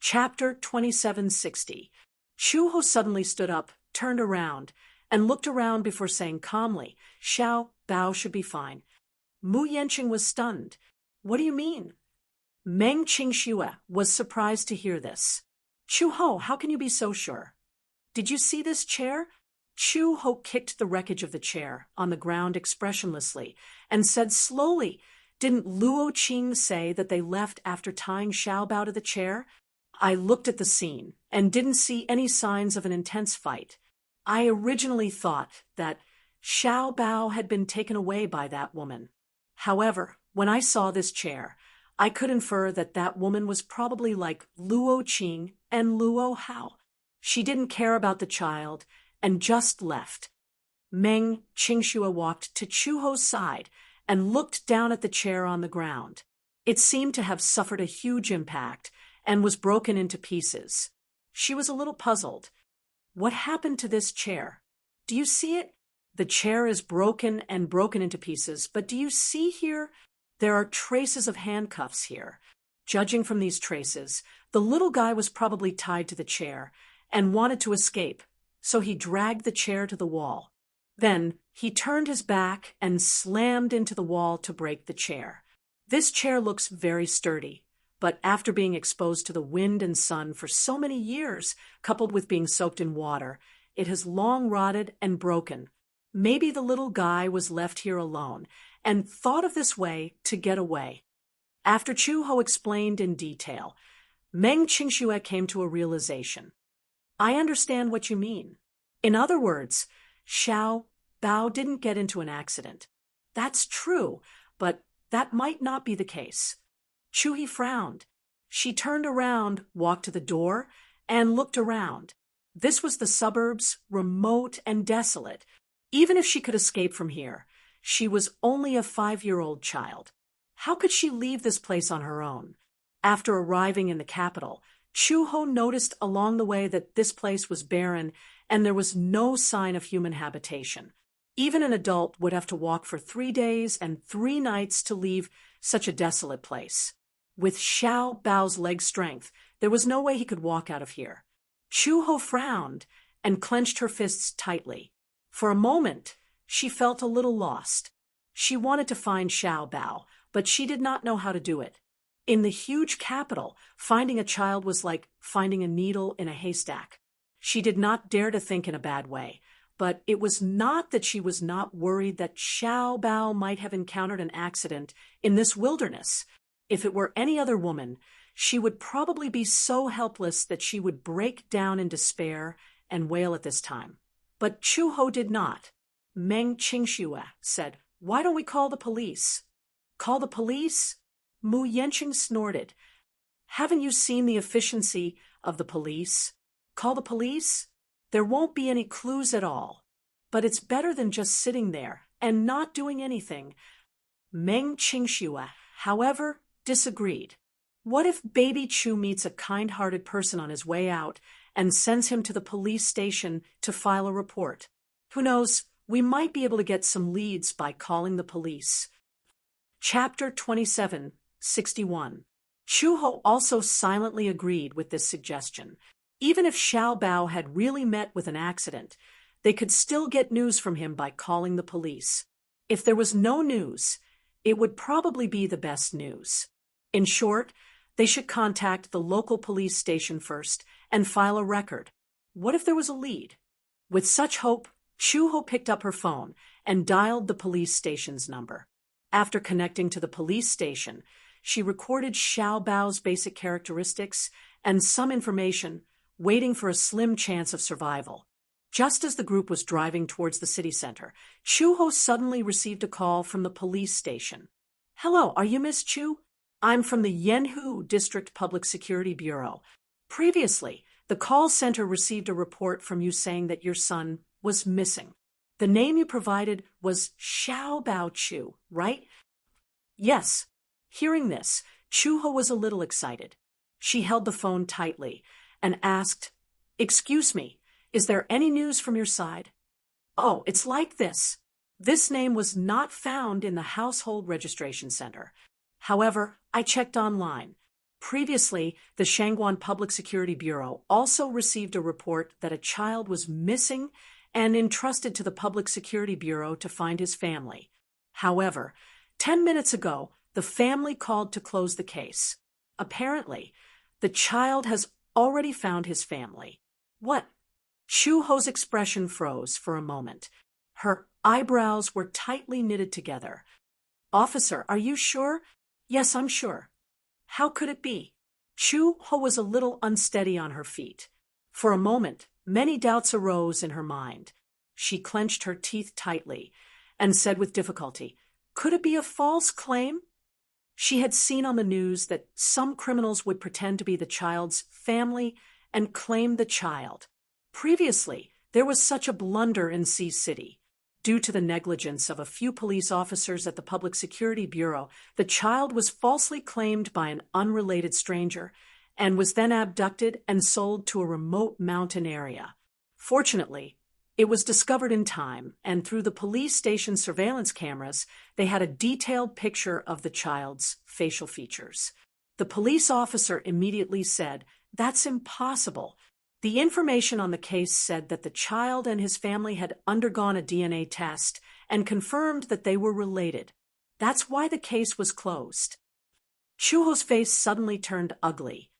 Chapter 2760. Chuho suddenly stood up, turned around, and looked around before saying calmly, Xiao Bao should be fine. Mu Yanqing was stunned. What do you mean? Meng Qingxue was surprised to hear this. Chuho, how can you be so sure? Did you see this chair? Chuho kicked the wreckage of the chair on the ground expressionlessly and said slowly, Didn't Luo Qing say that they left after tying Xiao Bao to the chair? I looked at the scene and didn't see any signs of an intense fight. I originally thought that Xiao Bao had been taken away by that woman. However, when I saw this chair, I could infer that that woman was probably like Luo Qing and Luo Hao. She didn't care about the child and just left. Meng Qingxue walked to Chuho's side and looked down at the chair on the ground. It seemed to have suffered a huge impact and was broken into pieces. She was a little puzzled. What happened to this chair? Do you see it? The chair is broken and broken into pieces, but do you see here? There are traces of handcuffs here. Judging from these traces, the little guy was probably tied to the chair and wanted to escape, so he dragged the chair to the wall. Then he turned his back and slammed into the wall to break the chair. This chair looks very sturdy, but after being exposed to the wind and sun for so many years, coupled with being soaked in water, it has long rotted and broken. Maybe the little guy was left here alone and thought of this way to get away. After Chuho explained in detail, Meng Qingxue came to a realization. I understand what you mean. In other words, Xiao Bao didn't get into an accident. That's true, but that might not be the case. Chuhi frowned. She turned around, walked to the door, and looked around. This was the suburbs, remote and desolate. Even if she could escape from here, she was only a 5-year-old child. How could she leave this place on her own? After arriving in the capital, Chuho noticed along the way that this place was barren and there was no sign of human habitation. Even an adult would have to walk for 3 days and 3 nights to leave such a desolate place. With Xiao Bao's leg strength, there was no way he could walk out of here. Chuho frowned and clenched her fists tightly. For a moment, she felt a little lost. She wanted to find Xiao Bao, but she did not know how to do it. In the huge capital, finding a child was like finding a needle in a haystack. She did not dare to think in a bad way, but it was not that she was not worried that Xiao Bao might have encountered an accident in this wilderness. If it were any other woman, she would probably be so helpless that she would break down in despair and wail at this time. But Chuho did not. Meng Qingxue said, Why don't we call the police? Call the police? Mu Yanqing snorted. Haven't you seen the efficiency of the police? Call the police? There won't be any clues at all. But it's better than just sitting there and not doing anything. Meng Qingxue, however, disagreed. What if Baby Chu meets a kind-hearted person on his way out and sends him to the police station to file a report? Who knows, we might be able to get some leads by calling the police. Chapter 2761. Chuho also silently agreed with this suggestion. Even if Xiao Bao had really met with an accident, they could still get news from him by calling the police. If there was no news, it would probably be the best news. In short, they should contact the local police station first and file a record. What if there was a lead? With such hope, Chuho picked up her phone and dialed the police station's number. After connecting to the police station, she recorded Xiao Bao's basic characteristics and some information, waiting for a slim chance of survival. Just as the group was driving towards the city center, Chuho suddenly received a call from the police station. Hello, are you Miss Chu? I'm from the Yanhu District Public Security Bureau. Previously, the call center received a report from you saying that your son was missing. The name you provided was Xiao Bao Chu, right? Yes. Hearing this, Chuho was a little excited. She held the phone tightly and asked, Excuse me, is there any news from your side? Oh, it's like this. This name was not found in the household registration center. However, I checked online. Previously, the Shangguan Public Security Bureau also received a report that a child was missing and entrusted to the Public Security Bureau to find his family. However, 10 minutes ago, the family called to close the case. Apparently, the child has already found his family. What? Chu Ho's expression froze for a moment. Her eyebrows were tightly knitted together. Officer, are you sure? Yes, I'm sure. How could it be? Chu Ho was a little unsteady on her feet. For a moment, many doubts arose in her mind. She clenched her teeth tightly and said with difficulty, "Could it be a false claim?" She had seen on the news that some criminals would pretend to be the child's family and claim the child. Previously, there was such a blunder in Sea City. Due to the negligence of a few police officers at the Public Security Bureau, the child was falsely claimed by an unrelated stranger and was then abducted and sold to a remote mountain area. Fortunately, it was discovered in time, and through the police station surveillance cameras, they had a detailed picture of the child's facial features. The police officer immediately said, "That's impossible." The information on the case said that the child and his family had undergone a DNA test and confirmed that they were related. That's why the case was closed. Chu Ho's face suddenly turned ugly.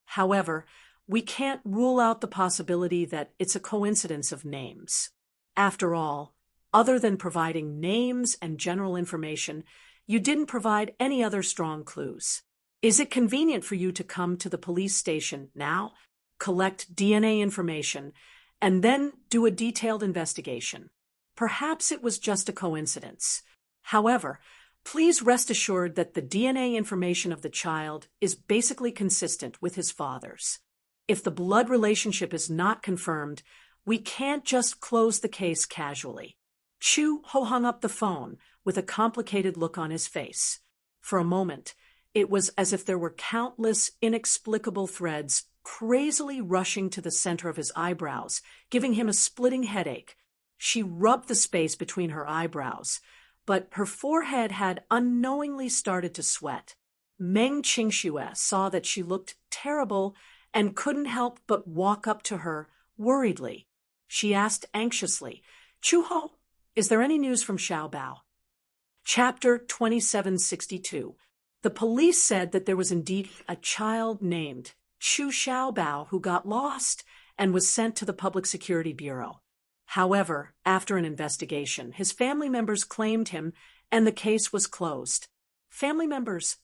However, we can't rule out the possibility that it's a coincidence of names. After all, other than providing names and general information, you didn't provide any other strong clues. Is it convenient for you to come to the police station now, collect DNA information, and then do a detailed investigation? Perhaps it was just a coincidence. However, please rest assured that the DNA information of the child is basically consistent with his father's. If the blood relationship is not confirmed, we can't just close the case casually. Chu Ho hung up the phone with a complicated look on his face. For a moment, it was as if there were countless inexplicable threads crazily rushing to the center of his eyebrows, giving him a splitting headache. She rubbed the space between her eyebrows, but her forehead had unknowingly started to sweat. Meng Qingxue saw that she looked terrible and couldn't help but walk up to her worriedly. She asked anxiously, "Chu Ho, is there any news from Xiaobao?" Chapter 2762. The police said that there was indeed a child named Chu Xiaobao who got lost and was sent to the Public Security Bureau. However, after an investigation, his family members claimed him and the case was closed. Family members?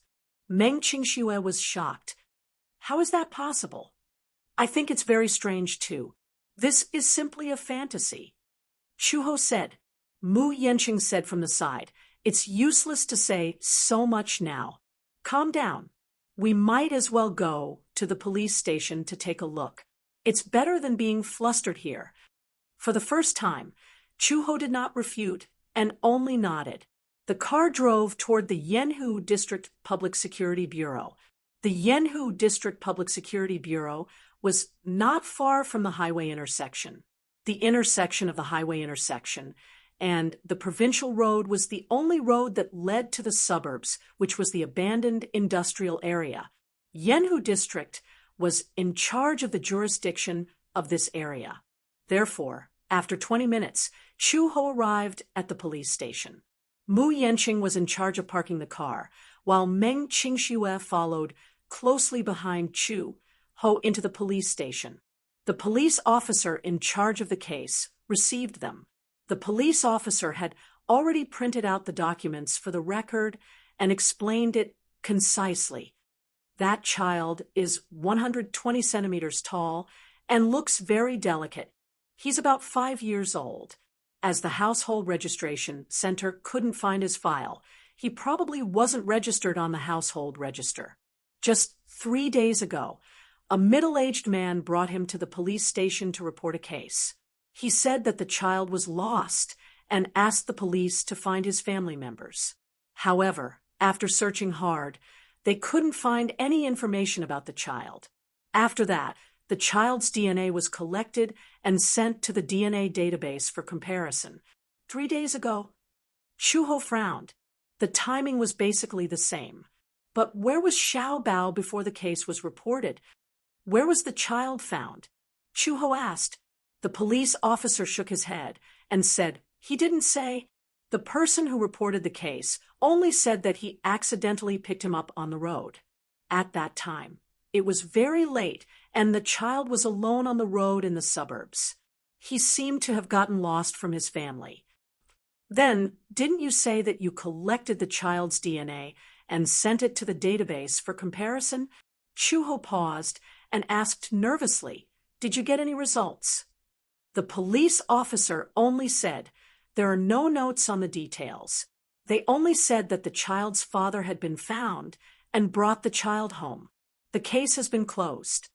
Meng Qingxue was shocked. How is that possible? I think it's very strange too. This is simply a fantasy. Chu Ho said. Mu Yanqing said from the side, "It's useless to say so much now. Calm down. We might as well go to the police station to take a look. It's better than being flustered here." For the first time, Chu Ho did not refute and only nodded. The car drove toward the Yanhu District Public Security Bureau. The Yanhu District Public Security Bureau was not far from the highway intersection. The intersection of the highway intersection and the provincial road was the only road that led to the suburbs, which was the abandoned industrial area. Yanhu District was in charge of the jurisdiction of this area. Therefore, after 20 minutes, Chu Ho arrived at the police station. Mu Yanqing was in charge of parking the car, while Meng Qingxue followed closely behind Chu Ho into the police station. The police officer in charge of the case received them. The police officer had already printed out the documents for the record and explained it concisely. That child is 120 centimeters tall and looks very delicate. He's about 5 years old. As the household registration center couldn't find his file, he probably wasn't registered on the household register. Just 3 days ago, a middle-aged man brought him to the police station to report a case. He said that the child was lost and asked the police to find his family members. However, after searching hard, they couldn't find any information about the child. After that, the child's DNA was collected and sent to the DNA database for comparison. 3 days ago, Chu Ho frowned. The timing was basically the same. But where was Xiao Bao before the case was reported? Where was the child found? Chu Ho asked. The police officer shook his head and said, he didn't say. The person who reported the case only said that he accidentally picked him up on the road. At that time, it was very late and the child was alone on the road in the suburbs. He seemed to have gotten lost from his family. Then, didn't you say that you collected the child's DNA and sent it to the database for comparison? Chu Ho paused and asked nervously, did you get any results? The police officer only said, there are no notes on the details. They only said that the child's father had been found and brought the child home. The case has been closed.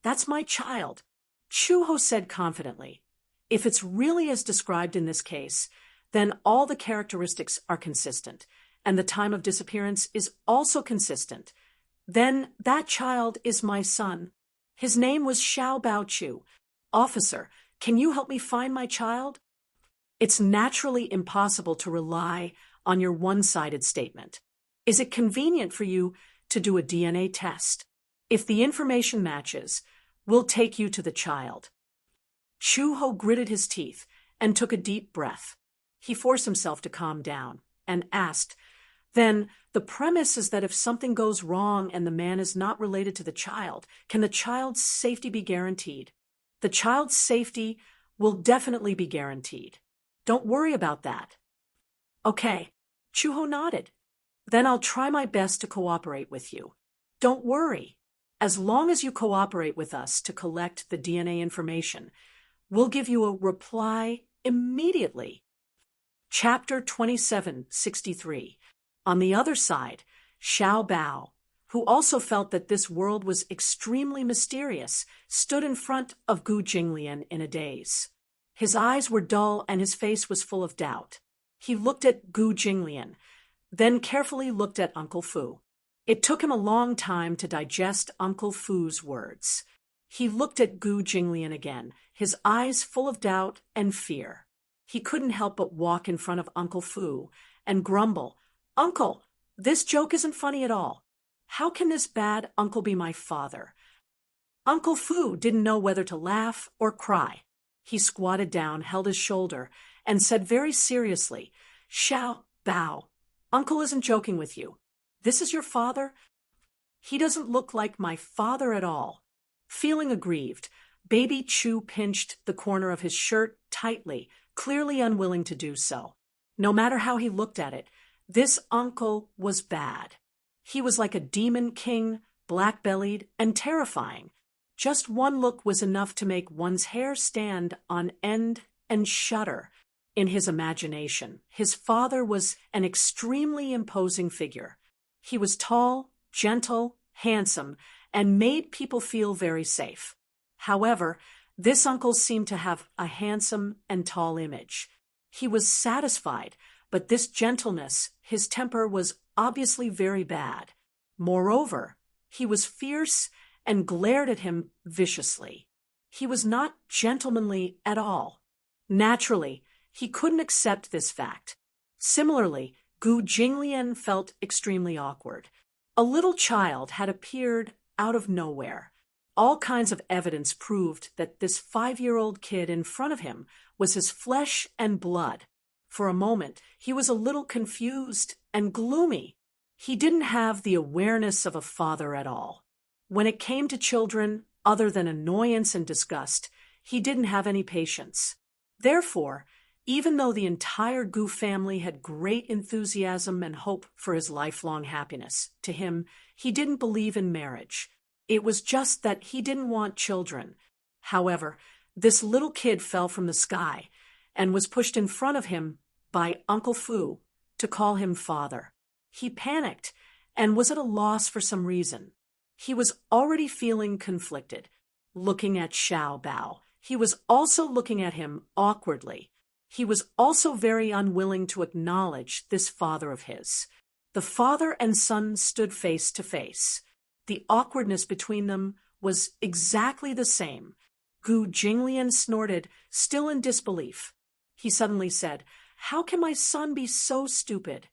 That's my child, Chu Ho said confidently. If it's really as described in this case, then all the characteristics are consistent, and the time of disappearance is also consistent. Then that child is my son. His name was Xiao Bao Chu. Officer, can you help me find my child? It's naturally impossible to rely on your one-sided statement. Is it convenient for you to do a DNA test? If the information matches, we'll take you to the child. Chu Ho gritted his teeth and took a deep breath. He forced himself to calm down and asked, then the premise is that if something goes wrong and the man is not related to the child, can the child's safety be guaranteed? The child's safety will definitely be guaranteed. Don't worry about that. Okay, Chu Ho nodded. Then I'll try my best to cooperate with you. Don't worry. As long as you cooperate with us to collect the DNA information, we'll give you a reply immediately. Chapter 2763. On the other side, Xiao Bao, who also felt that this world was extremely mysterious, stood in front of Gu Jinglian in a daze. His eyes were dull and his face was full of doubt. He looked at Gu Jinglian, then carefully looked at Uncle Fu. It took him a long time to digest Uncle Fu's words. He looked at Gu Jinglian again, his eyes full of doubt and fear. He couldn't help but walk in front of Uncle Fu and grumble, Uncle, this joke isn't funny at all. How can this bad uncle be my father? Uncle Fu didn't know whether to laugh or cry. He squatted down, held his shoulder, and said very seriously, Xiao Bao, Uncle isn't joking with you. This is your father? He doesn't look like my father at all. Feeling aggrieved, Baby Chu pinched the corner of his shirt tightly, clearly unwilling to do so. No matter how he looked at it, this uncle was bad. He was like a demon king, black-bellied and terrifying. Just one look was enough to make one's hair stand on end and shudder. In his imagination, his father was an extremely imposing figure. He was tall, gentle, handsome, and made people feel very safe. However, this uncle seemed to have a handsome and tall image. He was satisfied, but this gentleness, his temper was obviously very bad. Moreover, he was fierce and glared at him viciously. He was not gentlemanly at all. Naturally, he couldn't accept this fact. Similarly, Gu Jinglian felt extremely awkward. A little child had appeared out of nowhere. All kinds of evidence proved that this 5-year-old kid in front of him was his flesh and blood. For a moment, he was a little confused and gloomy. He didn't have the awareness of a father at all. When it came to children, other than annoyance and disgust, he didn't have any patience. Therefore, even though the entire Gu family had great enthusiasm and hope for his lifelong happiness, to him, he didn't believe in marriage. It was just that he didn't want children. However, this little kid fell from the sky and was pushed in front of him by Uncle Fu to call him father. He panicked and was at a loss for some reason. He was already feeling conflicted. Looking at Xiao Bao, he was also looking at him awkwardly. He was also very unwilling to acknowledge this father of his. The father and son stood face to face. The awkwardness between them was exactly the same. Gu Jinglian snorted, still in disbelief. He suddenly said, How can my son be so stupid?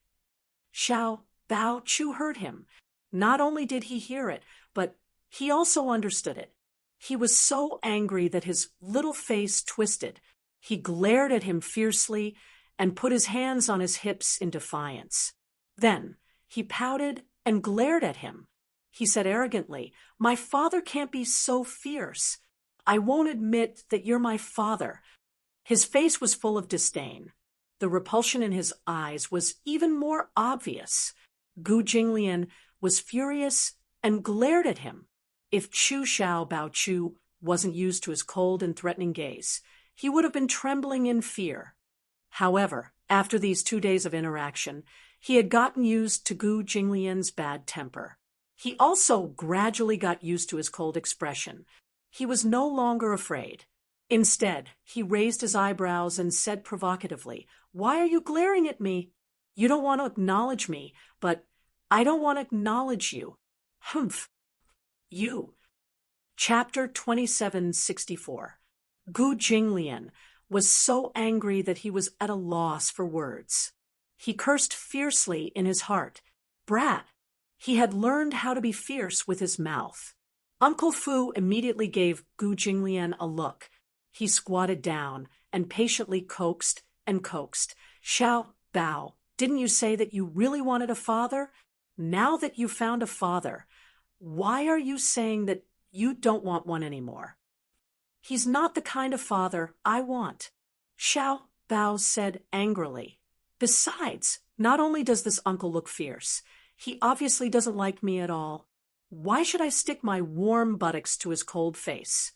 Xiao Bao Chu heard him. Not only did he hear it, but he also understood it. He was so angry that his little face twisted. He glared at him fiercely and put his hands on his hips in defiance. Then he pouted and glared at him. He said arrogantly, "My father can't be so fierce. I won't admit that you're my father." His face was full of disdain. The repulsion in his eyes was even more obvious. Gu Jinglian was furious and glared at him. If Chu Xiao Bao Chu wasn't used to his cold and threatening gaze, he would have been trembling in fear. However, after these 2 days of interaction, he had gotten used to Gu Jinglian's bad temper. He also gradually got used to his cold expression. He was no longer afraid. Instead, he raised his eyebrows and said provocatively, "Why are you glaring at me? You don't want to acknowledge me, but I don't want to acknowledge you." Humph. You. Chapter 2764. Gu Jinglian was so angry that he was at a loss for words. He cursed fiercely in his heart. Brat! He had learned how to be fierce with his mouth. Uncle Fu immediately gave Gu Jinglian a look. He squatted down and patiently coaxed and coaxed. "Xiao Bao, didn't you say that you really wanted a father? Now that you found a father, why are you saying that you don't want one anymore?" "He's not the kind of father I want," Xiao Bao said angrily. "Besides, not only does this uncle look fierce, he obviously doesn't like me at all. Why should I stick my warm buttocks to his cold face?"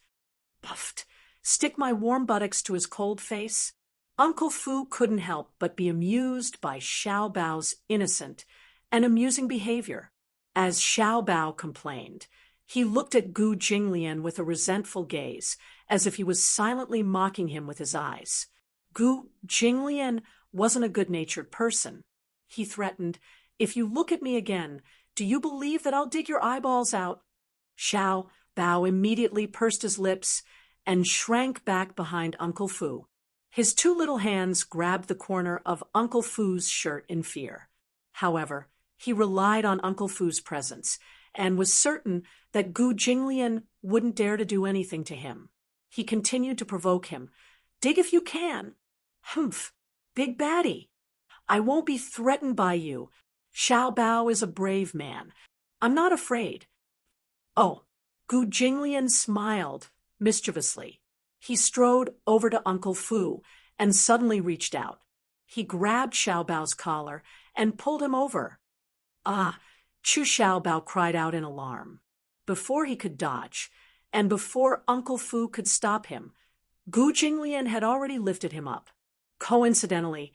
Puffed. Stick my warm buttocks to his cold face? Uncle Fu couldn't help but be amused by Xiao Bao's innocent and amusing behavior. As Xiao Bao complained, he looked at Gu Jinglian with a resentful gaze, as if he was silently mocking him with his eyes. Gu Jinglian wasn't a good-natured person. He threatened, "If you look at me again, do you believe that I'll dig your eyeballs out?" Xiao Bao immediately pursed his lips and shrank back behind Uncle Fu. His 2 little hands grabbed the corner of Uncle Fu's shirt in fear. However, he relied on Uncle Fu's presence and was certain that Gu Jinglian wouldn't dare to do anything to him. He continued to provoke him. "Dig if you can." "Humph, big baddie. I won't be threatened by you. Xiao Bao is a brave man. I'm not afraid." "Oh." Gu Jinglian smiled mischievously. He strode over to Uncle Fu and suddenly reached out. He grabbed Xiao Bao's collar and pulled him over. "Ah!" Chu Xiao Bao cried out in alarm. Before he could dodge, and before Uncle Fu could stop him, Gu Jinglian had already lifted him up. Coincidentally,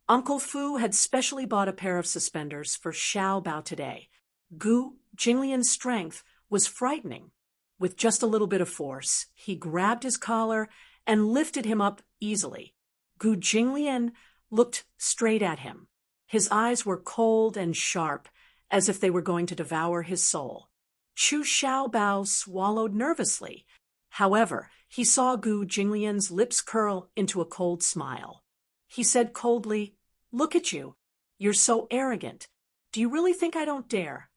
Uncle Fu had specially bought a pair of suspenders for Xiao Bao today. Gu Jinglian's strength was frightening. With just a little bit of force, he grabbed his collar and lifted him up easily. Gu Jinglian looked straight at him. His eyes were cold and sharp, as if they were going to devour his soul. Chu Xiao Bao swallowed nervously. However, he saw Gu Jinglian's lips curl into a cold smile. He said coldly, "Look at you. You're so arrogant. Do you really think I don't dare?"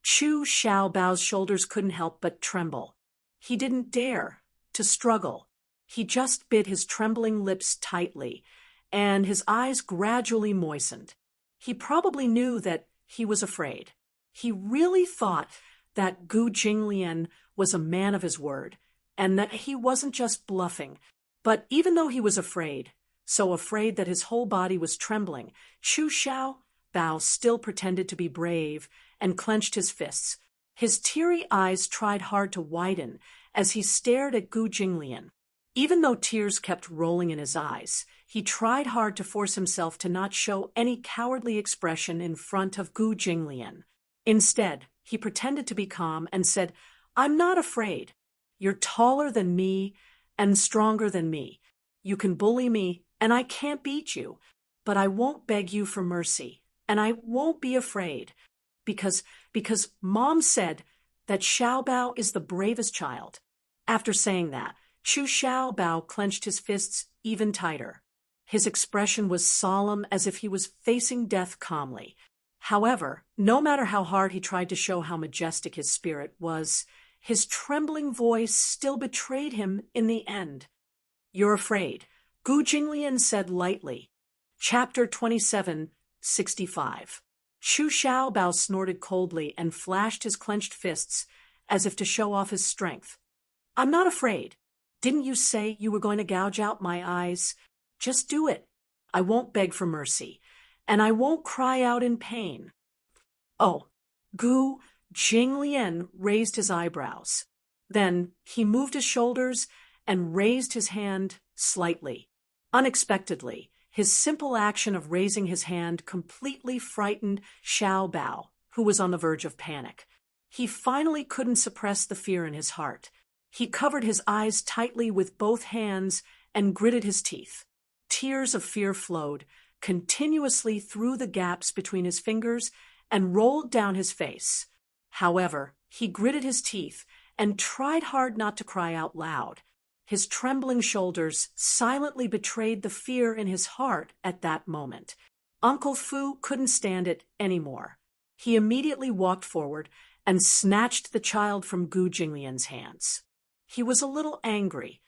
Chu Xiao Bao's shoulders couldn't help but tremble. He didn't dare to struggle. He just bit his trembling lips tightly, and his eyes gradually moistened. He probably knew that he was afraid. He really thought that Gu Jinglian was a man of his word, and that he wasn't just bluffing. But even though he was afraid, so afraid that his whole body was trembling, Chu Xiao Bao still pretended to be brave and clenched his fists. His teary eyes tried hard to widen as he stared at Gu Jinglian. Even though tears kept rolling in his eyes, he tried hard to force himself to not show any cowardly expression in front of Gu Jinglian. Instead, he pretended to be calm and said, "I'm not afraid. You're taller than me and stronger than me. You can bully me, and I can't beat you, but I won't beg you for mercy, and I won't be afraid, because Mom said that Xiao Bao is the bravest child." After saying that, Chu Xiao Bao clenched his fists even tighter. His expression was solemn, as if he was facing death calmly. However, no matter how hard he tried to show how majestic his spirit was, his trembling voice still betrayed him in the end. "You're afraid," Gu Jinglian said lightly. Chapter 27:65. Chu Xiaobao snorted coldly and flashed his clenched fists as if to show off his strength. "I'm not afraid. Didn't you say you were going to gouge out my eyes? Just do it. I won't beg for mercy, and I won't cry out in pain." "Oh." Gu Jinglian raised his eyebrows. Then he moved his shoulders and raised his hand slightly. Unexpectedly, his simple action of raising his hand completely frightened Xiaobao, who was on the verge of panic. He finally couldn't suppress the fear in his heart. He covered his eyes tightly with both hands and gritted his teeth. Tears of fear flowed continuously through the gaps between his fingers and rolled down his face. However, he gritted his teeth and tried hard not to cry out loud. His trembling shoulders silently betrayed the fear in his heart at that moment. Uncle Fu couldn't stand it anymore. He immediately walked forward and snatched the child from Gu Jinglian's hands. He was a little angry.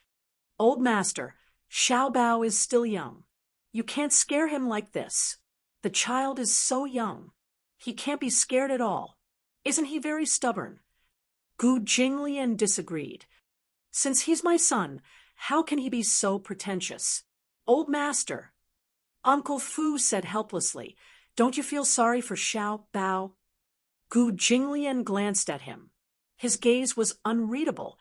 "Old master, Xiaobao is still young. You can't scare him like this. The child is so young. He can't be scared at all. Isn't he very stubborn?" Gu Jinglian disagreed. "Since he's my son, how can he be so pretentious? Old master," Uncle Fu said helplessly, "don't you feel sorry for Xiaobao?" Gu Jinglian glanced at him. His gaze was unreadable.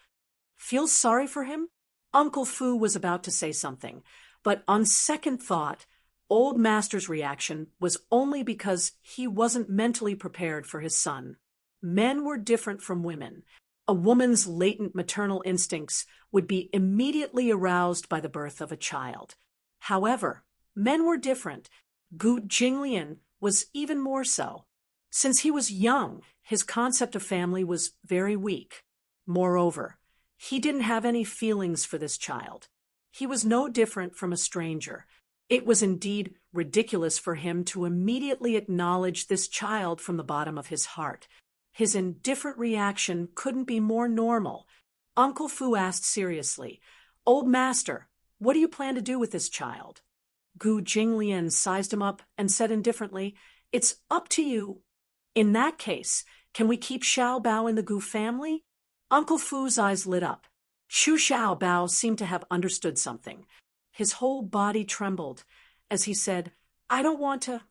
"Feel sorry for him?" Uncle Fu was about to say something, but on second thought, Old Master's reaction was only because he wasn't mentally prepared for his son. Men were different from women. A woman's latent maternal instincts would be immediately aroused by the birth of a child. However, men were different. Gu Jinglian was even more so. Since he was young, his concept of family was very weak. Moreover, he didn't have any feelings for this child. He was no different from a stranger. It was indeed ridiculous for him to immediately acknowledge this child from the bottom of his heart. His indifferent reaction couldn't be more normal. Uncle Fu asked seriously, "Old master, what do you plan to do with this child?" Gu Jinglian sized him up and said indifferently, "It's up to you." "In that case, can we keep Xiaobao in the Gu family?" Uncle Fu's eyes lit up. Chu Xiaobao seemed to have understood something. His whole body trembled as he said, "I don't want to.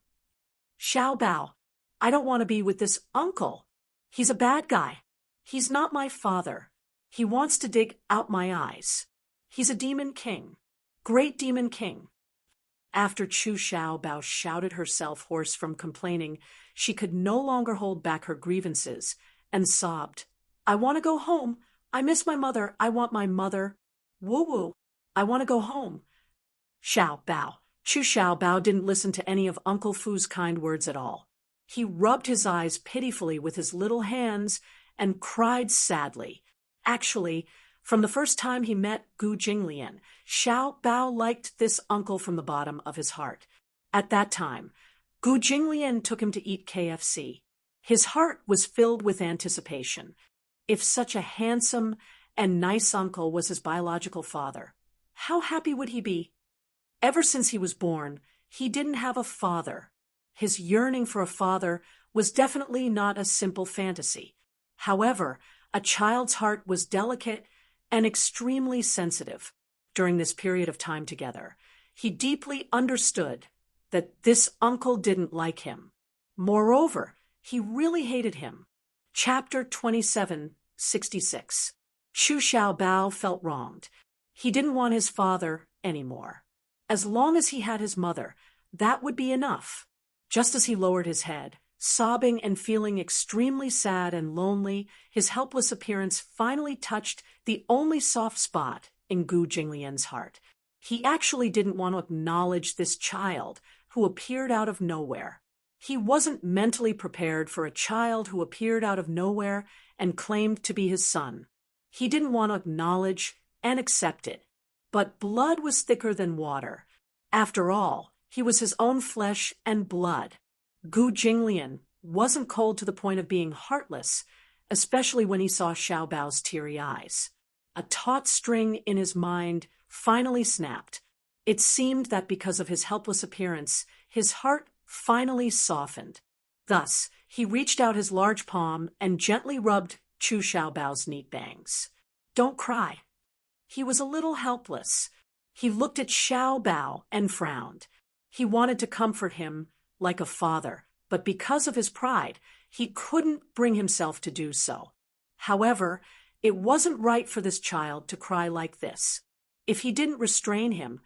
Xiaobao, I don't want to be with this uncle. He's a bad guy. He's not my father. He wants to dig out my eyes. He's a demon king. Great demon king." After Chu Xiaobao shouted herself hoarse from complaining, she could no longer hold back her grievances and sobbed, "I want to go home. I miss my mother. I want my mother. Woo woo. I want to go home." Xiaobao. Chu Xiaobao didn't listen to any of Uncle Fu's kind words at all. He rubbed his eyes pitifully with his little hands and cried sadly. Actually, from the first time he met Gu Jinglian, Xiaobao liked this uncle from the bottom of his heart. At that time, Gu Jinglian took him to eat KFC. His heart was filled with anticipation. If such a handsome and nice uncle was his biological father, how happy would he be? Ever since he was born, he didn't have a father. His yearning for a father was definitely not a simple fantasy. However, a child's heart was delicate and extremely sensitive. During this period of time together, he deeply understood that this uncle didn't like him. Moreover, he really hated him. Chapter 27:66. Chu Xiaobao felt wronged. He didn't want his father anymore. As long as he had his mother, that would be enough. Just as he lowered his head, sobbing and feeling extremely sad and lonely, his helpless appearance finally touched the only soft spot in Gu Jinglian's heart. He actually didn't want to acknowledge this child who appeared out of nowhere. He wasn't mentally prepared for a child who appeared out of nowhere and claimed to be his son. He didn't want to acknowledge and accept it. But blood was thicker than water. After all, he was his own flesh and blood. Gu Jinglian wasn't cold to the point of being heartless, especially when he saw Xiao Bao's teary eyes. A taut string in his mind finally snapped. It seemed that because of his helpless appearance, his heart finally softened. Thus, he reached out his large palm and gently rubbed Chu Xiaobao's neat bangs. "Don't cry." He was a little helpless. He looked at Xiaobao and frowned. He wanted to comfort him like a father, but because of his pride, he couldn't bring himself to do so. However, it wasn't right for this child to cry like this. If he didn't restrain him,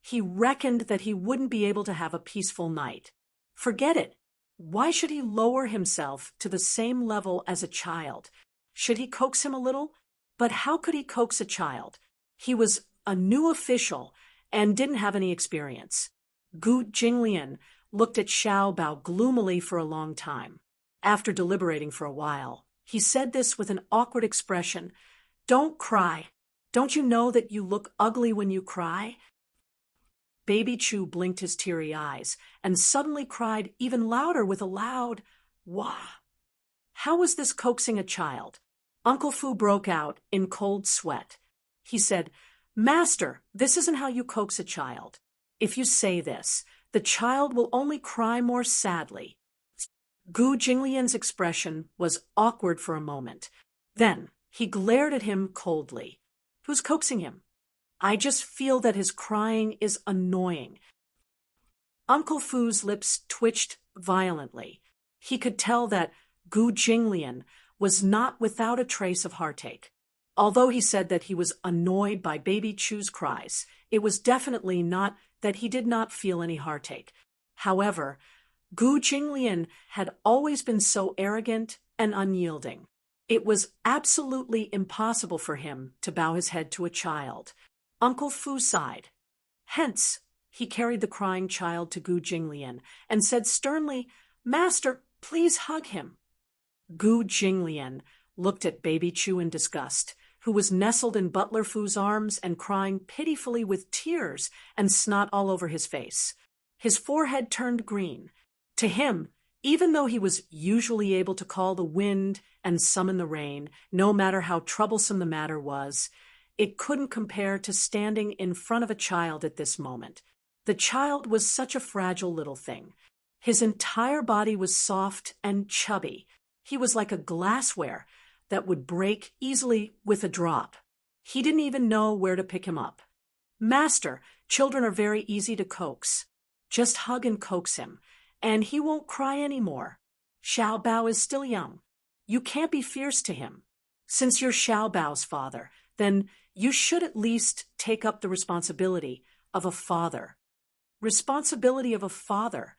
he reckoned that he wouldn't be able to have a peaceful night. Forget it. Why should he lower himself to the same level as a child? Should he coax him a little? But how could he coax a child? He was a new official and didn't have any experience. Gu Jinglian looked at Xiao Bao gloomily for a long time. After deliberating for a while, he said this with an awkward expression. "Don't cry. Don't you know that you look ugly when you cry?" Baby Chu blinked his teary eyes and suddenly cried even louder with a loud wah. How was this coaxing a child? Uncle Fu broke out in cold sweat. He said, "Master, this isn't how you coax a child. If you say this, the child will only cry more sadly." Gu Jinglian's expression was awkward for a moment. Then he glared at him coldly. Who's coaxing him? I just feel that his crying is annoying. Uncle Fu's lips twitched violently. He could tell that Gu Jinglian was not without a trace of heartache. Although he said that he was annoyed by Baby Chu's cries, it was definitely not that he did not feel any heartache. However, Gu Jinglian had always been so arrogant and unyielding. It was absolutely impossible for him to bow his head to a child. Uncle Fu sighed. Hence, he carried the crying child to Gu Jinglian and said sternly, "Master, please hug him." Gu Jinglian looked at Baby Chu in disgust, who was nestled in Butler Fu's arms and crying pitifully with tears and snot all over his face. His forehead turned green. To him, even though he was usually able to call the wind and summon the rain, no matter how troublesome the matter was, it couldn't compare to standing in front of a child at this moment. The child was such a fragile little thing. His entire body was soft and chubby. He was like a glassware that would break easily with a drop. He didn't even know where to pick him up. "Master, children are very easy to coax. Just hug and coax him, and he won't cry anymore. Xiao Bao is still young. You can't be fierce to him. Since you're Xiao Bao's father, then you should at least take up the responsibility of a father." Responsibility of a father.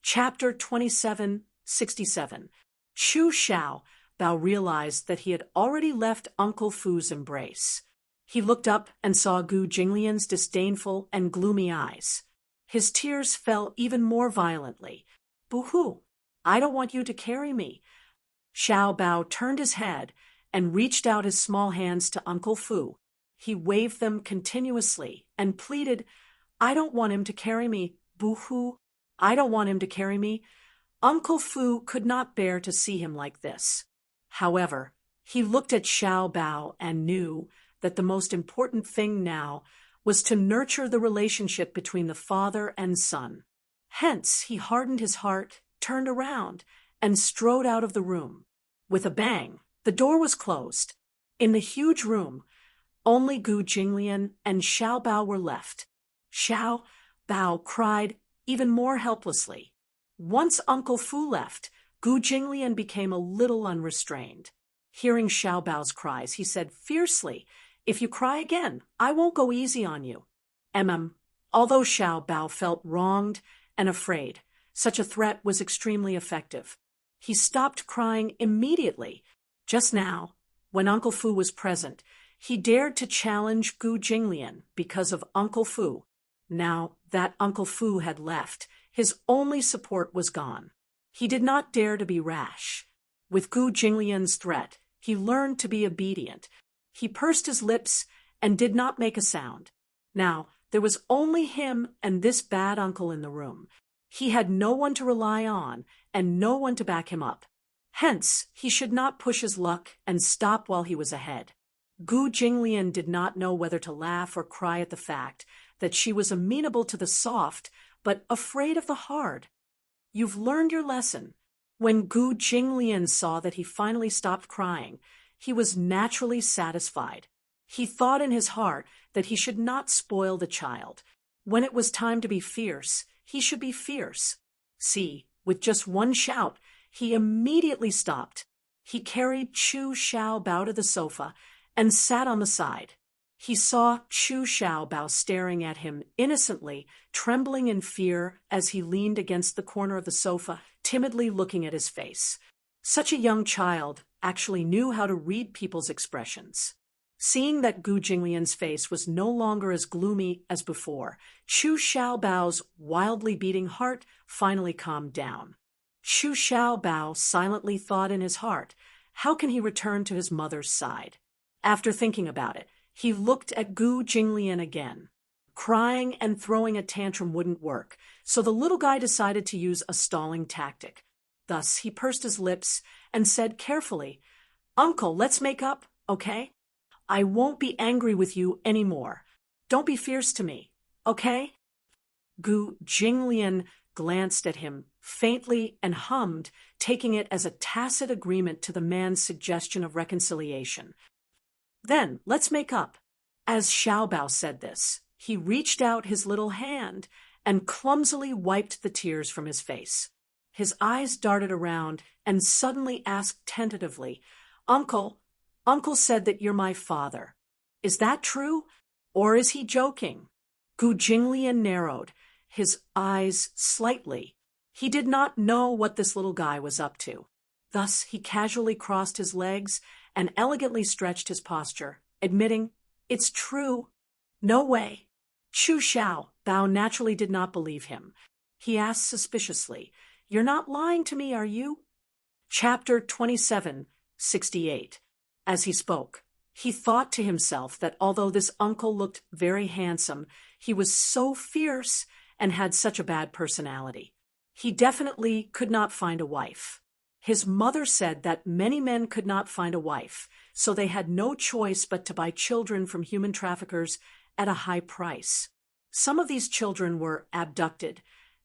Chapter 2767. Chu Xiao Bao realized that he had already left Uncle Fu's embrace. He looked up and saw Gu Jinglian's disdainful and gloomy eyes. His tears fell even more violently. "Boo-hoo! I don't want you to carry me." Xiao Bao turned his head and reached out his small hands to Uncle Fu. He waved them continuously and pleaded, "I don't want him to carry me. Boo-hoo! I don't want him to carry me." Uncle Fu could not bear to see him like this. However, he looked at Xiao Bao and knew that the most important thing now was to nurture the relationship between the father and son. Hence, he hardened his heart, turned around, and strode out of the room. With a bang, the door was closed. In the huge room, only Gu Jinglian and Xiao Bao were left. Xiao Bao cried even more helplessly. Once Uncle Fu left, Gu Jinglian became a little unrestrained. Hearing Xiao Bao's cries, he said fiercely, "If you cry again, I won't go easy on you." Although Xiao Bao felt wronged and afraid, such a threat was extremely effective. He stopped crying immediately. Just now, when Uncle Fu was present, he dared to challenge Gu Jinglian because of Uncle Fu. Now that Uncle Fu had left, his only support was gone. He did not dare to be rash. With Gu Jinglian's threat, he learned to be obedient. He pursed his lips and did not make a sound. Now, There was only him and this bad uncle in the room. He had no one to rely on and no one to back him up. Hence, he should not push his luck and stop while he was ahead. Gu Jinglian did not know whether to laugh or cry at the fact that she was amenable to the soft, but afraid of the hard. You've learned your lesson. When Gu Jinglian saw that he finally stopped crying, he was naturally satisfied. He thought in his heart that he should not spoil the child. When it was time to be fierce, he should be fierce. See, with just one shout, he immediately stopped. He carried Chu Xiaobao to the sofa and sat on the side. He saw Chu Xiaobao staring at him innocently, trembling in fear as he leaned against the corner of the sofa, timidly looking at his face. Such a young child actually knew how to read people's expressions. Seeing that Gu Jinglian's face was no longer as gloomy as before, Chu Xiaobao's wildly beating heart finally calmed down. Chu Xiaobao silently thought in his heart, how can he return to his mother's side? After thinking about it, he looked at Gu Jinglian again. Crying and throwing a tantrum wouldn't work, so the little guy decided to use a stalling tactic. Thus, he pursed his lips and said carefully, "Uncle, let's make up, okay? I won't be angry with you anymore. Don't be fierce to me, okay?" Gu Jinglian glanced at him faintly and hummed, taking it as a tacit agreement to the man's suggestion of reconciliation. "Then, let's make up." As Xiaobao said this, he reached out his little hand and clumsily wiped the tears from his face. His eyes darted around and suddenly asked tentatively, "Uncle said that you're my father. Is that true? Or is he joking?" Gu Jinglian narrowed, his eyes slightly. He did not know what this little guy was up to. Thus he casually crossed his legs and elegantly stretched his posture, admitting, "It's true." "No way." Chu Xiaobao naturally did not believe him. He asked suspiciously, "You're not lying to me, are you?" Chapter 27:68. As he spoke, he thought to himself that although this uncle looked very handsome, he was so fierce and had such a bad personality. He definitely could not find a wife. His mother said that many men could not find a wife, so they had no choice but to buy children from human traffickers at a high price. Some of these children were abducted,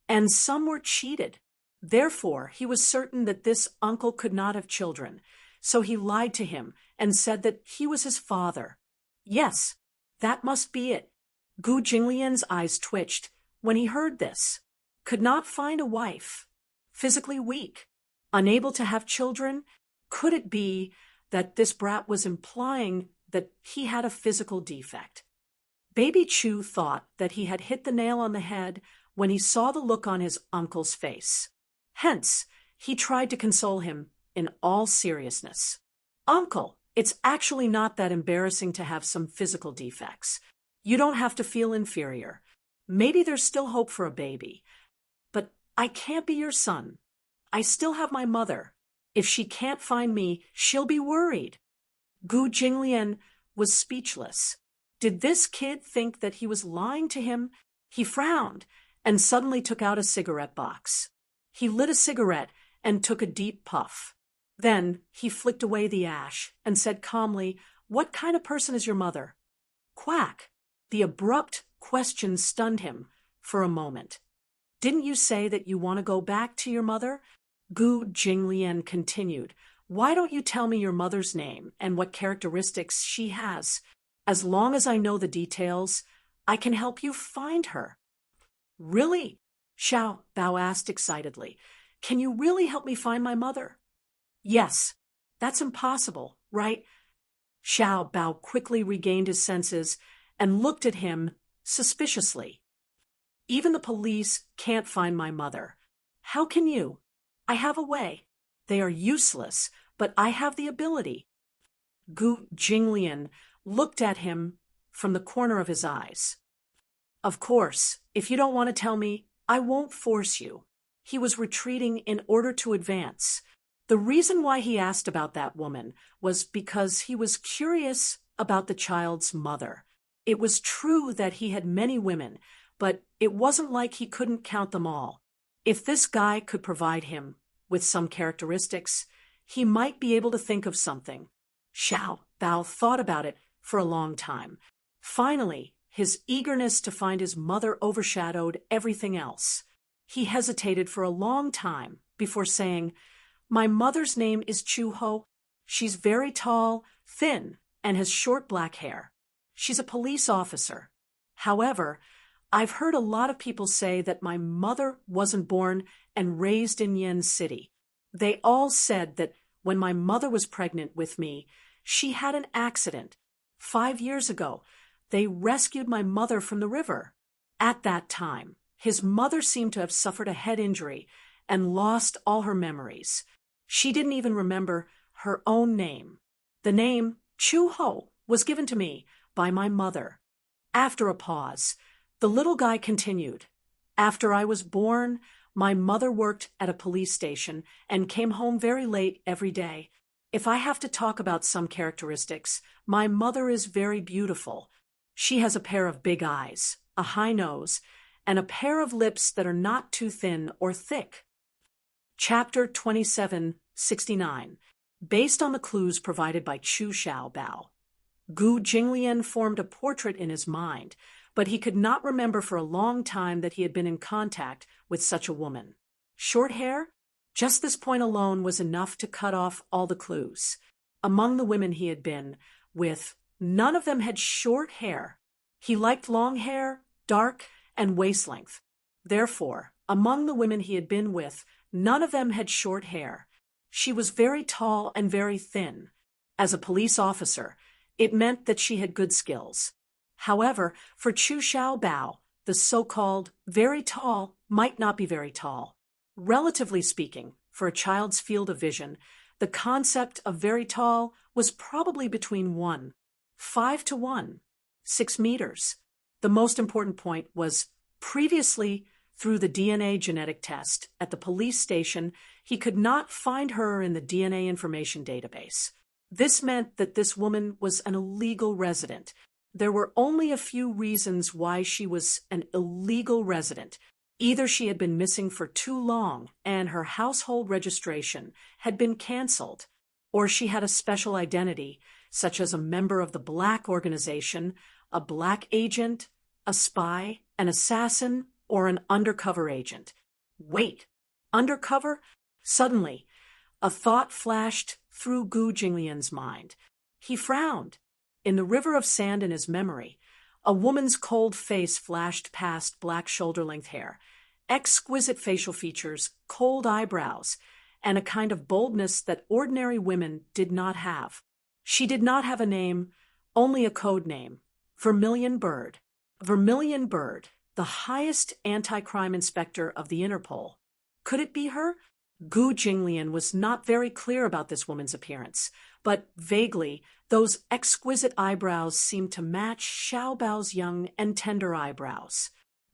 and some were cheated. Therefore, he was certain that this uncle could not have children, so he lied to him and said that he was his father. Yes, that must be it. Gu Jinglian's eyes twitched when he heard this. Could not find a wife. Physically weak. Unable to have children? Could it be that this brat was implying that he had a physical defect? Baby Chu thought that he had hit the nail on the head when he saw the look on his uncle's face. Hence, he tried to console him in all seriousness. "Uncle, it's actually not that embarrassing to have some physical defects. You don't have to feel inferior. Maybe there's still hope for a baby. But I can't be your son. I still have my mother. If she can't find me, she'll be worried." Gu Jinglian was speechless. Did this kid think that he was lying to him? He frowned and suddenly took out a cigarette box. He lit a cigarette and took a deep puff. Then he flicked away the ash and said calmly, "What kind of person is your mother?" Quack! The abrupt question stunned him for a moment. "Didn't you say that you want to go back to your mother?" Gu Jinglian continued. "Why don't you tell me your mother's name and what characteristics she has? As long as I know the details, I can help you find her." "Really?" Xiaobao asked excitedly. "Can you really help me find my mother?" "Yes. That's impossible, right?" Xiaobao quickly regained his senses and looked at him suspiciously. "Even the police can't find my mother. How can you?" "I have a way. They are useless, but I have the ability." Gu Jinglian looked at him from the corner of his eyes. "Of course, if you don't want to tell me, I won't force you." He was retreating in order to advance. The reason why he asked about that woman was because he was curious about the child's mother. It was true that he had many women, but it wasn't like he couldn't count them all. If this guy could provide him with some characteristics, he might be able to think of something. Xiao Bao thought about it for a long time. Finally, his eagerness to find his mother overshadowed everything else. He hesitated for a long time before saying, "My mother's name is Chu Ho. She's very tall, thin, and has short black hair. She's a police officer. However, I've heard a lot of people say that my mother wasn't born and raised in Yen City. They all said that when my mother was pregnant with me, she had an accident. 5 years ago, they rescued my mother from the river. At that time, his mother seemed to have suffered a head injury and lost all her memories. She didn't even remember her own name. The name Chu Ho was given to me by my mother." After a pause, the little guy continued, "After I was born, my mother worked at a police station and came home very late every day. If I have to talk about some characteristics, my mother is very beautiful. She has a pair of big eyes, a high nose, and a pair of lips that are not too thin or thick." Chapter 2769. Based on the clues provided by Chu Xiaobao, Gu Jinglian formed a portrait in his mind, but he could not remember for a long time that he had been in contact with such a woman. Short hair? Just this point alone was enough to cut off all the clues. Among the women he had been with, none of them had short hair. He liked long hair, dark, and waist length. Therefore, among the women he had been with, none of them had short hair. She was very tall and very thin. As a police officer, it meant that she had good skills. However, for Chu Xiaobao, the so-called very tall might not be very tall. Relatively speaking, for a child's field of vision, the concept of very tall was probably between 1.5 to 1.6 meters. The most important point was previously, through the DNA genetic test at the police station, he could not find her in the DNA information database. This meant that this woman was an illegal resident. There were only a few reasons why she was an illegal resident. Either she had been missing for too long and her household registration had been canceled, or she had a special identity, such as a member of the Black organization, a black agent, a spy, an assassin, or an undercover agent. Wait, undercover? Suddenly, a thought flashed through Gu Jinglian's mind. He frowned. In the river of sand in his memory, a woman's cold face flashed past black shoulder-length hair, exquisite facial features, cold eyebrows, and a kind of boldness that ordinary women did not have. She did not have a name, only a code name, Vermilion Bird. Vermilion Bird, the highest anti-crime inspector of the Interpol. Could it be her? Gu Jinglian was not very clear about this woman's appearance, but vaguely, those exquisite eyebrows seemed to match Xiao Bao's young and tender eyebrows.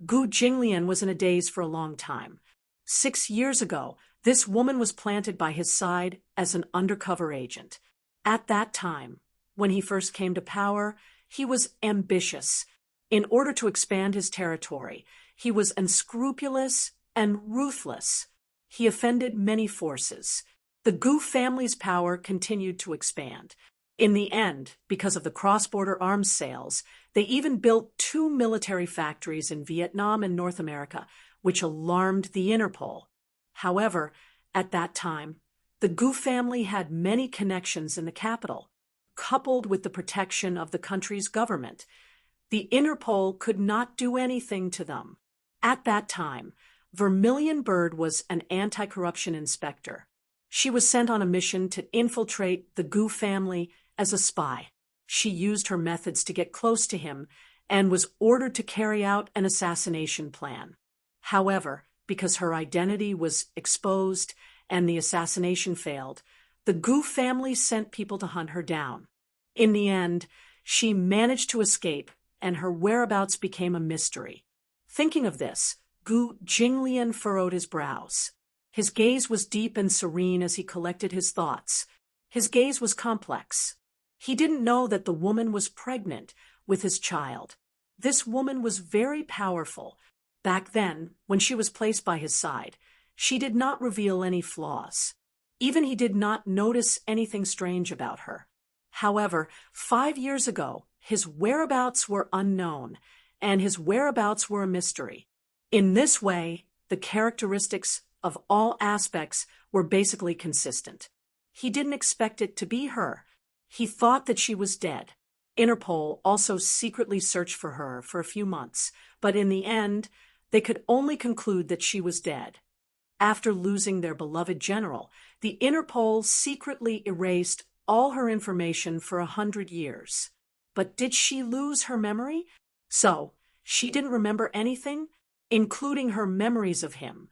Gu Jinglian was in a daze for a long time. 6 years ago, this woman was planted by his side as an undercover agent. At that time, when he first came to power, he was ambitious. In order to expand his territory, he was unscrupulous and ruthless. He offended many forces. The Gu family's power continued to expand. In the end, because of the cross-border arms sales, they even built 2 military factories in Vietnam and North America, which alarmed the Interpol. However, at that time, the Gu family had many connections in the capital. Coupled with the protection of the country's government, the Interpol could not do anything to them. At that time, Vermilion Bird was an anti-corruption inspector. She was sent on a mission to infiltrate the Gu family as a spy. She used her methods to get close to him and was ordered to carry out an assassination plan. However, because her identity was exposed and the assassination failed, the Gu family sent people to hunt her down. In the end, she managed to escape, and her whereabouts became a mystery. Thinking of this, Gu Jinglian furrowed his brows. His gaze was deep and serene as he collected his thoughts. His gaze was complex. He didn't know that the woman was pregnant, with his child. This woman was very powerful. Back then, when she was placed by his side, she did not reveal any flaws. Even he did not notice anything strange about her. However, 5 years ago, his whereabouts were unknown, and his whereabouts were a mystery. In this way, the characteristics of all aspects were basically consistent. He didn't expect it to be her. He thought that she was dead. Interpol also secretly searched for her for a few months, but in the end, they could only conclude that she was dead. After losing their beloved general, the Interpol secretly erased all her information for 100 years. But did she lose her memory? So, she didn't remember anything, including her memories of him.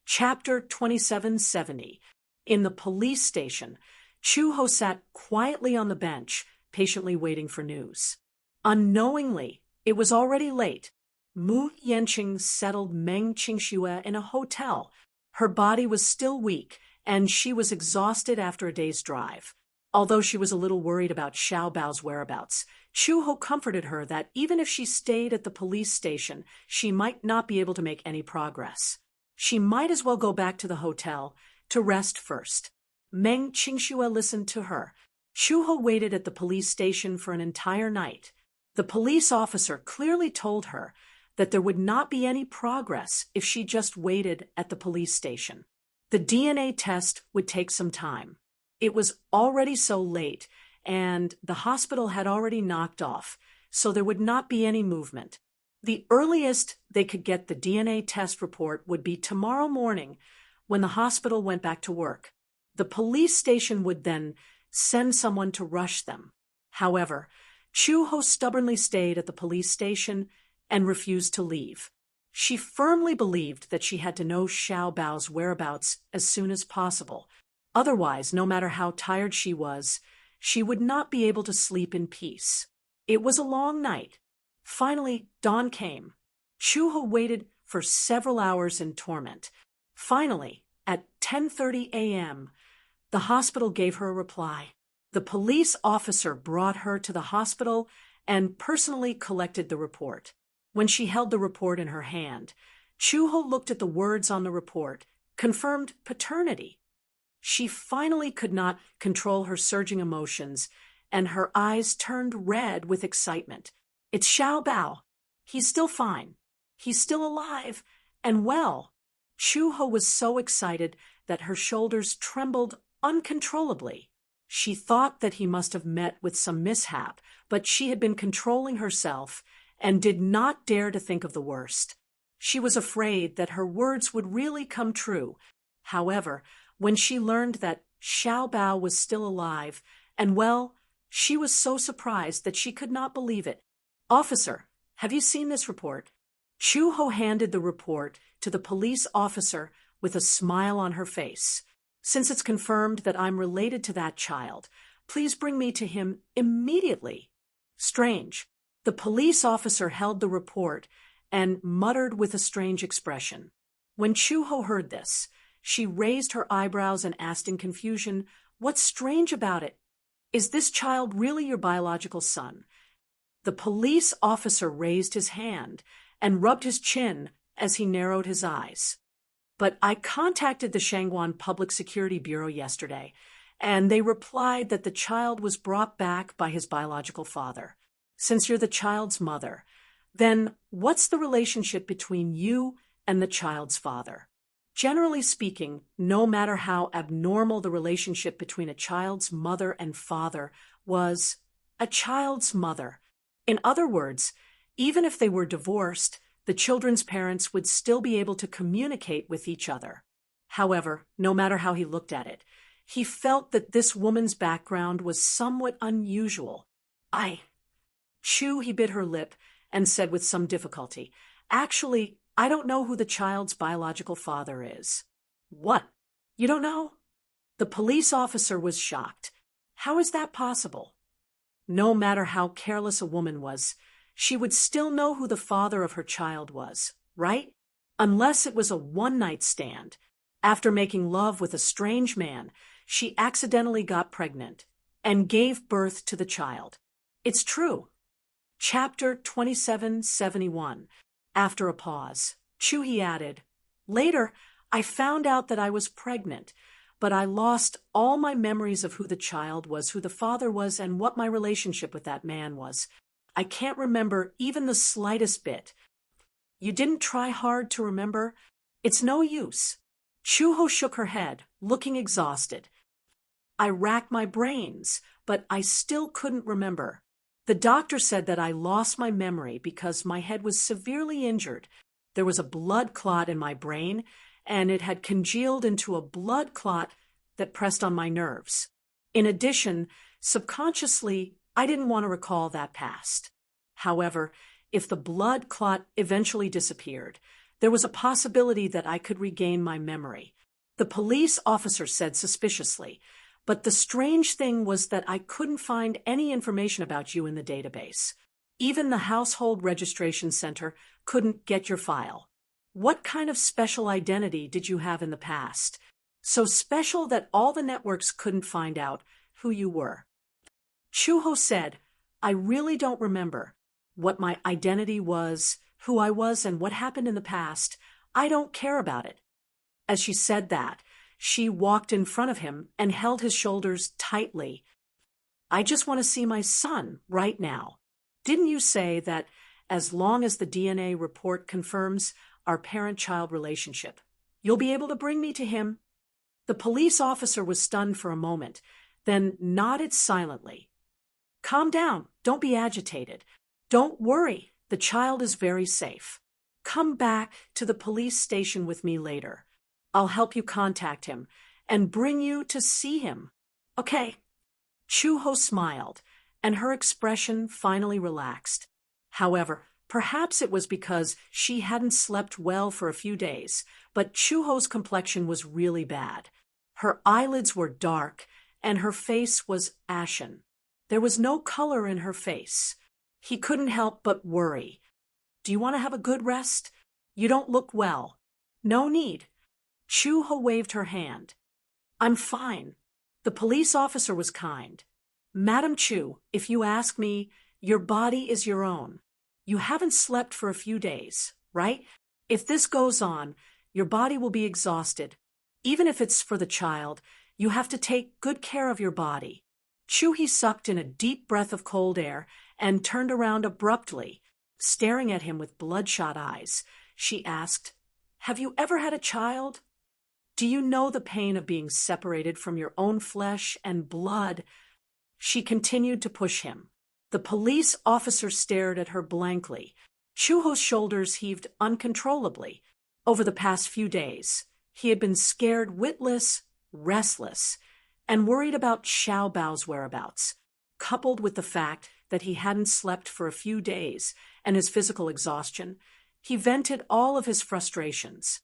Chapter 2770. In the police station, Chu-ho sat quietly on the bench, patiently waiting for news. Unknowingly, it was already late. Mu Yanqing settled Meng Qingxue in a hotel. Her body was still weak, and she was exhausted after a day's drive. Although she was a little worried about Xiao Bao's whereabouts, Chu-ho comforted her that even if she stayed at the police station, she might not be able to make any progress. She might as well go back to the hotel to rest first. Meng Qingxue listened to her. Chu-ho waited at the police station for an entire night. The police officer clearly told her that there would not be any progress if she just waited at the police station. The DNA test would take some time. It was already so late, and the hospital had already knocked off, so there would not be any movement. The earliest they could get the DNA test report would be tomorrow morning when the hospital went back to work. The police station would then send someone to rush them. However, Chu-ho stubbornly stayed at the police station and refused to leave. She firmly believed that she had to know Xiao Bao's whereabouts as soon as possible. Otherwise, no matter how tired she was, she would not be able to sleep in peace. It was a long night. Finally, dawn came. Chu-ho waited for several hours in torment. Finally, at 10:30 a.m., the hospital gave her a reply. The police officer brought her to the hospital and personally collected the report. When she held the report in her hand, Chu-ho looked at the words on the report, confirmed paternity. She finally could not control her surging emotions, and her eyes turned red with excitement. It's Xiao Bao. He's still fine. He's still alive and well. Chu-ho was so excited that her shoulders trembled uncontrollably. She thought that he must have met with some mishap, but she had been controlling herself and did not dare to think of the worst. She was afraid that her words would really come true. However, when she learned that Xiao Bao was still alive and well, she was so surprised that she could not believe it. Officer, have you seen this report? Chu-ho handed the report to the police officer with a smile on her face. Since it's confirmed that I'm related to that child, please bring me to him immediately. Strange. The police officer held the report and muttered with a strange expression. When Chu-ho heard this, she raised her eyebrows and asked in confusion, "What's strange about it? Is this child really your biological son?" The police officer raised his hand and rubbed his chin as he narrowed his eyes. "But I contacted the Shangguan Public Security Bureau yesterday, and they replied that the child was brought back by his biological father. Since you're the child's mother, then what's the relationship between you and the child's father?" Generally speaking, no matter how abnormal the relationship between a child's mother and father was, a child's mother. In other words, even if they were divorced, the children's parents would still be able to communicate with each other. However, no matter how he looked at it, he felt that this woman's background was somewhat unusual. He bit her lip and said with some difficulty, "Actually, I don't know who the child's biological father is." "What? You don't know?" The police officer was shocked. "How is that possible?" No matter how careless a woman was, she would still know who the father of her child was, right? Unless it was a one-night stand. After making love with a strange man, she accidentally got pregnant and gave birth to the child. It's true. Chapter 2771. After a pause, Chuhi added, "Later, I found out that I was pregnant, but I lost all my memories of who the child was, who the father was, and what my relationship with that man was. I can't remember even the slightest bit." "You didn't try hard to remember? It's no use." Chuho shook her head, looking exhausted. "I racked my brains, but I still couldn't remember. The doctor said that I lost my memory because my head was severely injured. There was a blood clot in my brain, and it had congealed into a blood clot that pressed on my nerves. In addition, subconsciously, I didn't want to recall that past. However, if the blood clot eventually disappeared, there was a possibility that I could regain my memory," the police officer said suspiciously. "But the strange thing was that I couldn't find any information about you in the database. Even the Household Registration Center couldn't get your file. What kind of special identity did you have in the past? So special that all the networks couldn't find out who you were?" Chuho said, "I really don't remember what my identity was, who I was, and what happened in the past. I don't care about it." As she said that, she walked in front of him and held his shoulders tightly. "I just want to see my son right now. Didn't you say that as long as the DNA report confirms our parent-child relationship, you'll be able to bring me to him?" The police officer was stunned for a moment, then nodded silently. "Calm down. Don't be agitated. Don't worry. The child is very safe. Come back to the police station with me later. I'll help you contact him and bring you to see him. Okay?" Chuho smiled, and her expression finally relaxed. However, perhaps it was because she hadn't slept well for a few days, but Chuho's complexion was really bad. Her eyelids were dark, and her face was ashen. There was no color in her face. He couldn't help but worry. "Do you want to have a good rest? You don't look well." "No need." Chuho waved her hand. "I'm fine." The police officer was kind. "Madam Chu, if you ask me, your body is your own. You haven't slept for a few days, right? If this goes on, your body will be exhausted. Even if it's for the child, you have to take good care of your body." Chuhi sucked in a deep breath of cold air and turned around abruptly, staring at him with bloodshot eyes. She asked, "Have you ever had a child? Do you know the pain of being separated from your own flesh and blood?" She continued to push him. The police officer stared at her blankly. Chuho's shoulders heaved uncontrollably. Over the past few days, he had been scared witless, restless, and worried about Xiao Bao's whereabouts, coupled with the fact that he hadn't slept for a few days and his physical exhaustion. He vented all of his frustrations.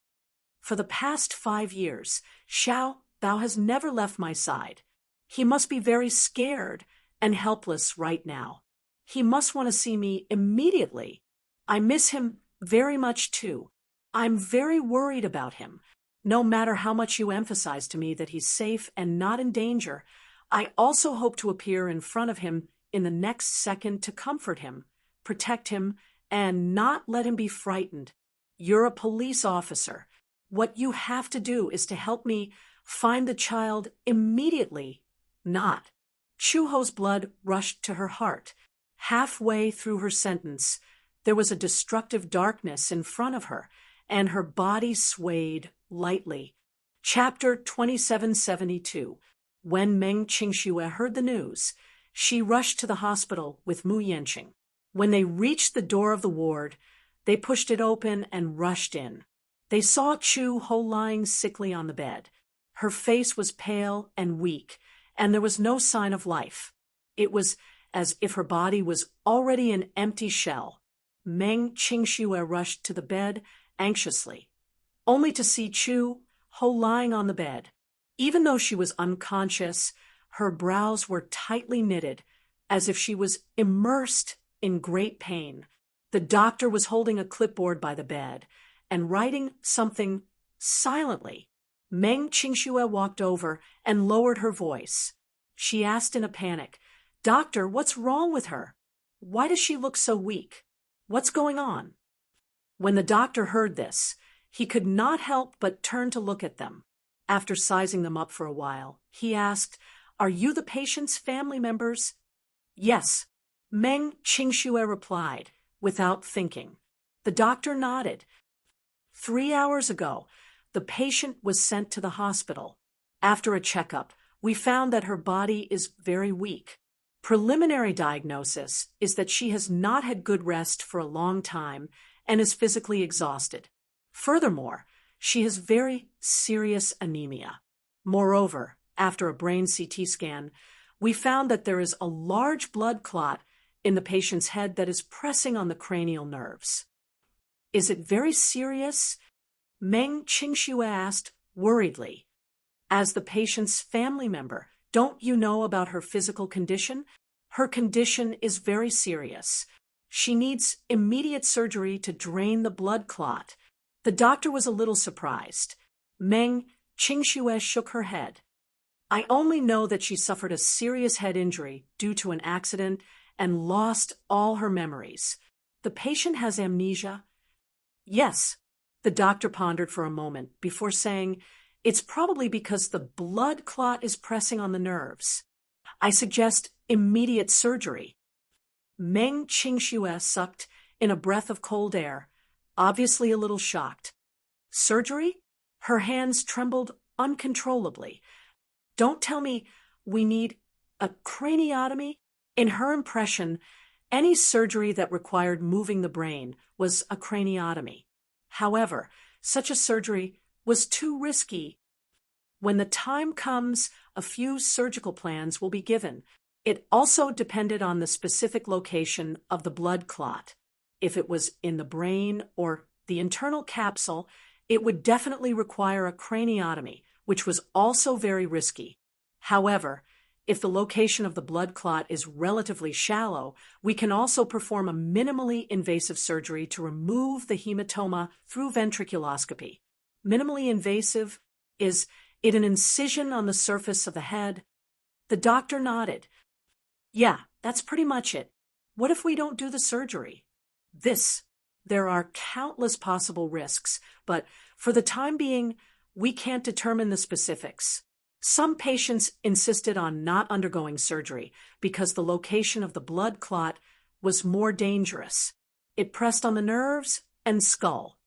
"For the past 5 years, Xiao Bao has never left my side. He must be very scared and helpless right now. He must want to see me immediately. I miss him very much too. I'm very worried about him. No matter how much you emphasize to me that he's safe and not in danger, I also hope to appear in front of him in the next second to comfort him, protect him, and not let him be frightened. You're a police officer. What you have to do is to help me find the child immediately, not." Chuho's blood rushed to her heart. Halfway through her sentence, there was a destructive darkness in front of her, and her body swayed lightly. Chapter 2772. When Meng Qingxue heard the news, she rushed to the hospital with Mu Yanqing. When they reached the door of the ward, they pushed it open and rushed in. They saw Chu Ho lying sickly on the bed. Her face was pale and weak, and there was no sign of life. It was as if her body was already an empty shell. Meng Qingxue rushed to the bed anxiously, only to see Chu Ho lying on the bed. Even though she was unconscious, her brows were tightly knitted, as if she was immersed in great pain. The doctor was holding a clipboard by the bed and writing something silently. Meng Qingxue walked over and lowered her voice. She asked in a panic, "Doctor, what's wrong with her?" Why does she look so weak? What's going on? When the doctor heard this, he could not help but turn to look at them. After sizing them up for a while, he asked, "Are you the patient's family members?" "Yes," Meng Qingxue replied, without thinking. The doctor nodded. 3 hours ago, the patient was sent to the hospital. After a checkup, we found that her body is very weak. Preliminary diagnosis is that she has not had good rest for a long time and is physically exhausted. Furthermore, she has very serious anemia. Moreover, after a brain CT scan, we found that there is a large blood clot in the patient's head that is pressing on the cranial nerves. "Is it very serious?" Meng Qingxue asked worriedly. As the patient's family member, don't you know about her physical condition? Her condition is very serious. She needs immediate surgery to drain the blood clot. The doctor was a little surprised. Meng Qingxue shook her head. "I only know that she suffered a serious head injury due to an accident and lost all her memories. The patient has amnesia?" "Yes." The doctor pondered for a moment before saying, "It's probably because the blood clot is pressing on the nerves. I suggest immediate surgery." Meng Qingxue sucked in a breath of cold air, obviously a little shocked. "Surgery?" Her hands trembled uncontrollably. "Don't tell me we need a craniotomy?" In her impression, any surgery that required moving the brain was a craniotomy. However, such a surgery was too risky. "When the time comes, a few surgical plans will be given." It also depended on the specific location of the blood clot. If it was in the brain or the internal capsule, it would definitely require a craniotomy, which was also very risky. However, if the location of the blood clot is relatively shallow, we can also perform a minimally invasive surgery to remove the hematoma through ventriculoscopy. Minimally invasive? Is it an incision on the surface of the head? The doctor nodded. "Yeah, that's pretty much it. What if we don't do the surgery?" There are countless possible risks, but for the time being, we can't determine the specifics. Some patients insisted on not undergoing surgery because the location of the blood clot was more dangerous. It pressed on the nerves and skull.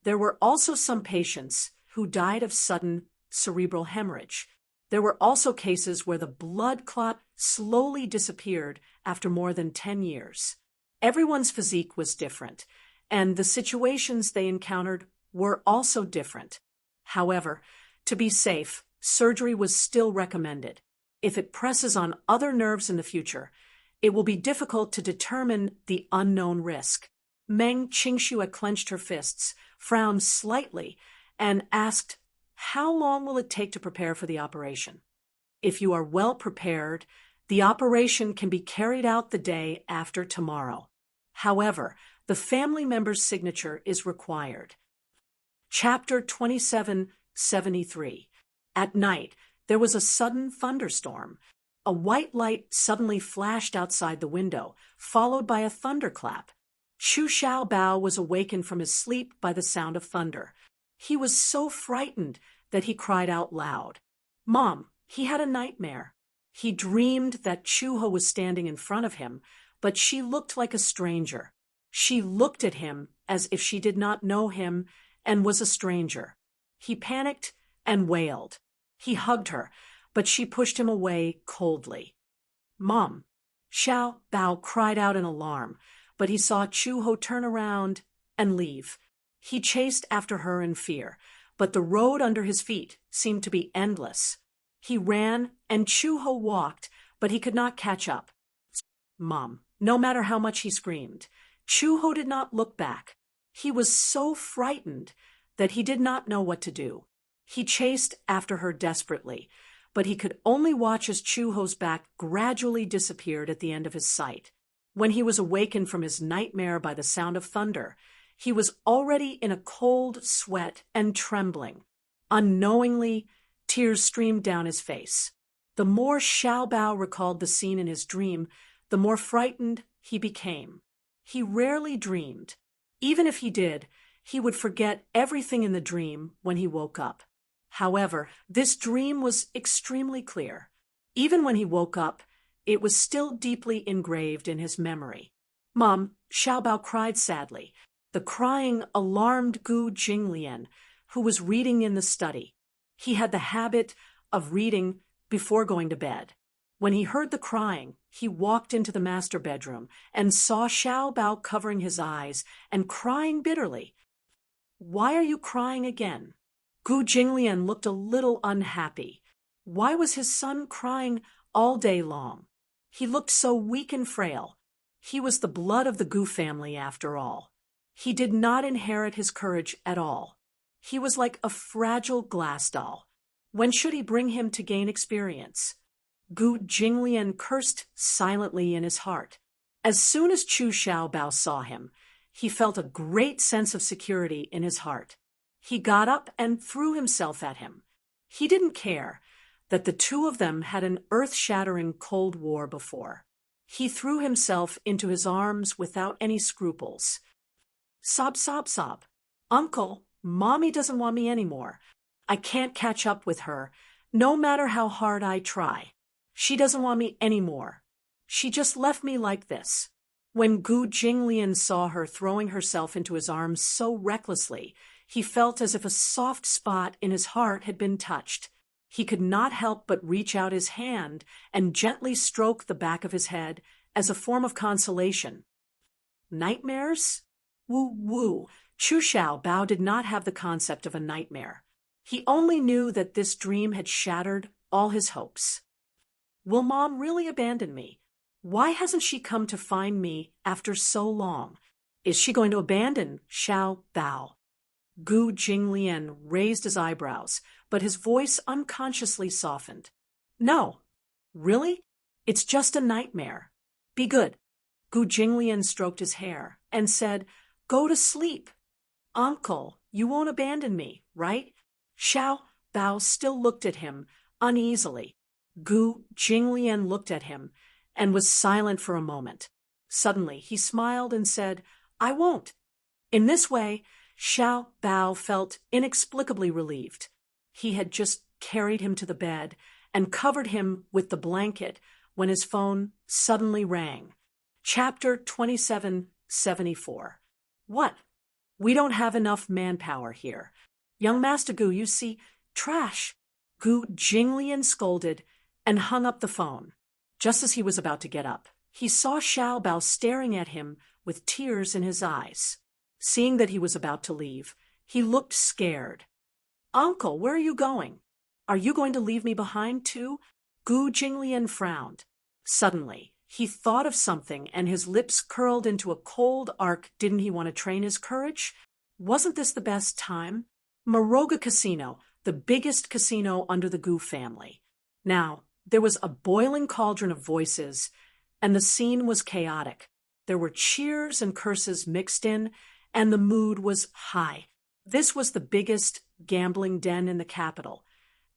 There were also some patients who died of sudden cerebral hemorrhage. There were also cases where the blood clot slowly disappeared after more than 10 years. Everyone's physique was different, and the situations they encountered were also different. However, to be safe, surgery was still recommended. If it presses on other nerves in the future, it will be difficult to determine the unknown risk. Meng Qingxue clenched her fists, frowned slightly, and asked, "How long will it take to prepare for the operation?" "If you are well prepared, the operation can be carried out the day after tomorrow. However, the family member's signature is required." Chapter 2773. At night, there was a sudden thunderstorm. A white light suddenly flashed outside the window, followed by a thunderclap. Chu Xiaobao was awakened from his sleep by the sound of thunder. He was so frightened that he cried out loud. "Mom, he had a nightmare." He dreamed that Chuho was standing in front of him, but she looked like a stranger. She looked at him as if she did not know him and was a stranger. He panicked and wailed. He hugged her, but she pushed him away coldly. "Mom!" Xiao Bao cried out in alarm, but he saw Chuho turn around and leave. He chased after her in fear, but the road under his feet seemed to be endless. He ran, and Chuho walked, but he could not catch up. "Mom!" No matter how much he screamed, Chuho did not look back. He was so frightened that he did not know what to do. He chased after her desperately, but he could only watch as Chuho's back gradually disappeared at the end of his sight. When he was awakened from his nightmare by the sound of thunder, he was already in a cold sweat and trembling. Unknowingly, tears streamed down his face. The more Xiaobao recalled the scene in his dream, the more frightened he became. He rarely dreamed. Even if he did, he would forget everything in the dream when he woke up. However, this dream was extremely clear. Even when he woke up, it was still deeply engraved in his memory. "Mom," Xiaobao cried sadly. The crying alarmed Gu Jinglian, who was reading in the study. He had the habit of reading before going to bed. When he heard the crying, he walked into the master bedroom and saw Xiaobao covering his eyes and crying bitterly. "Why are you crying again?" Gu Jinglian looked a little unhappy. Why was his son crying all day long? He looked so weak and frail. He was the blood of the Gu family after all. He did not inherit his courage at all. He was like a fragile glass doll. When should he bring him to gain experience? Gu Jinglian cursed silently in his heart. As soon as Chu Xiaobao saw him, he felt a great sense of security in his heart. He got up and threw himself at him. He didn't care that the two of them had an earth-shattering Cold War before. He threw himself into his arms without any scruples. "Sob, sob, sob. Uncle, Mommy doesn't want me anymore. I can't catch up with her, no matter how hard I try. She doesn't want me anymore. She just left me like this." When Gu Jinglian saw her throwing herself into his arms so recklessly, he felt as if a soft spot in his heart had been touched. He could not help but reach out his hand and gently stroke the back of his head as a form of consolation. Nightmares? Woo-woo. Chu Xiaobao did not have the concept of a nightmare. He only knew that this dream had shattered all his hopes. Will Mom really abandon me? Why hasn't she come to find me after so long? Is she going to abandon Xiaobao? Gu Jinglian raised his eyebrows, but his voice unconsciously softened. "No. Really? It's just a nightmare. Be good." Gu Jinglian stroked his hair and said, "Go to sleep. Uncle, you won't abandon me, right?" Xiaobao still looked at him uneasily. Gu Jinglian looked at him and was silent for a moment. Suddenly, he smiled and said, "I won't." In this way, Xiaobao felt inexplicably relieved. He had just carried him to the bed and covered him with the blanket when his phone suddenly rang. Chapter 2774. "What? We don't have enough manpower here. Young Master Gu, you see, trash." Gu Jinglian scolded and hung up the phone. Just as he was about to get up, he saw Xiaobao staring at him with tears in his eyes. Seeing that he was about to leave, he looked scared. "Uncle, where are you going? Are you going to leave me behind too?" Gu Jinglian frowned. Suddenly, he thought of something and his lips curled into a cold arc. Didn't he want to train his courage? Wasn't this the best time? Moroga Casino, the biggest casino under the Gu family. Now, there was a boiling cauldron of voices, and the scene was chaotic. There were cheers and curses mixed in, and the mood was high. This was the biggest gambling den in the capital,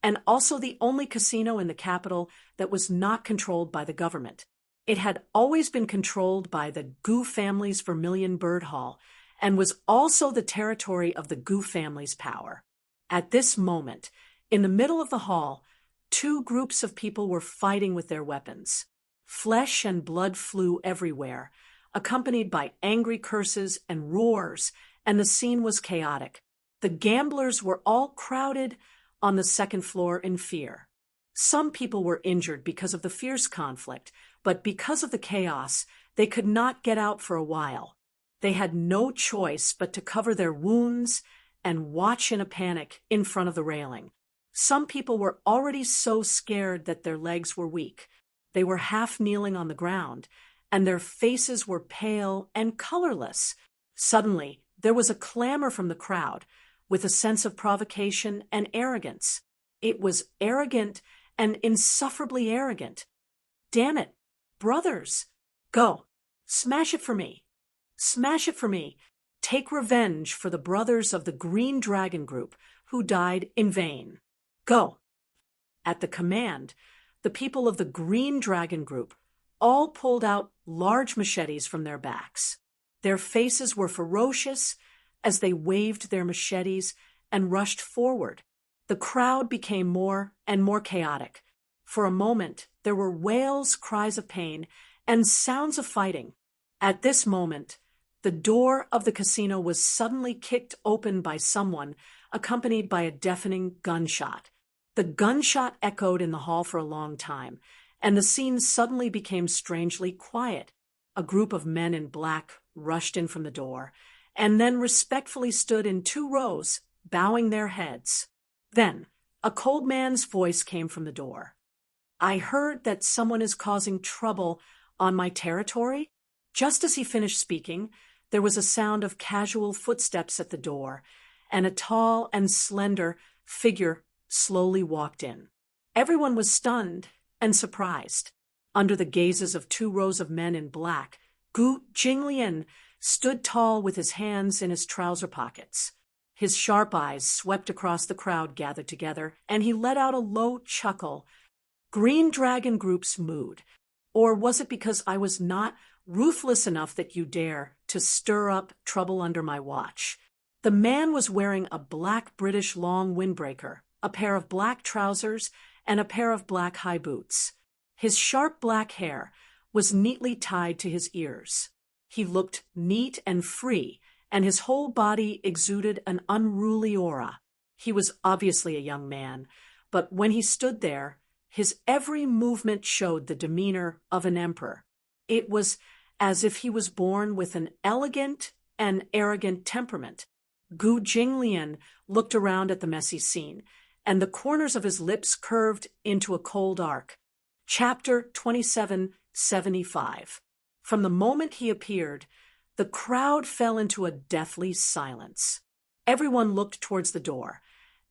and also the only casino in the capital that was not controlled by the government. It had always been controlled by the Gu family's Vermilion Bird Hall, and was also the territory of the Gu family's power. At this moment, in the middle of the hall, two groups of people were fighting with their weapons. Flesh and blood flew everywhere, accompanied by angry curses and roars, and the scene was chaotic. The gamblers were all crowded on the second floor in fear. Some people were injured because of the fierce conflict, but because of the chaos, they could not get out for a while. They had no choice but to cover their wounds and watch in a panic in front of the railing. Some people were already so scared that their legs were weak. They were half kneeling on the ground, and their faces were pale and colorless. Suddenly, there was a clamor from the crowd, with a sense of provocation and arrogance. It was arrogant and insufferably arrogant. "Damn it, brothers! Go! Smash it for me! Smash it for me! Take revenge for the brothers of the Green Dragon Group who died in vain. Go!" At the command, the people of the Green Dragon Group all pulled out large machetes from their backs. Their faces were ferocious as they waved their machetes and rushed forward. The crowd became more and more chaotic. For a moment, there were wails, cries of pain, and sounds of fighting. At this moment, the door of the casino was suddenly kicked open by someone, accompanied by a deafening gunshot. The gunshot echoed in the hall for a long time, and the scene suddenly became strangely quiet. A group of men in black rushed in from the door, and then respectfully stood in 2 rows, bowing their heads. Then, a cold man's voice came from the door. "I heard that someone is causing trouble on my territory?" Just as he finished speaking, there was a sound of casual footsteps at the door, and a tall and slender figure slowly walked in. Everyone was stunned and surprised. Under the gazes of 2 rows of men in black, Gu Jinglian stood tall with his hands in his trouser pockets. His sharp eyes swept across the crowd gathered together, and he let out a low chuckle. "Green Dragon Group's mood. Or was it because I was not ruthless enough that you dare to stir up trouble under my watch?" The man was wearing a black British long windbreaker, a pair of black trousers, and a pair of black high boots. His sharp black hair was neatly tied to his ears. He looked neat and free, and his whole body exuded an unruly aura. He was obviously a young man, but when he stood there, his every movement showed the demeanor of an emperor. It was as if he was born with an elegant and arrogant temperament. Gu Jinglian looked around at the messy scene, and the corners of his lips curved into a cold arc. Chapter 2775. From the moment he appeared, the crowd fell into a deathly silence. Everyone looked towards the door,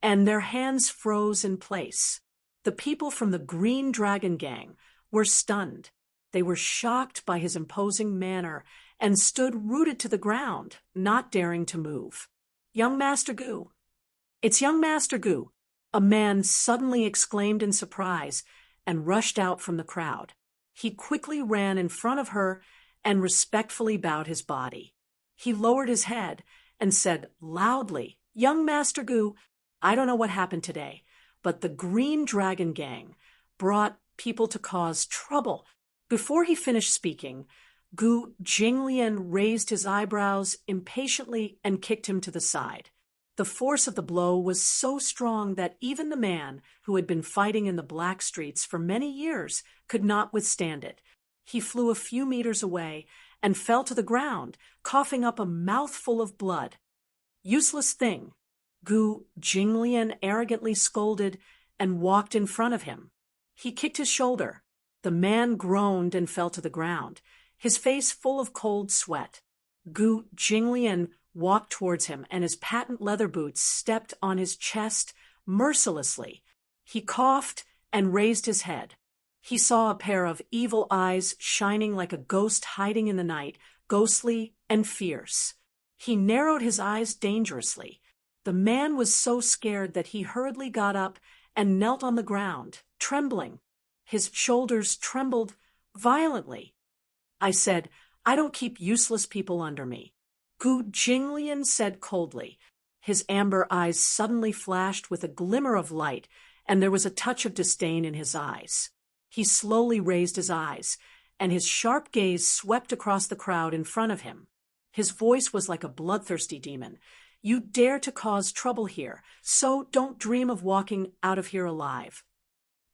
and their hands froze in place. The people from the Green Dragon Gang were stunned. They were shocked by his imposing manner and stood rooted to the ground, not daring to move. "Young Master Gu! It's young Master Gu!" A man suddenly exclaimed in surprise and rushed out from the crowd. He quickly ran in front of her and respectfully bowed his body. He lowered his head and said loudly, "Young Master Gu, I don't know what happened today, but the Green Dragon Gang brought people to cause trouble." Before he finished speaking, Gu Jinglian raised his eyebrows impatiently and kicked him to the side. The force of the blow was so strong that even the man who had been fighting in the black streets for many years could not withstand it. He flew a few meters away and fell to the ground, coughing up a mouthful of blood. "Useless thing," Gu Jinglian arrogantly scolded and walked in front of him. He kicked his shoulder. The man groaned and fell to the ground, his face full of cold sweat. Gu Jinglian walked towards him, and his patent leather boots stepped on his chest mercilessly. He coughed and raised his head. He saw a pair of evil eyes shining like a ghost hiding in the night, ghostly and fierce. He narrowed his eyes dangerously. The man was so scared that he hurriedly got up and knelt on the ground, trembling. His shoulders trembled violently. I said, "I don't keep useless people under me." Gu Jinglian said coldly. His amber eyes suddenly flashed with a glimmer of light, and there was a touch of disdain in his eyes. He slowly raised his eyes, and his sharp gaze swept across the crowd in front of him. His voice was like a bloodthirsty demon. "You dare to cause trouble here, so don't dream of walking out of here alive."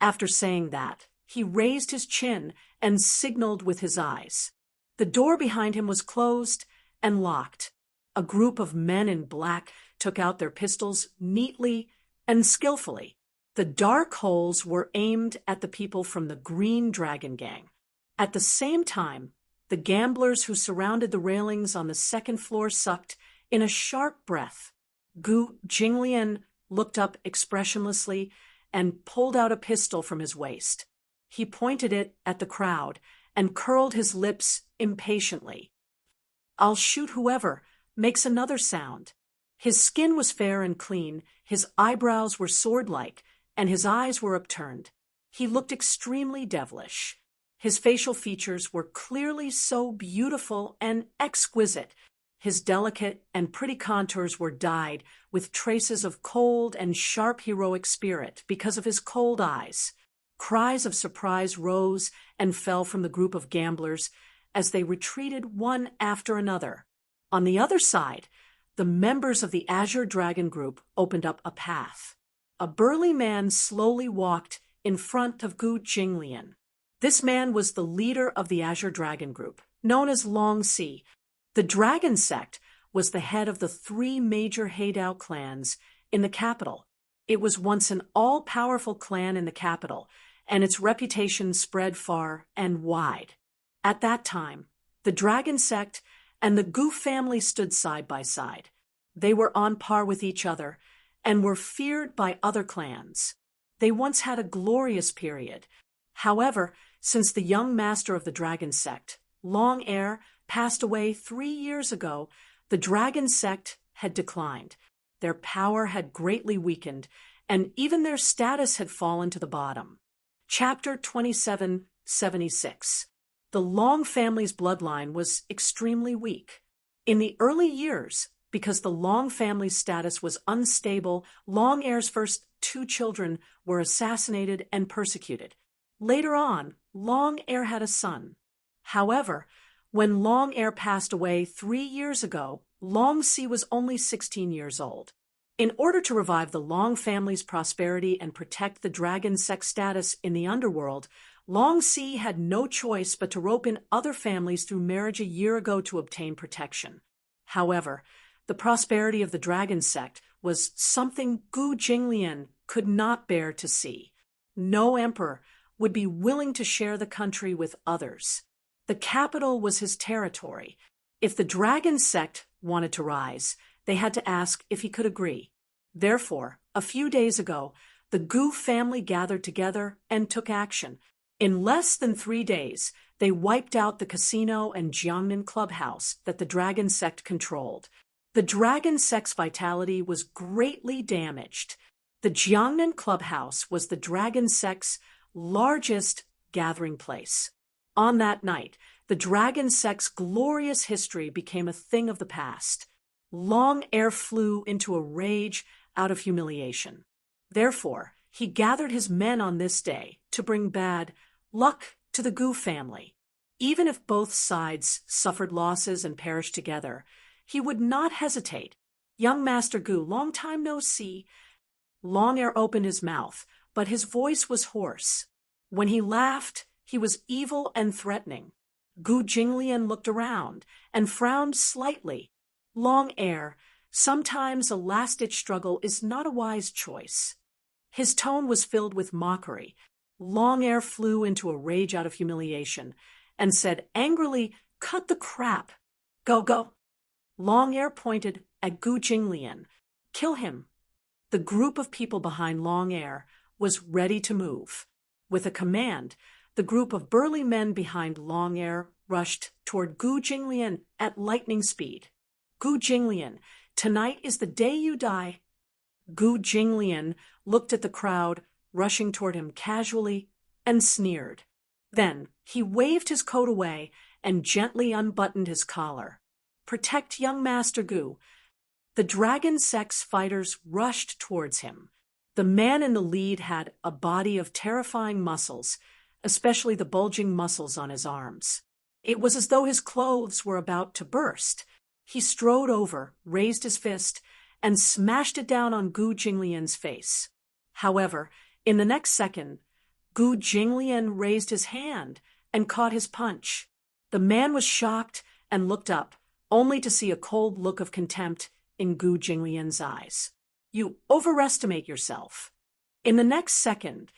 After saying that, he raised his chin and signaled with his eyes. The door behind him was closed and locked. A group of men in black took out their pistols neatly and skillfully. The dark holes were aimed at the people from the Green Dragon Gang. At the same time, the gamblers who surrounded the railings on the second floor sucked in a sharp breath. Gu Jinglian looked up expressionlessly and pulled out a pistol from his waist. He pointed it at the crowd and curled his lips impatiently. "I'll shoot whoever makes another sound." His skin was fair and clean, his eyebrows were sword-like, and his eyes were upturned. He looked extremely devilish. His facial features were clearly so beautiful and exquisite. His delicate and pretty contours were dyed with traces of cold and sharp heroic spirit because of his cold eyes. Cries of surprise rose and fell from the group of gamblers as they retreated one after another. On the other side, the members of the Azure Dragon group opened up a path. A burly man slowly walked in front of Gu Jinglian. This man was the leader of the Azure Dragon group, known as Long Si. The Dragon Sect was the head of the 3 major Haydao clans in the capital. It was once an all-powerful clan in the capital, and its reputation spread far and wide. At that time, the Dragon Sect and the Gu family stood side by side. They were on par with each other and were feared by other clans. They once had a glorious period. However, since the young master of the Dragon Sect, Long Air, passed away 3 years ago, the Dragon Sect had declined. Their power had greatly weakened, and even their status had fallen to the bottom. Chapter 2776. The Long family's bloodline was extremely weak. In the early years, because the Long family's status was unstable, Long Air's first 2 children were assassinated and persecuted. Later on, Long Air had a son. However, when Long Air passed away 3 years ago, Long Si was only 16 years old. In order to revive the Long family's prosperity and protect the Dragon Sect status in the underworld, Long Si had no choice but to rope in other families through marriage a year ago to obtain protection. However, the prosperity of the Dragon Sect was something Gu Jinglian could not bear to see. No emperor would be willing to share the country with others. The capital was his territory. If the Dragon Sect wanted to rise, they had to ask if he could agree. Therefore, a few days ago, the Gu family gathered together and took action. In less than 3 days, they wiped out the casino and Jiangnan clubhouse that the Dragon Sect controlled. The Dragon Sect's vitality was greatly damaged. The Jiangnan clubhouse was the Dragon Sect's largest gathering place. On that night, the Dragon Sect's glorious history became a thing of the past. Long Air flew into a rage out of humiliation. Therefore, he gathered his men on this day to bring bad luck to the Gu family. Even if both sides suffered losses and perished together, he would not hesitate. Young Master Gu, long time no see. Long Air opened his mouth, but his voice was hoarse. When he laughed, he was evil and threatening. Gu Jinglian looked around and frowned slightly. Long Air, sometimes a last-ditch struggle is not a wise choice. His tone was filled with mockery. Long Air flew into a rage out of humiliation and said angrily, "Cut the crap. Go, go." Long Air pointed at Gu Jinglian. "Kill him." The group of people behind Long Air was ready to move. With a command, the group of burly men behind Long Air rushed toward Gu Jinglian at lightning speed. "Gu Jinglian, tonight is the day you die." Gu Jinglian looked at the crowd rushing toward him casually and sneered. Then he waved his coat away and gently unbuttoned his collar. "Protect young Master Gu." The Dragon Sect's fighters rushed towards him. The man in the lead had a body of terrifying muscles, especially the bulging muscles on his arms. It was as though his clothes were about to burst. He strode over, raised his fist, and smashed it down on Gu Jinglian's face. However, in the next second, Gu Jinglian raised his hand and caught his punch. The man was shocked and looked up, only to see a cold look of contempt in Gu Jinglian's eyes. "You overestimate yourself." In the next second,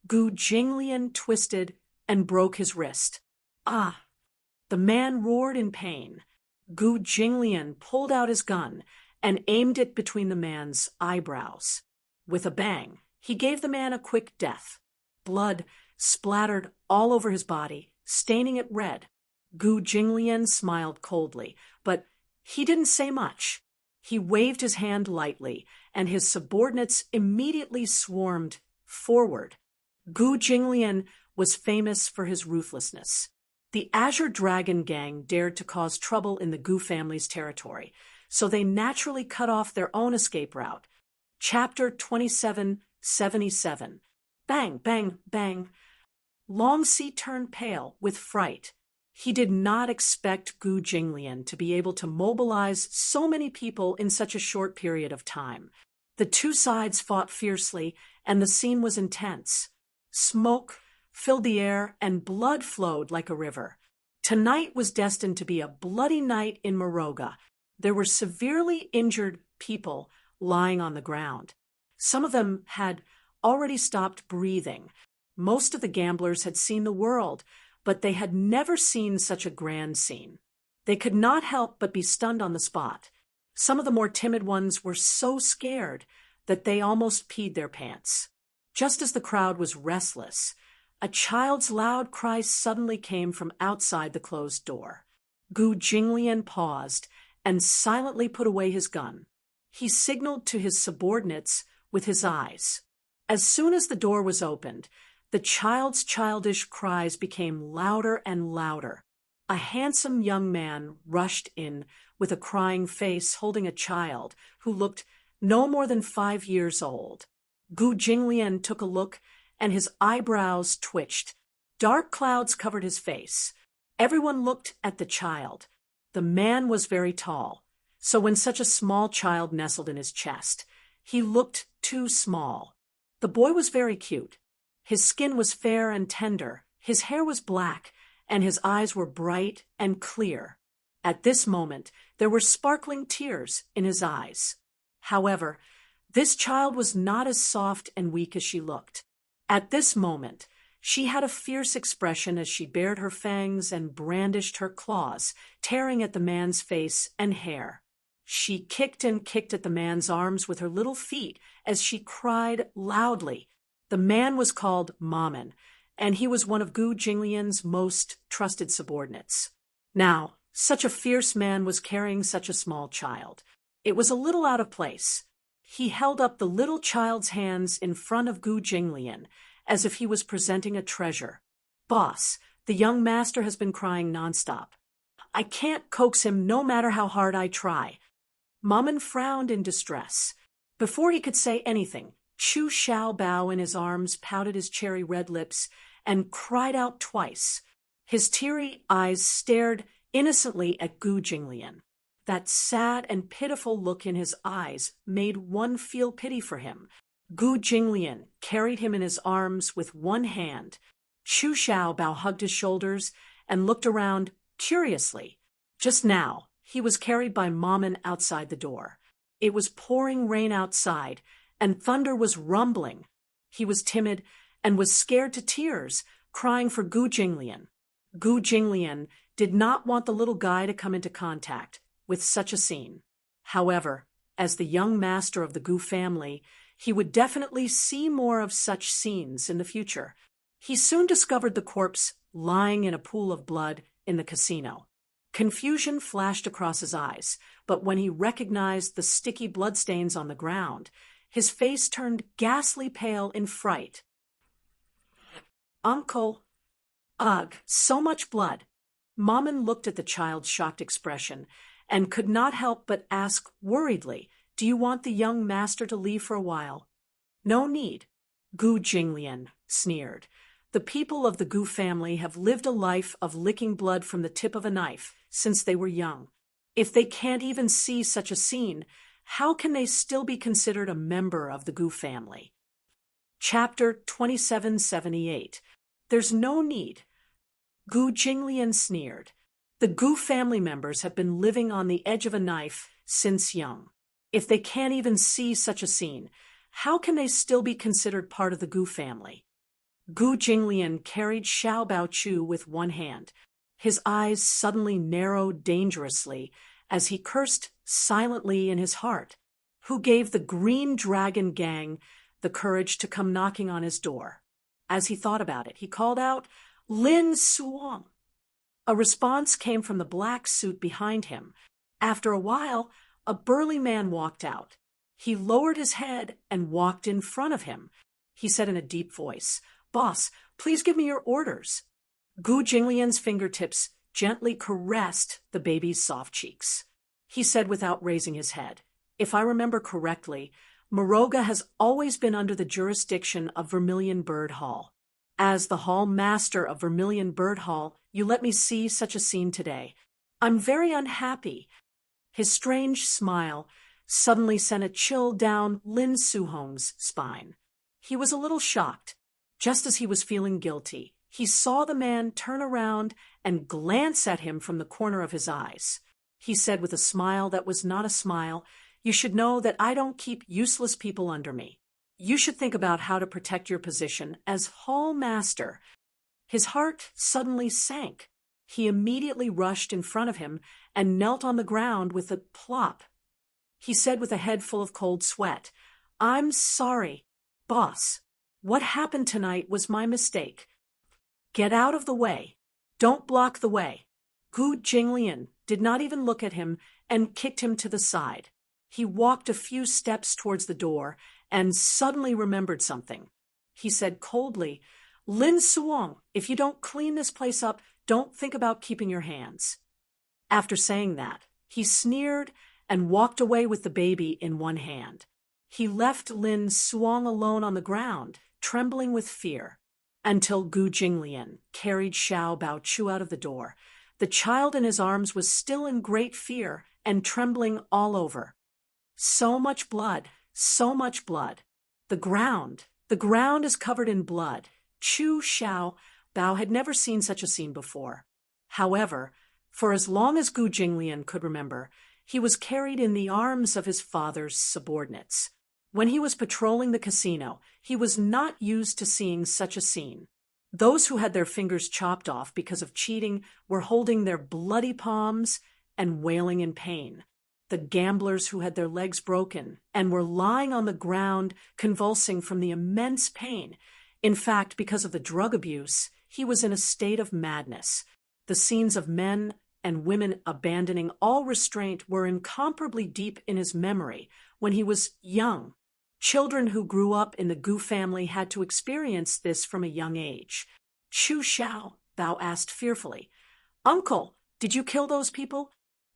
Gu Jinglian twisted and broke his wrist. "Ah!" The man roared in pain. Gu Jinglian pulled out his gun and aimed it between the man's eyebrows. With a bang, he gave the man a quick death. Blood splattered all over his body, staining it red. Gu Jinglian smiled coldly, but he didn't say much. He waved his hand lightly, and his subordinates immediately swarmed forward. Gu Jinglian was famous for his ruthlessness. The Azure Dragon Gang dared to cause trouble in the Gu family's territory, so they naturally cut off their own escape route. Chapter 2777. Bang, bang, bang. Longxi turned pale with fright. He did not expect Gu Jinglian to be able to mobilize so many people in such a short period of time. The two sides fought fiercely, and the scene was intense. Smoke filled the air, and blood flowed like a river. Tonight was destined to be a bloody night in Moroga. There were severely injured people lying on the ground. Some of them had already stopped breathing. Most of the gamblers had seen the world, but they had never seen such a grand scene. They could not help but be stunned on the spot. Some of the more timid ones were so scared that they almost peed their pants. Just as the crowd was restless, a child's loud cry suddenly came from outside the closed door. Gu Jinglian paused and silently put away his gun. He signaled to his subordinates with his eyes. As soon as the door was opened, the child's childish cries became louder and louder. A handsome young man rushed in with a crying face, holding a child who looked no more than 5 years old. Gu Jinglian took a look, and his eyebrows twitched. Dark clouds covered his face. Everyone looked at the child. The man was very tall, so when such a small child nestled in his chest, he looked too small. The boy was very cute. His skin was fair and tender, his hair was black, and his eyes were bright and clear. At this moment, there were sparkling tears in his eyes. However, this child was not as soft and weak as she looked. At this moment, she had a fierce expression as she bared her fangs and brandished her claws, tearing at the man's face and hair. She kicked and kicked at the man's arms with her little feet as she cried loudly. The man was called Mammon, and he was one of Gu Jinglian's most trusted subordinates. Now, such a fierce man was carrying such a small child. It was a little out of place. He held up the little child's hands in front of Gu Jinglian, as if he was presenting a treasure. "Boss, the young master has been crying nonstop. I can't coax him no matter how hard I try." Mammon frowned in distress. Before he could say anything, Chu Xiaobao in his arms pouted his cherry-red lips and cried out twice. His teary eyes stared innocently at Gu Jinglian. That sad and pitiful look in his eyes made one feel pity for him. Gu Jinglian carried him in his arms with one hand. Chu Xiaobao hugged his shoulders and looked around curiously. Just now, he was carried by Mammon outside the door. It was pouring rain outside, and thunder was rumbling. He was timid and was scared to tears, crying for Gu Jinglian. Gu Jinglian did not want the little guy to come into contact with such a scene. However, as the young master of the Gu family, he would definitely see more of such scenes in the future. He soon discovered the corpse lying in a pool of blood in the casino. Confusion flashed across his eyes, but when he recognized the sticky bloodstains on the ground, his face turned ghastly pale in fright. "Uncle!" "Ugh, so much blood!" Mammon looked at the child's shocked expression and could not help but ask worriedly, "Do you want the young master to leave for a while?" "No need," Gu Jinglian sneered. "The people of the Gu family have lived a life of licking blood from the tip of a knife since they were young. If they can't even see such a scene, how can they still be considered a member of the Gu family?" Chapter 2778. There's no need. Gu Jinglian sneered. The Gu family members have been living on the edge of a knife since young. If they can't even see such a scene, how can they still be considered part of the Gu family? Gu Jinglian carried Xiao Baochu with one hand. His eyes suddenly narrowed dangerously as he cursed silently in his heart. Who gave the Green Dragon Gang the courage to come knocking on his door? As he thought about it, he called out, "Lin Suong!" A response came from the black suit behind him. After a while, a burly man walked out. He lowered his head and walked in front of him. He said in a deep voice, "Boss, Please give me your orders. Gu Jinglian's fingertips gently caressed the baby's soft cheeks. He said without raising his head, "If I remember correctly, Moroga has always been under the jurisdiction of Vermilion Bird Hall. As the hall master of Vermilion Bird Hall, you let me see such a scene today. I'm very unhappy." His strange smile suddenly sent a chill down Lin Suhong's spine. He was a little shocked. Just as he was feeling guilty, he saw the man turn around and glance at him from the corner of his eyes. He said with a smile that was not a smile, "You should know that I don't keep useless people under me. You should think about how to protect your position as hall master." His heart suddenly sank. He immediately rushed in front of him and knelt on the ground with a plop. He said with a head full of cold sweat, "I'm sorry, boss. What happened tonight was my mistake. Get out of the way. Don't block the way." Gu Jinglian did not even look at him and kicked him to the side. He walked a few steps towards the door and suddenly remembered something. He said coldly, "Lin Suong, if you don't clean this place up, don't think about keeping your hands." After saying that, he sneered and walked away with the baby in one hand. He left Lin Suong alone on the ground, trembling with fear, until Gu Jinglian carried Xiao Baochu out of the door. The child in his arms was still in great fear and trembling all over. So much blood, so much blood. The ground is covered in blood. Chu Xiao Bao had never seen such a scene before. However, for as long as Gu Jinglian could remember, he was carried in the arms of his father's subordinates. When he was patrolling the casino, he was not used to seeing such a scene. Those who had their fingers chopped off because of cheating were holding their bloody palms and wailing in pain. The gamblers who had their legs broken and were lying on the ground convulsing from the immense pain. In fact, because of the drug abuse, he was in a state of madness. The scenes of men and women abandoning all restraint were incomparably deep in his memory when he was young. Children who grew up in the Gu family had to experience this from a young age. Chu Xiao Bao asked fearfully, "Uncle, did you kill those people?"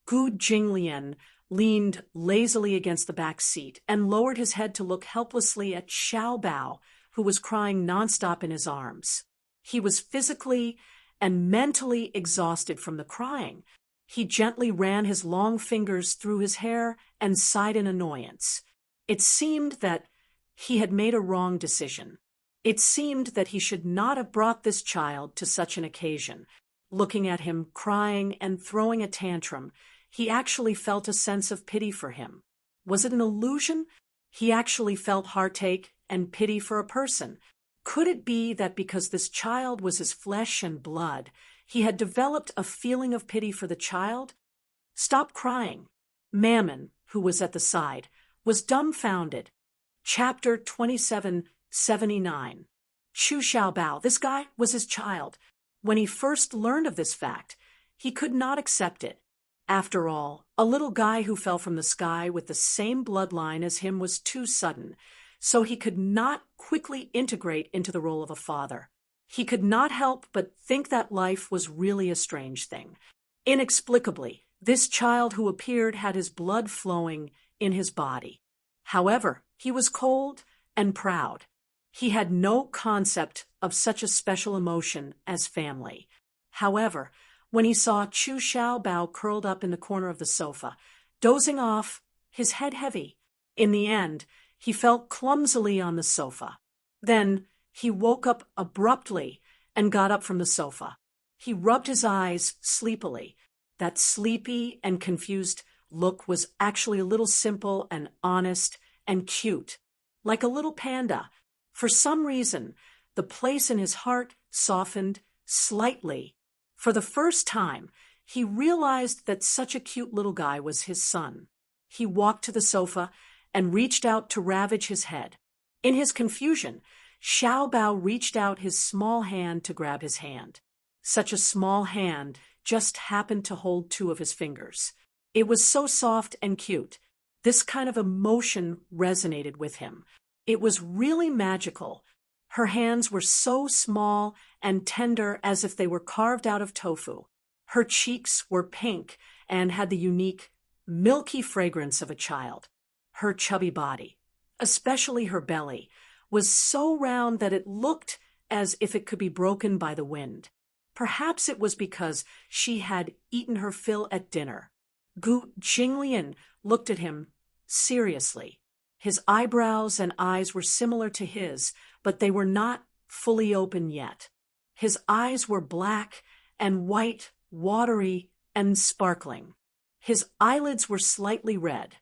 Gu Jinglian leaned lazily against the back seat and lowered his head to look helplessly at Xiao Bao, who was crying nonstop in his arms. He was physically and mentally exhausted from the crying. He gently ran his long fingers through his hair and sighed in annoyance. It seemed that he had made a wrong decision. It seemed that he should not have brought this child to such an occasion. Looking at him crying and throwing a tantrum, he actually felt a sense of pity for him. Was it an illusion? He actually felt heartache and pity for a person. Could it be that because this child was his flesh and blood, he had developed a feeling of pity for the child? "Stop crying." Mammon, who was at the side, was dumbfounded. Chapter 2779. Chu Xiaobao, this guy was his child. When he first learned of this fact, he could not accept it. After all, a little guy who fell from the sky with the same bloodline as him was too sudden, so he could not quickly integrate into the role of a father. He could not help but think that life was really a strange thing. Inexplicably, this child who appeared had his blood flowing in his body. However, he was cold and proud. He had no concept of such a special emotion as family. However, when he saw Chu Xiaobao curled up in the corner of the sofa, dozing off, his head heavy, in the end, he fell clumsily on the sofa. Then he woke up abruptly and got up from the sofa. He rubbed his eyes sleepily. That sleepy and confused look was actually a little simple and honest and cute, like a little panda. For some reason, the place in his heart softened slightly. For the first time, he realized that such a cute little guy was his son. He walked to the sofa and reached out to ravage his head. In his confusion, Xiao Bao reached out his small hand to grab his hand. Such a small hand just happened to hold two of his fingers. It was so soft and cute. This kind of emotion resonated with him. It was really magical. Her hands were so small and tender as if they were carved out of tofu. Her cheeks were pink and had the unique, milky fragrance of a child. Her chubby body, especially her belly, was so round that it looked as if it could be broken by the wind. Perhaps it was because she had eaten her fill at dinner. Gu Jinglian looked at him seriously. His eyebrows and eyes were similar to his, but they were not fully open yet. His eyes were black and white, watery and sparkling. His eyelids were slightly red.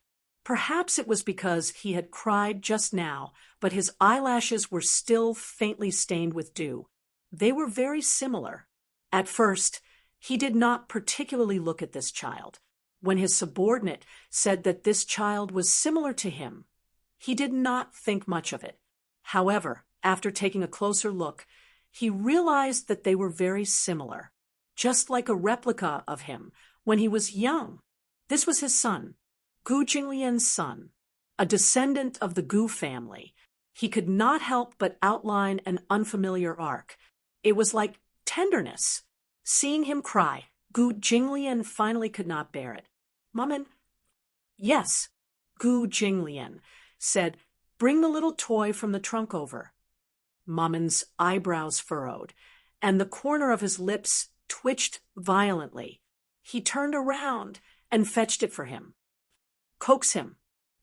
Perhaps it was because he had cried just now, but his eyelashes were still faintly stained with dew. They were very similar. At first, he did not particularly look at this child. When his subordinate said that this child was similar to him, he did not think much of it. However, after taking a closer look, he realized that they were very similar, just like a replica of him when he was young. This was his son, Gu Jinglian's son, a descendant of the Gu family. He could not help but outline an unfamiliar arc. It was like tenderness. Seeing him cry, Gu Jinglian finally could not bear it. "Maman?" "Yes," Gu Jinglian said. "Bring the little toy from the trunk over." Maman's eyebrows furrowed, and the corner of his lips twitched violently. He turned around and fetched it for him. "Coax him."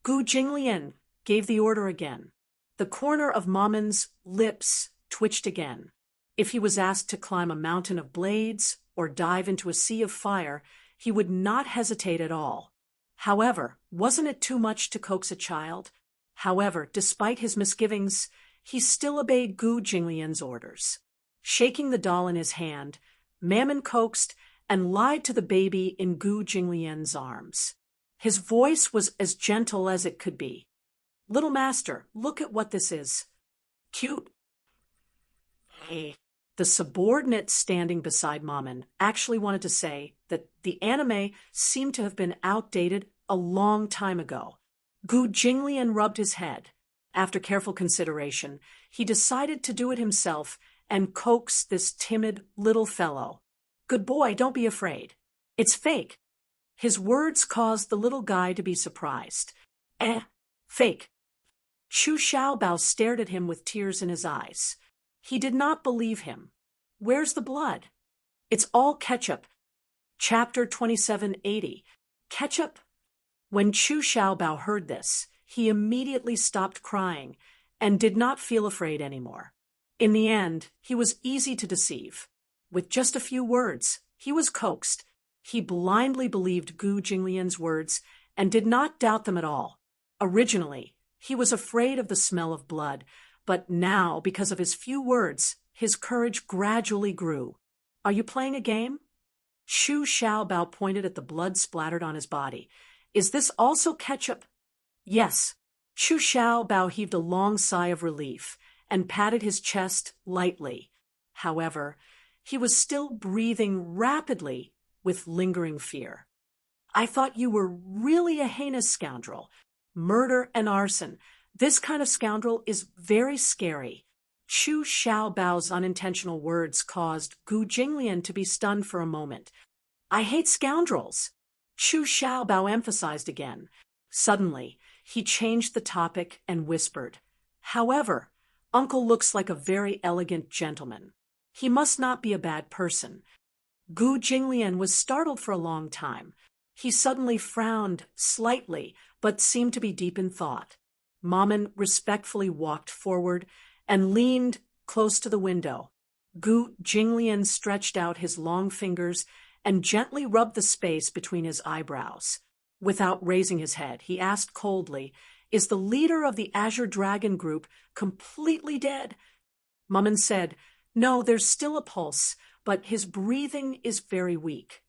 Gu Jinglian gave the order again. The corner of Maman's lips twitched again. If he was asked to climb a mountain of blades or dive into a sea of fire, he would not hesitate at all. However, wasn't it too much to coax a child? However, despite his misgivings, he still obeyed Gu Jinglian's orders. Shaking the doll in his hand, Mammon coaxed and lied to the baby in Gu Jinglian's arms. His voice was as gentle as it could be. "Little master, look at what this is. Cute." The subordinate standing beside Mammon actually wanted to say that the anime seemed to have been outdated a long time ago. Gu Jinglian rubbed his head. After careful consideration, he decided to do it himself and coax this timid little fellow. "Good boy, don't be afraid. It's fake." His words caused the little guy to be surprised. Fake." Chu Xiaobao stared at him with tears in his eyes. He did not believe him. "Where's the blood?" "It's all ketchup." Chapter 2780. Ketchup? When Chu Xiaobao heard this, he immediately stopped crying and did not feel afraid anymore. In the end, he was easy to deceive. With just a few words, he was coaxed. He blindly believed Gu Jinglian's words and did not doubt them at all. Originally, he was afraid of the smell of blood, but now, because of his few words, his courage gradually grew. "Are you playing a game?" Chu Xiaobao pointed at the blood splattered on his body. "Is this also ketchup?" "Yes." Chu Xiaobao heaved a long sigh of relief and patted his chest lightly. However, he was still breathing rapidly with lingering fear. "I thought you were really a heinous scoundrel. Murder and arson. This kind of scoundrel is very scary." Chu Xiaobao's unintentional words caused Gu Jinglian to be stunned for a moment. "I hate scoundrels," Chu Xiaobao emphasized again. Suddenly, he changed the topic and whispered, "However, Uncle looks like a very elegant gentleman. He must not be a bad person." Gu Jinglian was startled for a long time. He suddenly frowned slightly, but seemed to be deep in thought. Mammon respectfully walked forward and leaned close to the window. Gu Jinglian stretched out his long fingers and gently rubbed the space between his eyebrows. Without raising his head, he asked coldly, "Is the leader of the Azure Dragon group completely dead?" Mammon said, "No, there's still a pulse, but his breathing is very weak."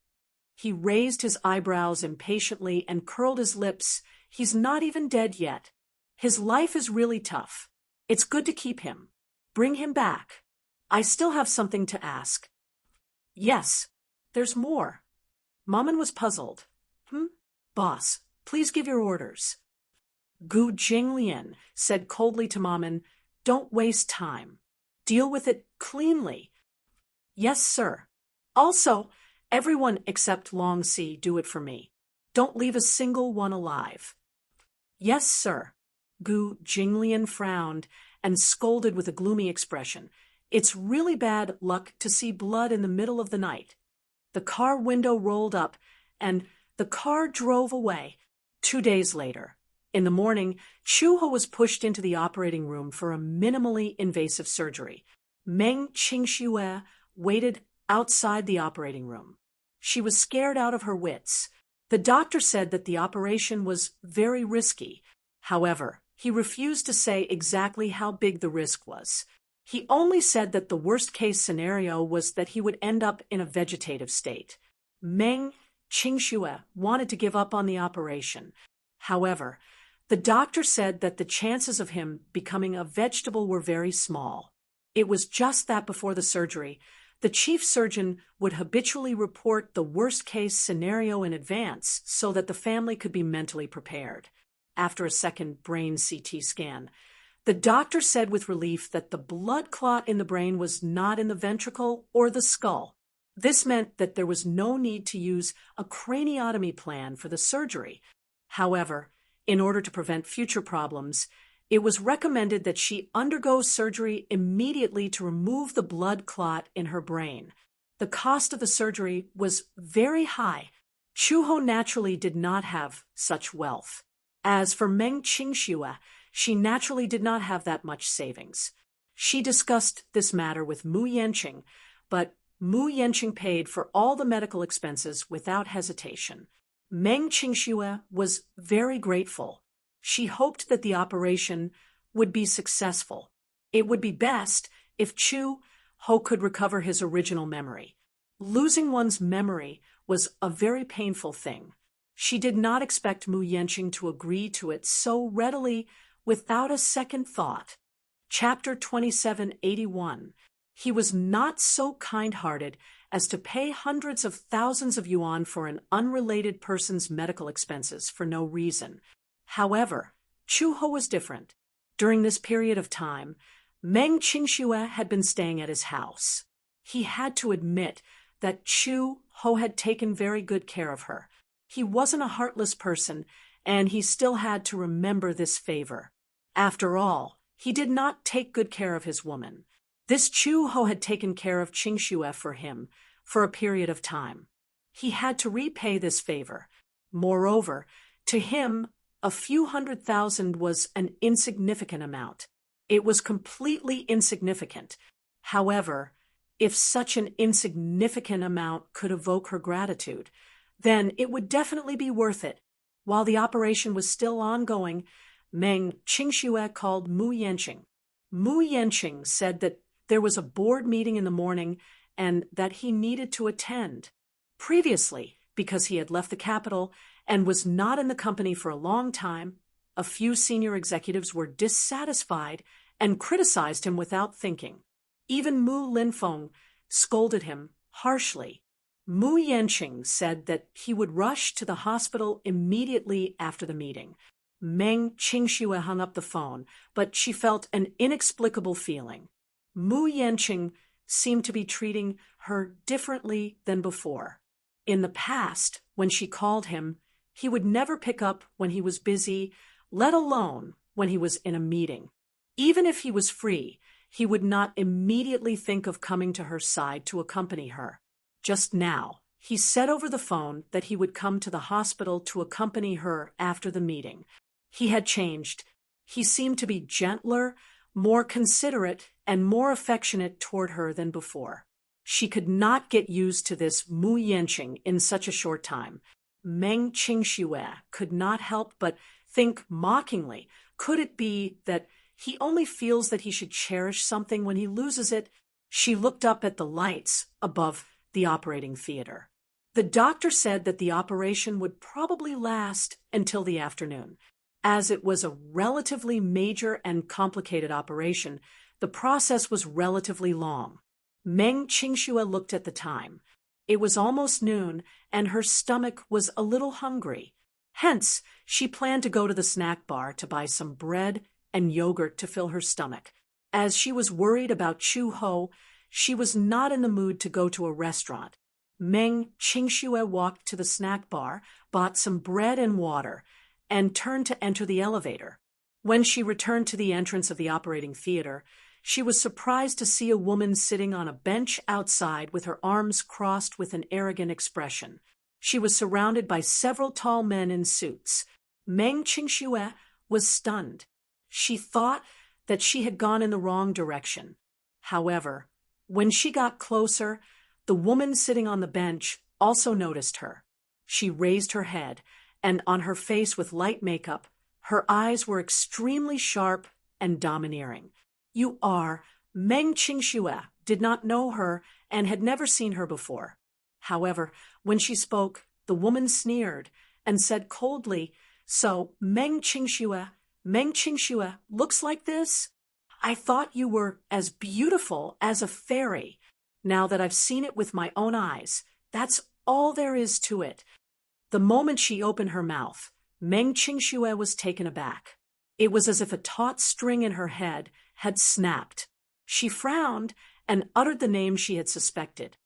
He raised his eyebrows impatiently and curled his lips. "He's not even dead yet. His life is really tough. It's good to keep him. Bring him back. I still have something to ask." "Yes, there's more." Mammon was puzzled. "Boss, please give your orders." Gu Jinglian said coldly to Mammon, "Don't waste time. Deal with it cleanly. Yes, sir. Also, everyone except Long C do it for me. Don't leave a single one alive. Yes, sir. Gu Jinglian frowned and scolded with a gloomy expression. It's really bad luck to see blood in the middle of the night. The car window rolled up, and the car drove away. 2 days later, in the morning, Chuho was pushed into the operating room for a minimally invasive surgery. Meng Qingxue waited outside the operating room. She was scared out of her wits. The doctor said that the operation was very risky. However, he refused to say exactly how big the risk was. He only said that the worst-case scenario was that he would end up in a vegetative state. Meng Qingxue wanted to give up on the operation. However, the doctor said that the chances of him becoming a vegetable were very small. It was just that before the surgery, the chief surgeon would habitually report the worst-case scenario in advance so that the family could be mentally prepared. After a second brain CT scan, the doctor said with relief that the blood clot in the brain was not in the ventricle or the skull. This meant that there was no need to use a craniotomy plan for the surgery. However, in order to prevent future problems, it was recommended that she undergo surgery immediately to remove the blood clot in her brain. The cost of the surgery was very high. Chuho naturally did not have such wealth. As for Meng Qingxue, she naturally did not have that much savings. She discussed this matter with Mu Yanqing, but Mu Yanqing paid for all the medical expenses without hesitation. Meng Qingxue was very grateful. She hoped that the operation would be successful. It would be best if Chu Ho could recover his original memory. Losing one's memory was a very painful thing. She did not expect Mu Yanqing to agree to it so readily without a second thought. Chapter 2781. He was not so kind-hearted as to pay hundreds of thousands of yuan for an unrelated person's medical expenses for no reason. However, Chu Ho was different. During this period of time, Meng Qingxue had been staying at his house. He had to admit that Chu Ho had taken very good care of her. He wasn't a heartless person, and he still had to remember this favor. After all, he did not take good care of his woman. This Chu Ho had taken care of Qingxue for him for a period of time. He had to repay this favor. Moreover, to him, a few 100,000 was an insignificant amount. It was completely insignificant. However, if such an insignificant amount could evoke her gratitude, then it would definitely be worth it. While the operation was still ongoing, Meng Qingxue called Mu Yanqing. Mu Yanqing said that there was a board meeting in the morning and that he needed to attend. Previously, because he had left the capital and was not in the company for a long time, a few senior executives were dissatisfied and criticized him without thinking. Even Mu Linfeng scolded him harshly. Mu Yanqing said that he would rush to the hospital immediately after the meeting. Meng Qingxue hung up the phone, but she felt an inexplicable feeling. Mu Yanqing seemed to be treating her differently than before. In the past, when she called him, he would never pick up when he was busy, let alone when he was in a meeting. Even if he was free, he would not immediately think of coming to her side to accompany her. Just now, he said over the phone that he would come to the hospital to accompany her after the meeting. He had changed. He seemed to be gentler, more considerate, and more affectionate toward her than before. She could not get used to this Mu Yanqing in such a short time. Meng Qingxue could not help but think mockingly, could it be that he only feels that he should cherish something when he loses it? She looked up at the lights above the operating theater. The doctor said that the operation would probably last until the afternoon. As it was a relatively major and complicated operation, the process was relatively long. Meng Qingxue looked at the time. It was almost noon, and her stomach was a little hungry. Hence, she planned to go to the snack bar to buy some bread and yogurt to fill her stomach. As she was worried about Chu Ho, she was not in the mood to go to a restaurant. Meng Qingxue walked to the snack bar, bought some bread and water, and turned to enter the elevator. When she returned to the entrance of the operating theater, she was surprised to see a woman sitting on a bench outside with her arms crossed with an arrogant expression. She was surrounded by several tall men in suits. Meng Qingxue was stunned. She thought that she had gone in the wrong direction. However, when she got closer, the woman sitting on the bench also noticed her. She raised her head, and on her face with light makeup, her eyes were extremely sharp and domineering. "You are..." Meng Qingxue did not know her and had never seen her before. However, when she spoke, the woman sneered and said coldly, "So, Meng Qingxue looks like this? I thought you were as beautiful as a fairy. Now that I've seen it with my own eyes, that's all there is to it." The moment she opened her mouth, Meng Qingxue was taken aback. It was as if a taut string in her head had snapped. She frowned and uttered the name she had suspected.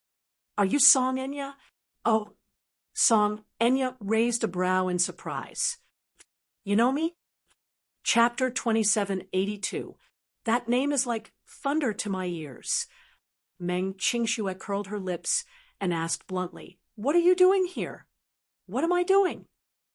"Are you Song Enya?" "Oh." Song Enya raised a brow in surprise. "You know me?" Chapter 2782. That name is like thunder to my ears. Meng Qingxue curled her lips and asked bluntly, "What are you doing here?" "What am I doing?"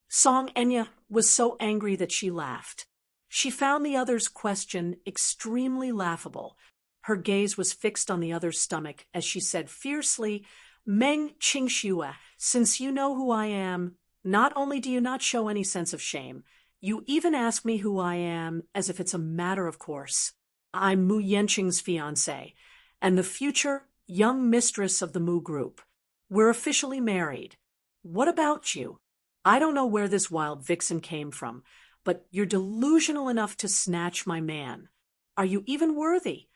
Song Enya was so angry that she laughed. She found the other's question extremely laughable. Her gaze was fixed on the other's stomach as she said fiercely, "Meng Qingxue, since you know who I am, not only do you not show any sense of shame, you even ask me who I am as if it's a matter of course. I'm Mu Yanqing's fiancé, and the future young mistress of the Mu Group. We're officially married. What about you? I don't know where this wild vixen came from, but you're delusional enough to snatch my man. Are you even worthy?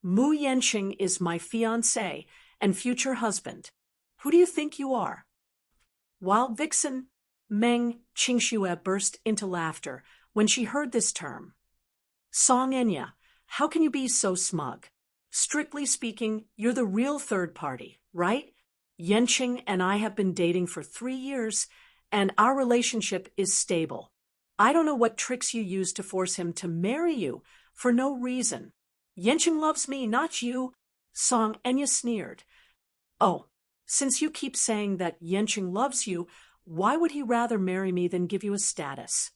Mu Yanqing is my fiancé and future husband. Who do you think you are?" Wild vixen? Meng Qingxue burst into laughter when she heard this term. "Song Enya, how can you be so smug? Strictly speaking, you're the real third party, right? Yanqing and I have been dating for 3 years, and our relationship is stable. I don't know what tricks you used to force him to marry you for no reason. Yanqing loves me, not you." Song Enya sneered. "Oh, since you keep saying that Yanqing loves you, why would he rather marry me than give you a status?"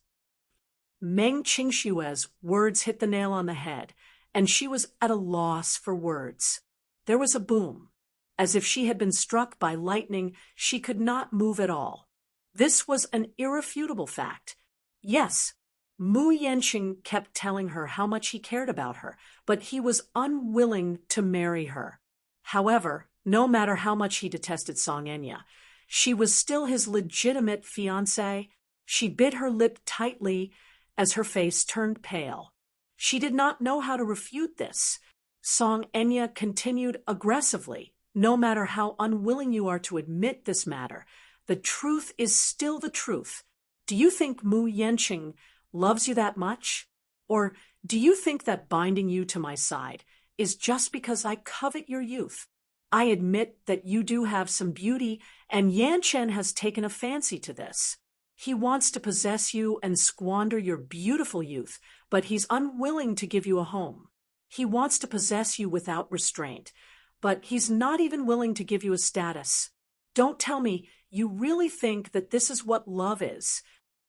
Meng Qingxue's words hit the nail on the head, and she was at a loss for words. There was a boom. As if she had been struck by lightning, she could not move at all. This was an irrefutable fact. Yes, Mu Yanqing kept telling her how much he cared about her, but he was unwilling to marry her. However, no matter how much he detested Song Enya, she was still his legitimate fiancée. She bit her lip tightly as her face turned pale. She did not know how to refute this. Song Enya continued aggressively. "No matter how unwilling you are to admit this matter, the truth is still the truth. Do you think Mu Yanqing loves you that much? Or do you think that binding you to my side is just because I covet your youth? I admit that you do have some beauty, and Yanchen has taken a fancy to this. He wants to possess you and squander your beautiful youth, but he's unwilling to give you a home. He wants to possess you without restraint, but he's not even willing to give you a status. Don't tell me you really think that this is what love is.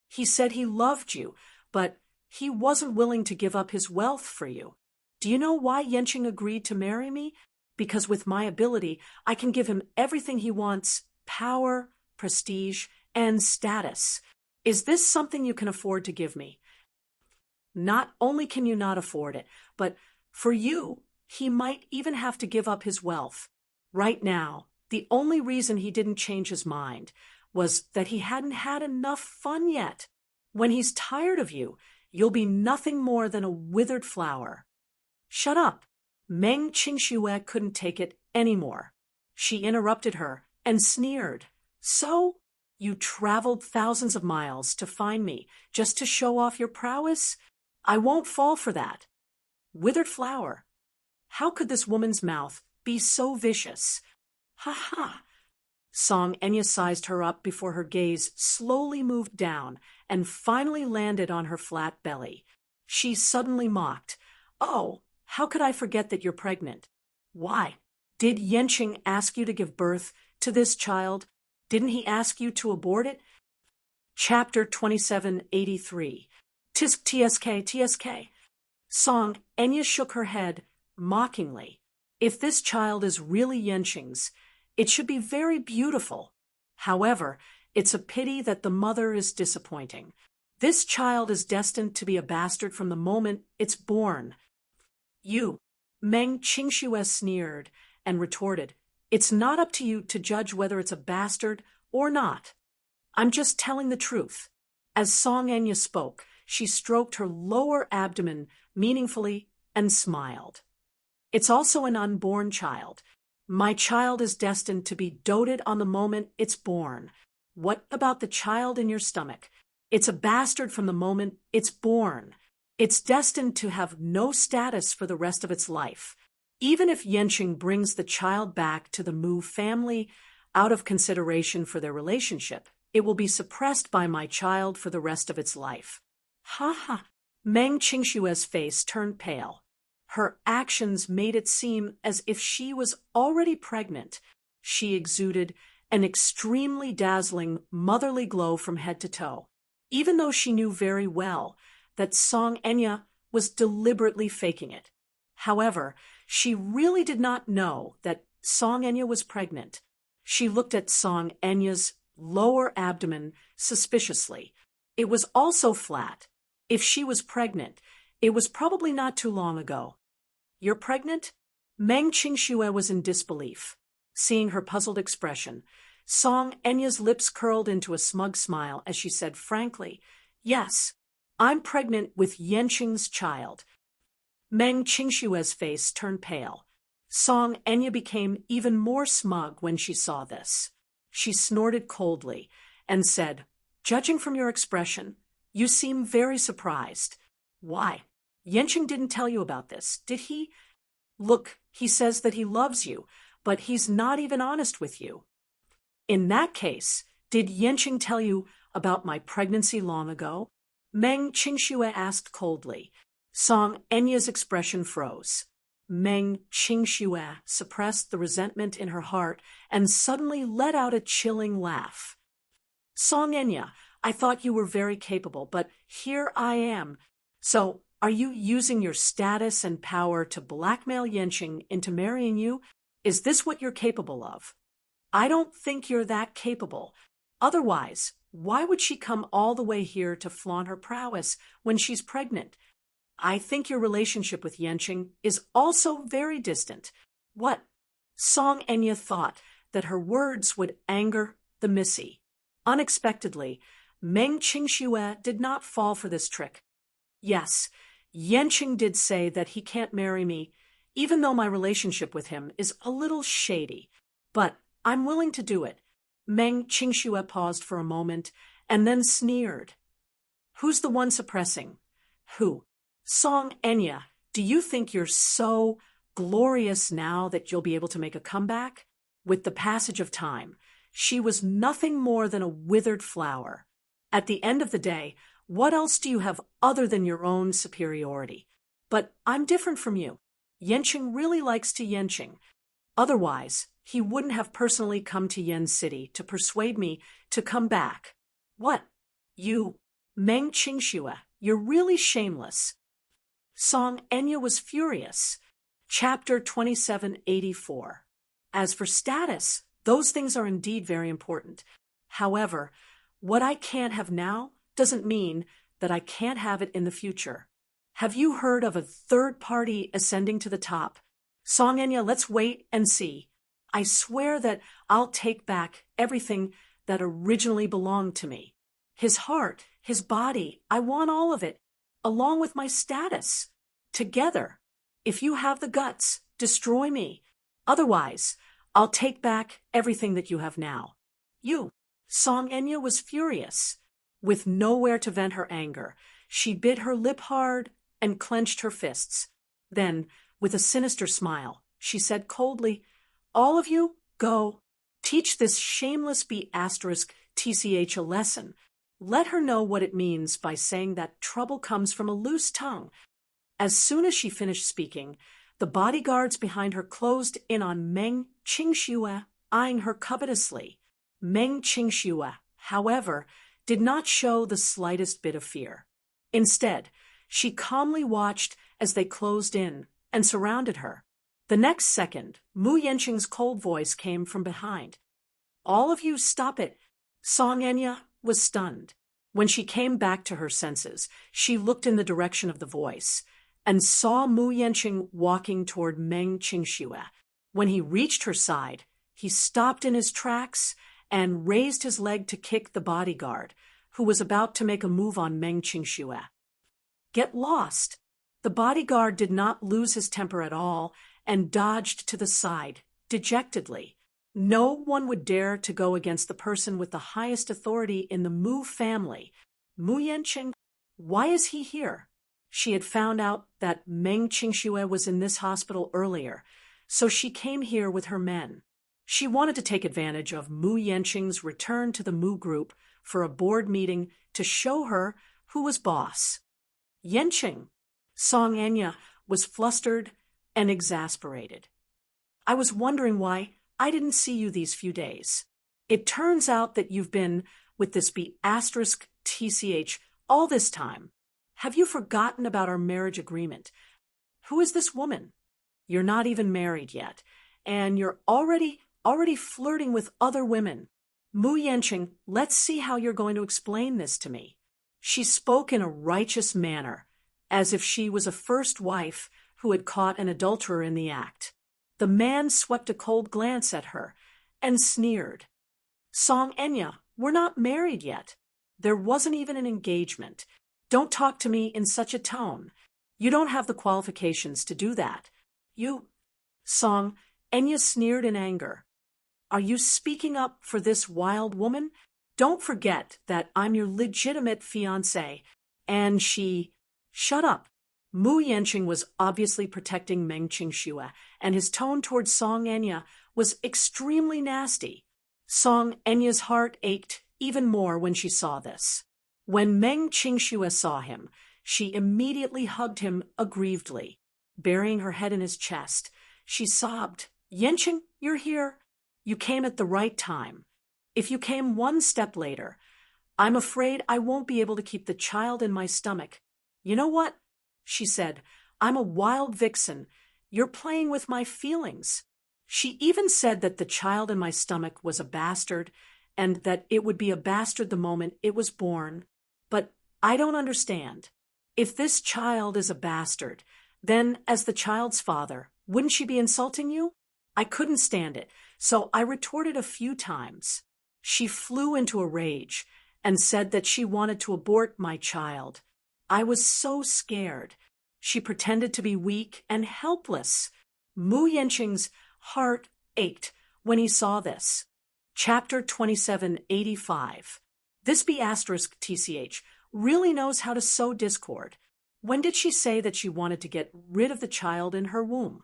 He said he loved you, but he wasn't willing to give up his wealth for you. Do you know why Yanqing agreed to marry me? Because with my ability, I can give him everything he wants: power, prestige, and status. Is this something you can afford to give me? Not only can you not afford it, but for you, he might even have to give up his wealth. Right now, the only reason he didn't change his mind was that he hadn't had enough fun yet. When he's tired of you, you'll be nothing more than a withered flower." "Shut up." Meng Qingxue couldn't take it anymore. She interrupted her and sneered. "So, you traveled thousands of miles to find me just to show off your prowess? I won't fall for that." Withered flower. How could this woman's mouth be so vicious? Ha ha! Song Enya sized her up before her gaze slowly moved down and finally landed on her flat belly. She suddenly mocked. Oh, how could I forget that you're pregnant? Why? Did Yenching ask you to give birth to this child? Didn't he ask you to abort it? Chapter 2783. Tisk TSK. Song Enya shook her head mockingly. If this child is really Yenching's, it should be very beautiful. However, it's a pity that the mother is disappointing. This child is destined to be a bastard from the moment it's born. You, Meng Qingxue sneered and retorted, it's not up to you to judge whether it's a bastard or not. I'm just telling the truth. As Song Enya spoke, she stroked her lower abdomen meaningfully and smiled. It's also an unborn child. My child is destined to be doted on the moment it's born. What about the child in your stomach? It's a bastard from the moment it's born. It's destined to have no status for the rest of its life. Even if Yenching brings the child back to the Mu family out of consideration for their relationship, it will be suppressed by my child for the rest of its life. Ha ha! Meng Qingshue's face turned pale. Her actions made it seem as if she was already pregnant. She exuded an extremely dazzling motherly glow from head to toe, even though she knew very well that Song Enya was deliberately faking it. However, she really did not know that Song Enya was pregnant. She looked at Song Enya's lower abdomen suspiciously. It was also flat. If she was pregnant, it was probably not too long ago. You're pregnant? Meng Qingxue was in disbelief. Seeing her puzzled expression, Song Enya's lips curled into a smug smile as she said frankly, yes, I'm pregnant with Yenching's child. Meng Qingshue's face turned pale. Song Enya became even more smug when she saw this. She snorted coldly and said, judging from your expression, you seem very surprised. Why? Yenching didn't tell you about this, did he? Look, he says that he loves you, but he's not even honest with you. In that case, did Yenching tell you about my pregnancy long ago? Meng Qingxue asked coldly. Song Enya's expression froze. Meng Qingxue suppressed the resentment in her heart and suddenly let out a chilling laugh. Song Enya, I thought you were very capable, but here I am. So, are you using your status and power to blackmail Yenching into marrying you? Is this what you're capable of? I don't think you're that capable. Otherwise, why would she come all the way here to flaunt her prowess when she's pregnant? I think your relationship with Yenching is also very distant. What? Song Enya thought that her words would anger the Missy. Unexpectedly, Meng Qingxue did not fall for this trick. Yes, Yenching did say that he can't marry me, even though my relationship with him is a little shady. But I'm willing to do it. Meng Qingxue paused for a moment and then sneered. Who's the one suppressing? Who? Song Enya, do you think you're so glorious now that you'll be able to make a comeback? With the passage of time, she was nothing more than a withered flower. At the end of the day, what else do you have other than your own superiority? But I'm different from you. Yenching really likes to Yenching. Otherwise, he wouldn't have personally come to Yen City to persuade me to come back. What? You, Meng Qingxue, you're really shameless. Song Enya was furious. Chapter 2784. As for status, those things are indeed very important. However, what I can't have now doesn't mean that I can't have it in the future. Have you heard of a third party ascending to the top? Song Enya, let's wait and see. I swear that I'll take back everything that originally belonged to me. His heart, his body, I want all of it, along with my status. Together. If you have the guts, destroy me. Otherwise, I'll take back everything that you have now. You. Song Enya was furious. With nowhere to vent her anger, she bit her lip hard and clenched her fists. Then, with a sinister smile, she said coldly, "All of you, go. Teach this shameless B***TCH a lesson. Let her know what it means by saying that trouble comes from a loose tongue." As soon as she finished speaking, the bodyguards behind her closed in on Meng Qingxue, eyeing her covetously. Meng Qingxue, however, did not show the slightest bit of fear. Instead, she calmly watched as they closed in and surrounded her. The next second, Mu Yanqing's cold voice came from behind. "All of you, stop it." Song Enya was stunned. When she came back to her senses, she looked in the direction of the voice and saw Mu Yanqing walking toward Meng Qingxue. When he reached her side, he stopped in his tracks and raised his leg to kick the bodyguard, who was about to make a move on Meng Qingxue. "Get lost." The bodyguard did not lose his temper at all and dodged to the side, dejectedly. No one would dare to go against the person with the highest authority in the Mu family. Mu Yanqing, why is he here? She had found out that Meng Qingxue was in this hospital earlier, so she came here with her men. She wanted to take advantage of Mu Yanqing's return to the Mu group for a board meeting to show her who was boss. Yanqing. Song Enya was flustered and exasperated. "I was wondering why I didn't see you these few days. It turns out that you've been with this B***TCH all this time. Have you forgotten about our marriage agreement? Who is this woman? You're not even married yet, and you're already flirting with other women. Mu Yanqing, let's see how you're going to explain this to me." She spoke in a righteous manner, as if she was a first wife who had caught an adulterer in the act. The man swept a cold glance at her and sneered. "Song Enya, we're not married yet. There wasn't even an engagement. Don't talk to me in such a tone. You don't have the qualifications to do that. You..." Song Enya sneered in anger. "Are you speaking up for this wild woman? Don't forget that I'm your legitimate fiancé, and she..." "Shut up." Mu Yanqing was obviously protecting Meng Qingxue, and his tone towards Song Enya was extremely nasty. Song Enya's heart ached even more when she saw this. When Meng Qingxue saw him, she immediately hugged him aggrievedly. Burying her head in his chest, she sobbed, "Yanqing, you're here. You came at the right time. If you came one step later, I'm afraid I won't be able to keep the child in my stomach. You know what?" she said. "I'm a wild vixen. You're playing with my feelings." She even said that the child in my stomach was a bastard, and that it would be a bastard the moment it was born. But I don't understand. If this child is a bastard, then as the child's father, wouldn't she be insulting you? I couldn't stand it, so I retorted a few times. She flew into a rage and said that she wanted to abort my child. I was so scared. She pretended to be weak and helpless. Mu Yanqing's heart ached when he saw this. Chapter 2785. This B***TCH really knows how to sow discord. When did she say that she wanted to get rid of the child in her womb?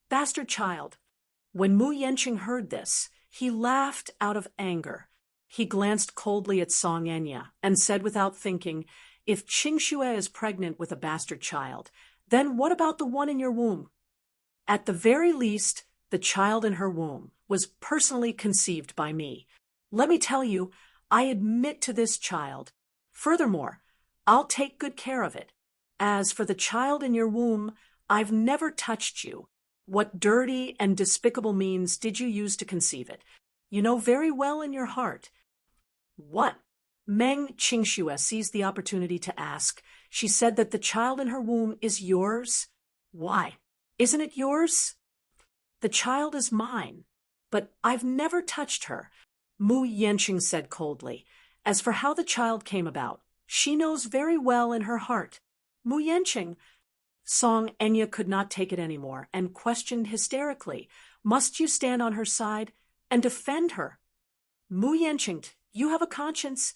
Bastard child. When Mu Yanqing heard this, he laughed out of anger. He glanced coldly at Song Enya and said without thinking, "If Qingxue is pregnant with a bastard child, then what about the one in your womb?" At the very least, the child in her womb was personally conceived by me. Let me tell you, I admit to this child. Furthermore, I'll take good care of it. As for the child in your womb, I've never touched you. What dirty and despicable means did you use to conceive it? You know very well in your heart. What? Meng Qingxue seized the opportunity to ask. She said that the child in her womb is yours. Why? Isn't it yours? The child is mine, but I've never touched her, Mu Yanqing said coldly. As for how the child came about, she knows very well in her heart. Mu Yanqing. Song Enya could not take it anymore and questioned hysterically, "Must you stand on her side and defend her?" Mu Yanqing, you have a conscience.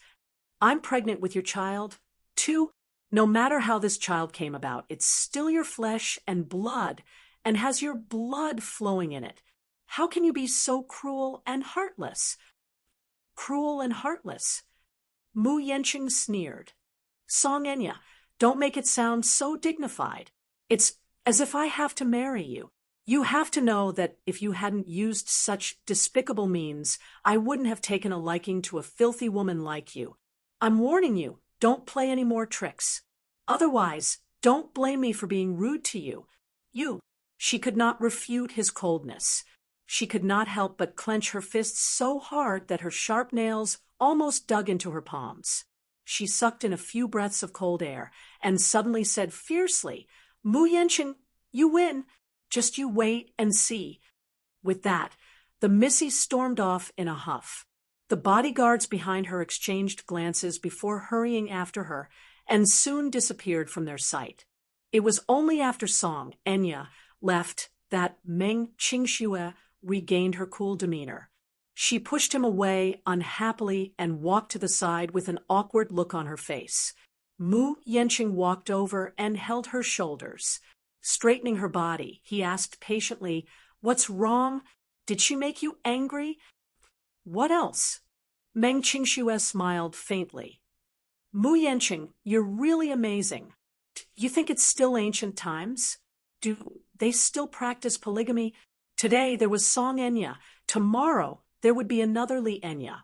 I'm pregnant with your child, too. No matter how this child came about, it's still your flesh and blood, and has your blood flowing in it. How can you be so cruel and heartless? Cruel and heartless. Mu Yenching sneered. Song Enya, don't make it sound so dignified. It's as if I have to marry you. You have to know that if you hadn't used such despicable means, I wouldn't have taken a liking to a filthy woman like you. I'm warning you, don't play any more tricks. Otherwise, don't blame me for being rude to you. She could not refute his coldness. She could not help but clench her fists so hard that her sharp nails almost dug into her palms. She sucked in a few breaths of cold air and suddenly said fiercely, Mu Yenching, you win. Just you wait and see. With that, the Missy stormed off in a huff. The bodyguards behind her exchanged glances before hurrying after her and soon disappeared from their sight. It was only after Song Enya left that Meng Qingxue regained her cool demeanor. She pushed him away unhappily and walked to the side with an awkward look on her face. Mu Yenching walked over and held her shoulders. Straightening her body, he asked patiently, What's wrong? Did she make you angry? What else? Meng Qingxue smiled faintly. Mu Yenching, you're really amazing. You think it's still ancient times? Do they still practice polygamy? Today there was Song Enya. Tomorrow there would be another Li Enya.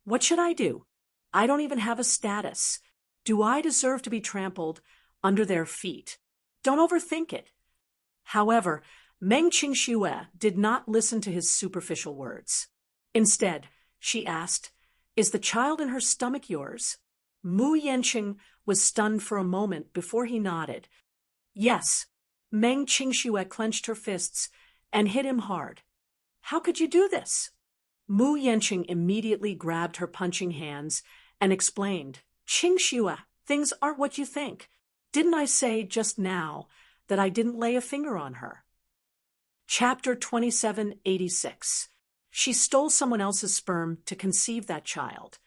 What should I do? I don't even have a status. Do I deserve to be trampled under their feet? Don't overthink it. However, Meng Qingxue did not listen to his superficial words. Instead, she asked, Is the child in her stomach yours? Mu Yenching was stunned for a moment before he nodded. Yes. Meng Qingxue clenched her fists and hit him hard. How could you do this? Mu Yenching immediately grabbed her punching hands and explained, Qingxue, things aren't what you think. Didn't I say just now that I didn't lay a finger on her? Chapter 2786. She stole someone else's sperm to conceive that child.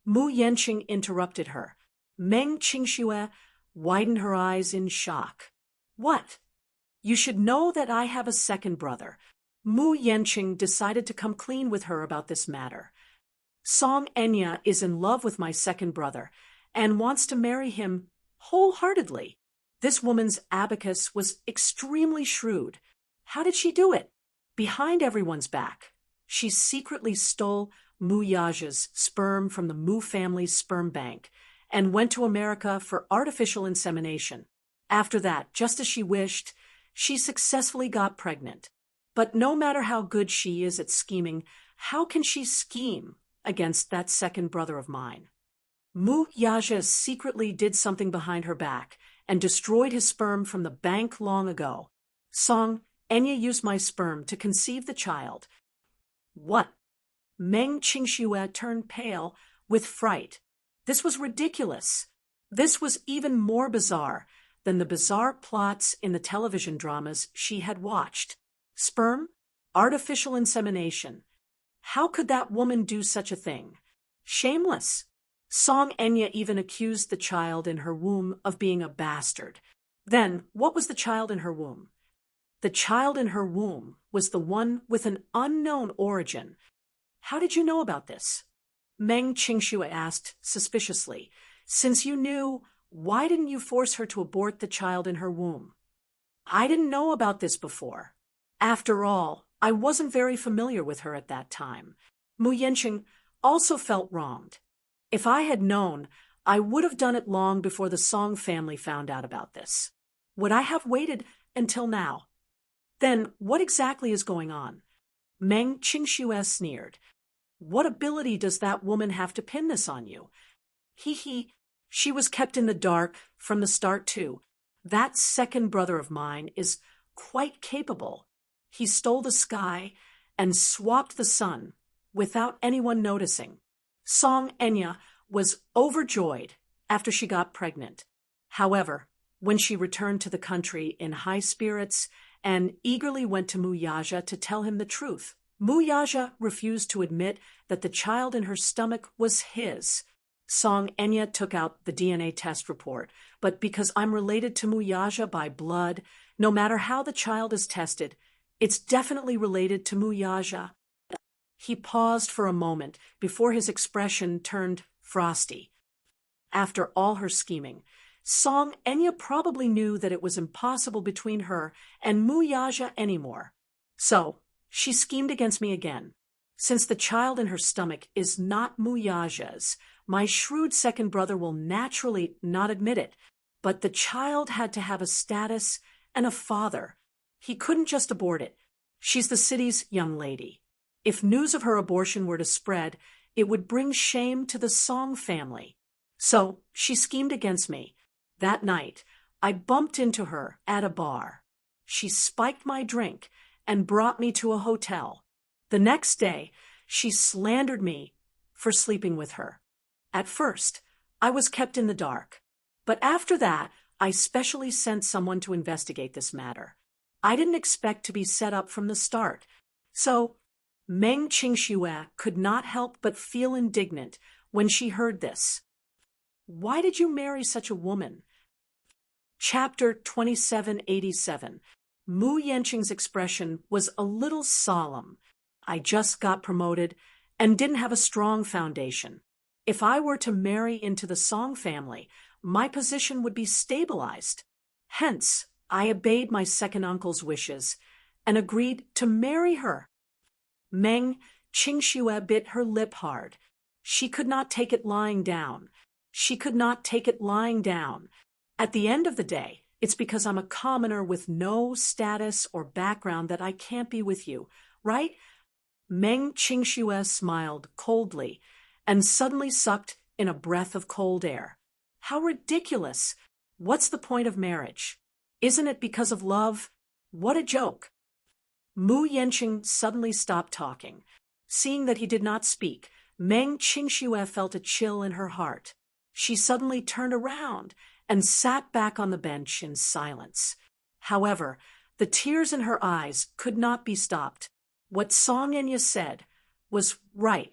Mu Yenching interrupted her. Meng Qingxue widened her eyes in shock. What? You should know that I have a second brother. Mu Yenching decided to come clean with her about this matter. Song Enya is in love with my second brother and wants to marry him wholeheartedly. This woman's abacus was extremely shrewd. How did she do it? Behind everyone's back. She secretly stole Mu Yaja's sperm from the Mu family's sperm bank and went to America for artificial insemination. After that, just as she wished, she successfully got pregnant. But no matter how good she is at scheming, how can she scheme against that second brother of mine? Mu Yaja secretly did something behind her back and destroyed his sperm from the bank long ago. Song Enya used my sperm to conceive the child. What? Meng Qingxue turned pale with fright. This was ridiculous. This was even more bizarre than the bizarre plots in the television dramas she had watched. Sperm? Artificial insemination. How could that woman do such a thing? Shameless. Song Enya even accused the child in her womb of being a bastard. Then, what was the child in her womb? The child in her womb was the one with an unknown origin. How did you know about this? Meng Qingxue asked suspiciously. Since you knew, why didn't you force her to abort the child in her womb? I didn't know about this before. After all, I wasn't very familiar with her at that time. Mu Yenching also felt wronged. If I had known, I would have done it long before the Song family found out about this. Would I have waited until now? Then what exactly is going on? Meng Qingxue sneered. What ability does that woman have to pin this on you? She was kept in the dark from the start too. That second brother of mine is quite capable. He stole the sky and swapped the sun without anyone noticing. Song Enya was overjoyed after she got pregnant. However, when she returned to the country in high spirits and eagerly went to Mu Yaja to tell him the truth, Mu Yaja refused to admit that the child in her stomach was his. Song Enya took out the DNA test report, but because I'm related to Muyaja by blood, no matter how the child is tested, it's definitely related to Muyaja. He paused for a moment before his expression turned frosty. After all her scheming, Song Enya probably knew that it was impossible between her and Muyaja anymore. So, she schemed against me again. Since the child in her stomach is not Muyaja's, my shrewd second brother will naturally not admit it, but the child had to have a status and a father. He couldn't just abort it. She's the city's young lady. If news of her abortion were to spread, it would bring shame to the Song family. So, she schemed against me. That night, I bumped into her at a bar. She spiked my drink and brought me to a hotel. The next day, she slandered me for sleeping with her. At first, I was kept in the dark. But after that, I specially sent someone to investigate this matter. I didn't expect to be set up from the start. So, Meng Qingxue could not help but feel indignant when she heard this. Why did you marry such a woman? Chapter 2787. Mu Yanqing's expression was a little solemn. I just got promoted and didn't have a strong foundation. If I were to marry into the Song family, my position would be stabilized. Hence, I obeyed my second uncle's wishes and agreed to marry her. Meng Qingxue bit her lip hard. She could not take it lying down. She could not take it lying down. At the end of the day, it's because I'm a commoner with no status or background that I can't be with you, right? Meng Qingxue smiled coldly and suddenly sucked in a breath of cold air. How ridiculous! What's the point of marriage? Isn't it because of love? What a joke! Mu Yanqing suddenly stopped talking. Seeing that he did not speak, Meng Qingxue felt a chill in her heart. She suddenly turned around and sat back on the bench in silence. However, the tears in her eyes could not be stopped. What Song Enya said was right.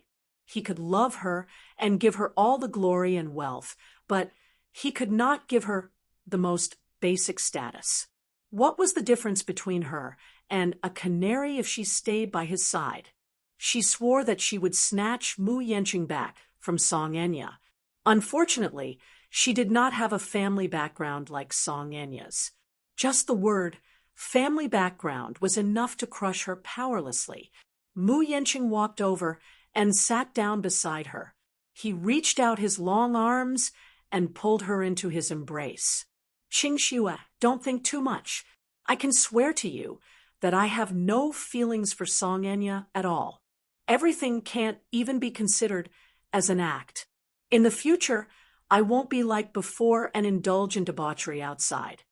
He could love her and give her all the glory and wealth, but he could not give her the most basic status. What was the difference between her and a canary if she stayed by his side? She swore that she would snatch Mu Yanqing back from Song Enya. Unfortunately, she did not have a family background like Song Enya's. Just the word family background was enough to crush her powerlessly. Mu Yanqing walked over and sat down beside her. He reached out his long arms and pulled her into his embrace. Qingxue, don't think too much. I can swear to you that I have no feelings for Song Enya at all. Everything can't even be considered as an act. In the future, I won't be like before and indulge in debauchery outside.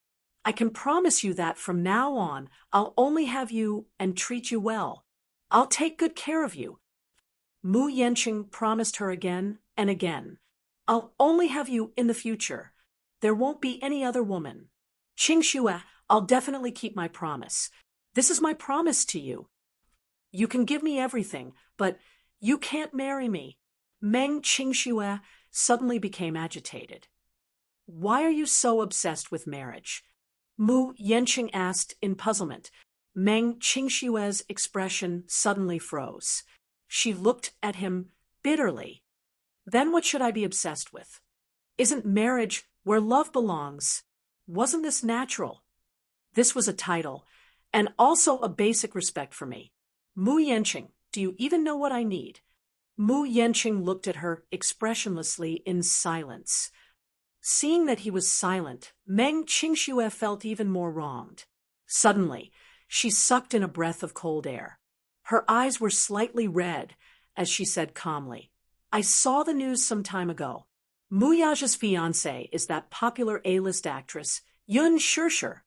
I can promise you that from now on, I'll only have you and treat you well. I'll take good care of you. Mu Yanqing promised her again and again. I'll only have you in the future. There won't be any other woman. Qingxue, I'll definitely keep my promise. This is my promise to you. You can give me everything, but you can't marry me. Meng Qingxue suddenly became agitated. Why are you so obsessed with marriage? Mu Yanqing asked in puzzlement. Meng Qingxue's expression suddenly froze. She looked at him bitterly. Then what should I be obsessed with? Isn't marriage where love belongs? Wasn't this natural? This was a title, and also a basic respect for me. Mu Yanqing, do you even know what I need? Mu Yanqing looked at her expressionlessly in silence. Seeing that he was silent, Meng Qingxue felt even more wronged. Suddenly, she sucked in a breath of cold air. Her eyes were slightly red as she said calmly, I saw the news some time ago. Muyaja's fiancée is that popular A-list actress, Yun Shishir.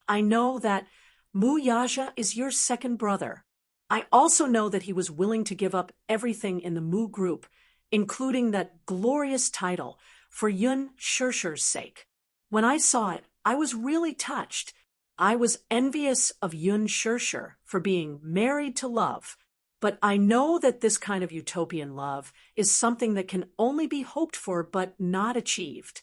I know that Muyaja is your second brother. I also know that he was willing to give up everything in the Mu group, including that glorious title, for Yun Shishir's sake. When I saw it, I was really touched. I was envious of Yun Shishir for being married to love, but I know that this kind of utopian love is something that can only be hoped for but not achieved.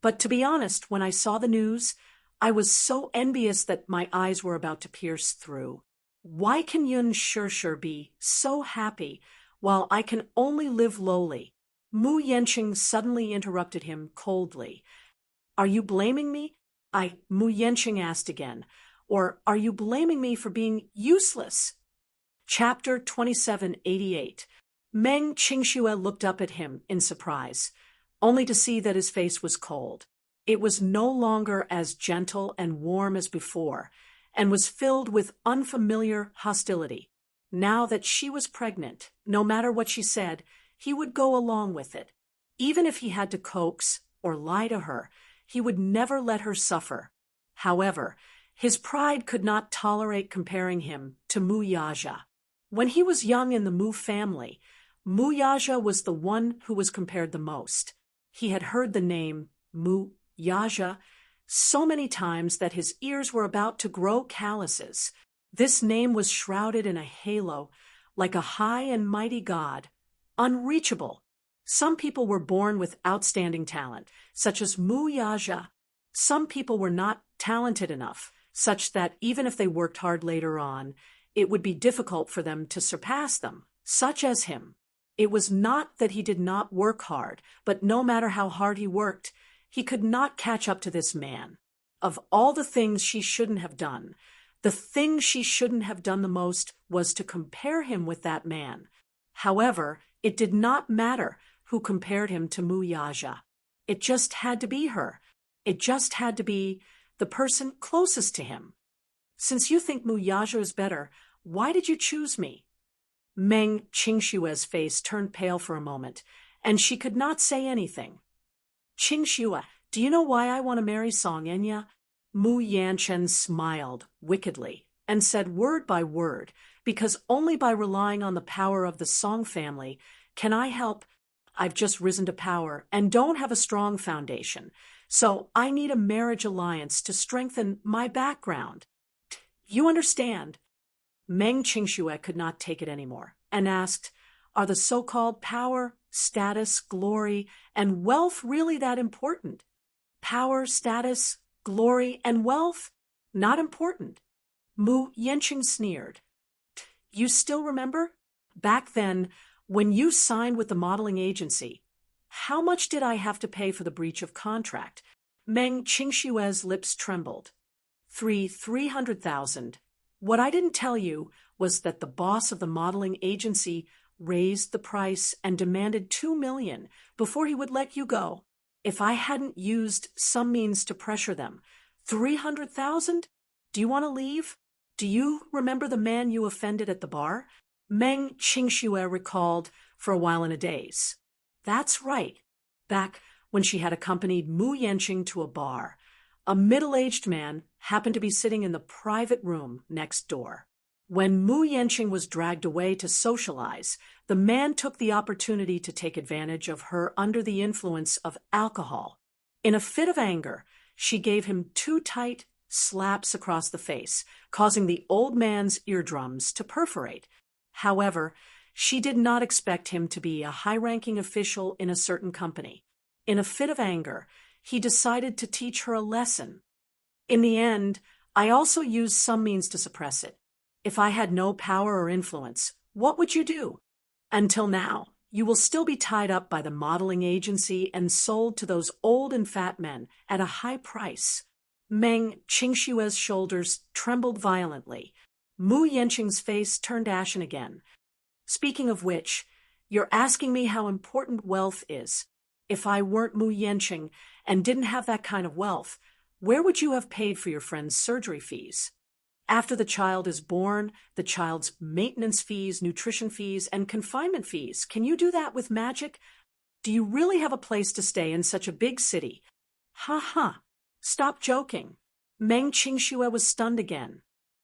But to be honest, when I saw the news, I was so envious that my eyes were about to pierce through. Why can Yun Shirshir be so happy while I can only live lowly? Mu Yenqing suddenly interrupted him coldly. Are you blaming me? Mu Yenqing asked again. Or are you blaming me for being useless? Chapter 2788. Meng Qingxue looked up at him in surprise, only to see that his face was cold. It was no longer as gentle and warm as before, and was filled with unfamiliar hostility. Now that she was pregnant, no matter what she said, he would go along with it. Even if he had to coax or lie to her, he would never let her suffer. However, his pride could not tolerate comparing him to Mu Yaja. When he was young in the Mu family, Mu Yaja was the one who was compared the most. He had heard the name Mu Yaja so many times that his ears were about to grow calluses. This name was shrouded in a halo, like a high and mighty god, unreachable. Some people were born with outstanding talent, such as Mu Yaja. Some people were not talented enough, such that even if they worked hard later on, it would be difficult for them to surpass them, such as him. It was not that he did not work hard, but no matter how hard he worked, he could not catch up to this man. Of all the things she shouldn't have done, the thing she shouldn't have done the most was to compare him with that man. However, it did not matter who compared him to Mu Yaja. It just had to be her. It just had to be the person closest to him. Since you think Mu Yaja is better, why did you choose me? Meng Qingxue's face turned pale for a moment, and she could not say anything. Qingxue, do you know why I want to marry Song Enya? Mu Yanchen smiled wickedly and said word by word, because only by relying on the power of the Song family can I help. I've just risen to power and don't have a strong foundation, so I need a marriage alliance to strengthen my background. You understand? Meng Qingxue could not take it anymore and asked, are the so-called power, status, glory, and wealth really that important? Power, status, glory, and wealth? Not important. Mu Yenqing sneered. You still remember? Back then, when you signed with the modeling agency, how much did I have to pay for the breach of contract? Meng Qingxue's lips trembled. 300,000. What I didn't tell you was that the boss of the modeling agency raised the price and demanded 2 million before he would let you go. If I hadn't used some means to pressure them, 300,000? Do you want to leave? Do you remember the man you offended at the bar? Meng Qingxue recalled for a while in a daze. That's right. Back when she had accompanied Mu Yenqing to a bar, a middle-aged man happened to be sitting in the private room next door. When Mu Yenqing was dragged away to socialize, the man took the opportunity to take advantage of her under the influence of alcohol. In a fit of anger, she gave him 2 tight slaps across the face, causing the old man's eardrums to perforate. However, she did not expect him to be a high-ranking official in a certain company. In a fit of anger, he decided to teach her a lesson. In the end, I also used some means to suppress it. If I had no power or influence, what would you do? Until now, you will still be tied up by the modeling agency and sold to those old and fat men at a high price. Meng Qingxue's shoulders trembled violently. Mu Yenqing's face turned ashen again. Speaking of which, you're asking me how important wealth is. If I weren't Mu Yenqing and didn't have that kind of wealth, where would you have paid for your friend's surgery fees? After the child is born, the child's maintenance fees, nutrition fees, and confinement fees. Can you do that with magic? Do you really have a place to stay in such a big city? Ha ha. Stop joking. Meng Qingxue was stunned again.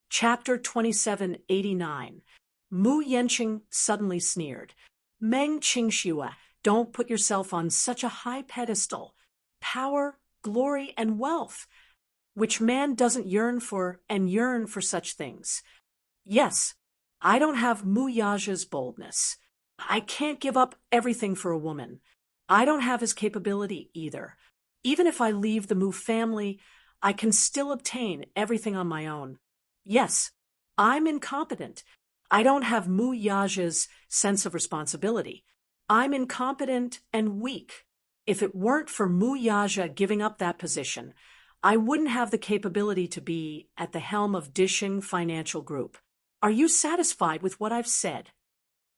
Chapter 2789. Mu Yenqing suddenly sneered. Meng Qingxue, don't put yourself on such a high pedestal. Power, glory, and wealth. Which man doesn't yearn for and yearn for such things? Yes, I don't have Mu Yaja's boldness. I can't give up everything for a woman. I don't have his capability either. Even if I leave the Mu family, I can still obtain everything on my own. Yes, I'm incompetent. I don't have Mu Yaja's sense of responsibility. I'm incompetent and weak. If it weren't for Mu Yaja giving up that position, I wouldn't have the capability to be at the helm of Dishing Financial Group. Are you satisfied with what I've said?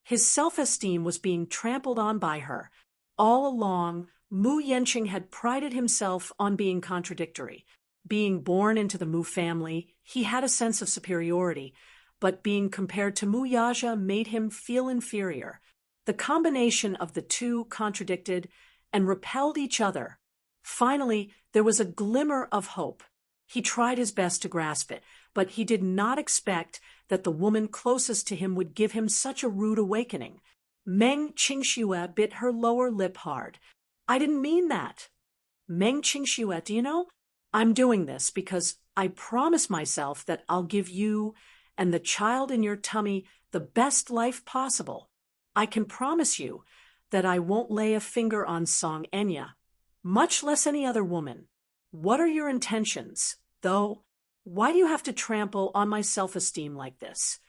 His self-esteem was being trampled on by her. All along, Mu Yenching had prided himself on being contradictory. Being born into the Mu family, he had a sense of superiority, but being compared to Mu Yaja made him feel inferior. The combination of the two contradicted and repelled each other. Finally, there was a glimmer of hope. He tried his best to grasp it, but he did not expect that the woman closest to him would give him such a rude awakening. Meng Qingxue bit her lower lip hard. I didn't mean that. Meng Qingxue, do you know? I'm doing this because I promise myself that I'll give you and the child in your tummy the best life possible. I can promise you that I won't lay a finger on Song Enya, much less any other woman. What are your intentions, though? Why do you have to trample on my self-esteem like this?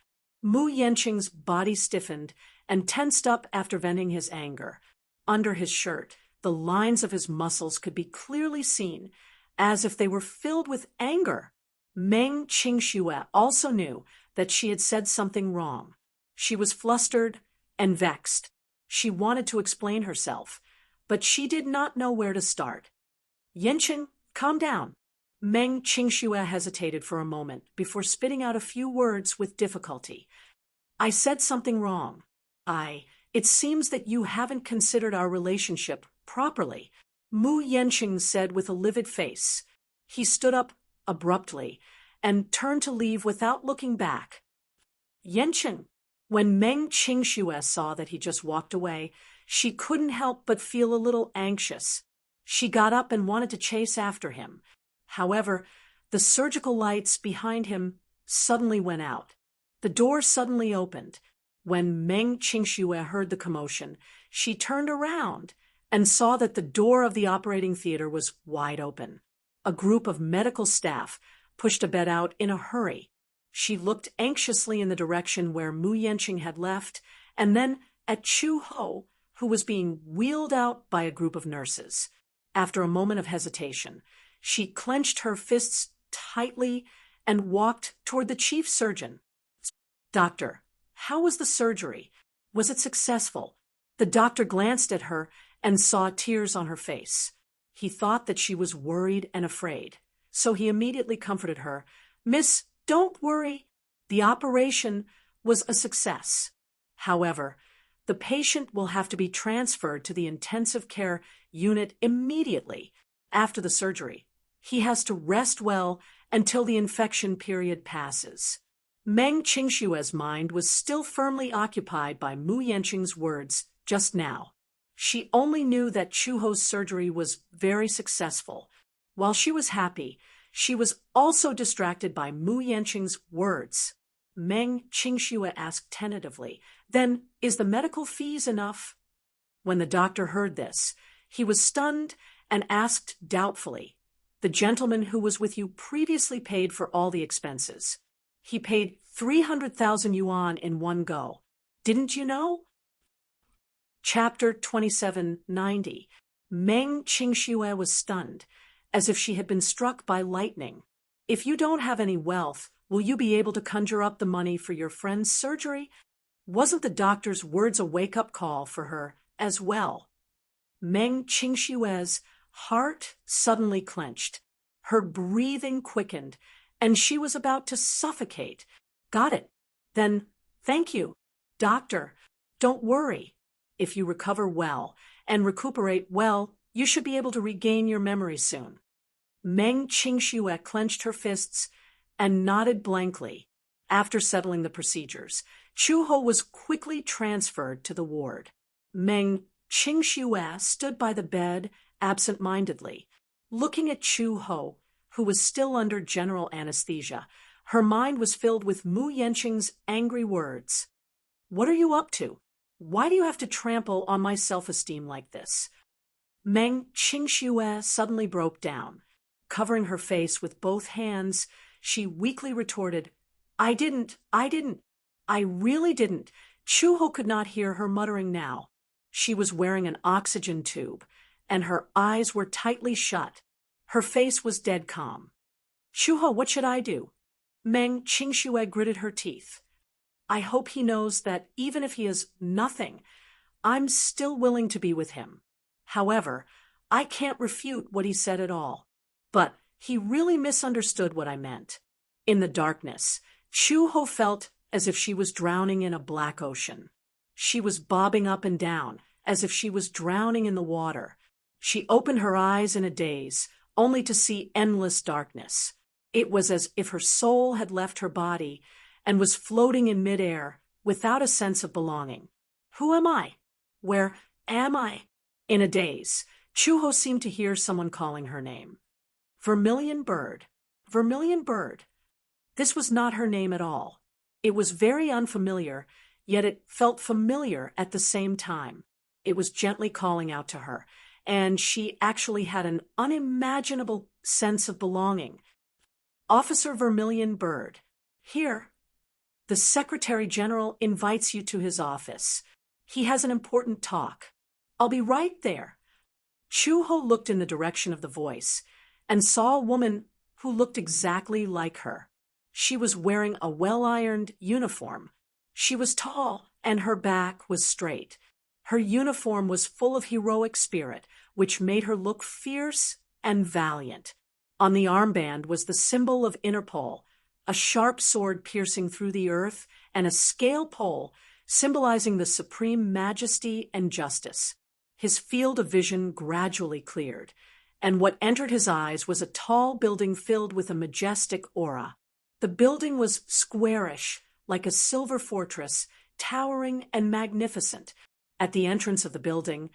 Mu Yenching's body stiffened and tensed up after venting his anger. Under his shirt, the lines of his muscles could be clearly seen, as if they were filled with anger. Meng Qingxue also knew that she had said something wrong. She was flustered and vexed. She wanted to explain herself, but she did not know where to start. Yenching, calm down. Meng Qingxue hesitated for a moment before spitting out a few words with difficulty. I said something wrong. It seems that you haven't considered our relationship properly, Mu Yenching said with a livid face. He stood up abruptly and turned to leave without looking back. Yenching. When Meng Qingxue saw that he just walked away, she couldn't help but feel a little anxious. She got up and wanted to chase after him. However, the surgical lights behind him suddenly went out. The door suddenly opened. When Meng Qingxue heard the commotion, she turned around and saw that the door of the operating theater was wide open. A group of medical staff pushed a bed out in a hurry. She looked anxiously in the direction where Mu Yenching had left, and then at Chu Ho, who was being wheeled out by a group of nurses. After a moment of hesitation, she clenched her fists tightly and walked toward the chief surgeon. Doctor, how was the surgery? Was it successful? The doctor glanced at her and saw tears on her face. He thought that she was worried and afraid, so he immediately comforted her. Miss, don't worry. The operation was a success. However, the patient will have to be transferred to the intensive care unit immediately after the surgery. He has to rest well until the infection period passes. Meng Qingxue's mind was still firmly occupied by Mu Yenching's words just now. She only knew that Chu Ho's surgery was very successful. While she was happy, she was also distracted by Mu Yenching's words. Meng Qingxue asked tentatively, Then, is the medical fees enough? When the doctor heard this, he was stunned and asked doubtfully, The gentleman who was with you previously paid for all the expenses. He paid 300,000 yuan in one go. Didn't you know? Chapter 2790. Meng Qingxue was stunned, as if she had been struck by lightning. If you don't have any wealth, will you be able to conjure up the money for your friend's surgery? Wasn't the doctor's words a wake-up call for her as well? Meng Qingxue's heart suddenly clenched. Her breathing quickened, and she was about to suffocate. Got it. Then, thank you, doctor. Don't worry. If you recover well and recuperate well, you should be able to regain your memory soon. Meng Qingxue clenched her fists and nodded blankly. After settling the procedures, Chu Ho was quickly transferred to the ward. Meng Qingxue stood by the bed absent-mindedly, looking at Chu Ho, who was still under general anesthesia. Her mind was filled with Mu Yenqing's angry words. What are you up to? Why do you have to trample on my self-esteem like this? Meng Qingxue suddenly broke down. Covering her face with both hands, she weakly retorted, I really didn't. Chuho could not hear her muttering now. She was wearing an oxygen tube, and her eyes were tightly shut. Her face was dead calm. Chuho, what should I do? Meng Qingxue gritted her teeth. I hope he knows that even if he is nothing, I'm still willing to be with him. However, I can't refute what he said at all. But he really misunderstood what I meant. In the darkness, Chuho felt as if she was drowning in a black ocean. She was bobbing up and down, as if she was drowning in the water. She opened her eyes in a daze, only to see endless darkness. It was as if her soul had left her body and was floating in midair without a sense of belonging. Who am I? Where am I? In a daze, Chuho seemed to hear someone calling her name. Vermilion Bird. Vermilion Bird. This was not her name at all. It was very unfamiliar, yet it felt familiar at the same time. It was gently calling out to her, and she actually had an unimaginable sense of belonging. Officer Vermilion Bird. Here. The Secretary General invites you to his office. He has an important talk. I'll be right there. Chuho looked in the direction of the voice and saw a woman who looked exactly like her. She was wearing a well-ironed uniform. She was tall, and her back was straight. Her uniform was full of heroic spirit, which made her look fierce and valiant. On the armband was the symbol of Interpol, a sharp sword piercing through the earth, and a scale pole symbolizing the supreme majesty and justice. His field of vision gradually cleared, and what entered his eyes was a tall building filled with a majestic aura. The building was squarish, like a silver fortress, towering and magnificent. At the entrance of the building,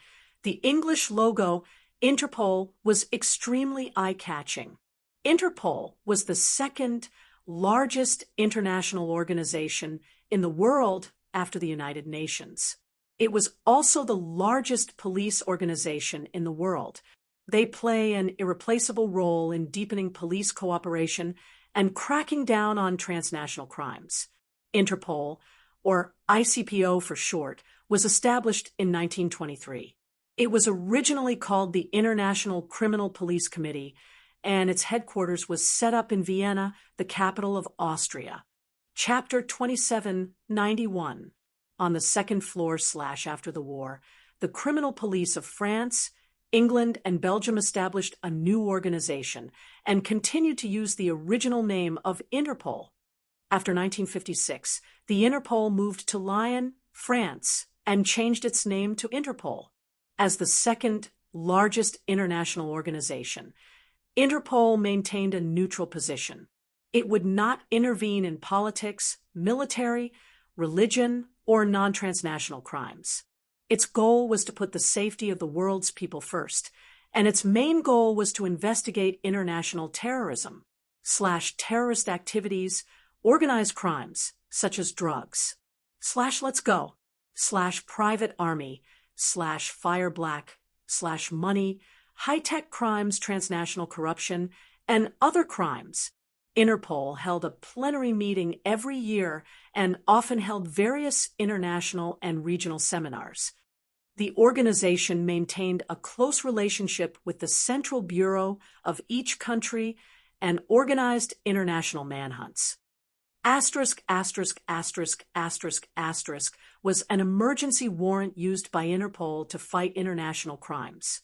the English logo, Interpol, was extremely eye-catching. Interpol was the second largest international organization in the world after the United Nations. It was also the largest police organization in the world. They play an irreplaceable role in deepening police cooperation and cracking down on transnational crimes. Interpol, or ICPO for short, was established in 1923. It was originally called the International Criminal Police Committee, and its headquarters was set up in Vienna, the capital of Austria. Chapter 2791. On the second floor / after the war, the criminal police of France, England, and Belgium established a new organization and continued to use the original name of Interpol. After 1956, the Interpol moved to Lyon, France, and changed its name to Interpol. As the second largest international organization, Interpol maintained a neutral position. It would not intervene in politics, military, religion, or non-transnational crimes. Its goal was to put the safety of the world's people first, and its main goal was to investigate international terrorism / terrorist activities, organized crimes, such as drugs, / let's go, / private army, / fire black, / money, high-tech crimes, transnational corruption, and other crimes. Interpol held a plenary meeting every year and often held various international and regional seminars. The organization maintained a close relationship with the Central Bureau of each country and organized international manhunts. **** was an emergency warrant used by Interpol to fight international crimes.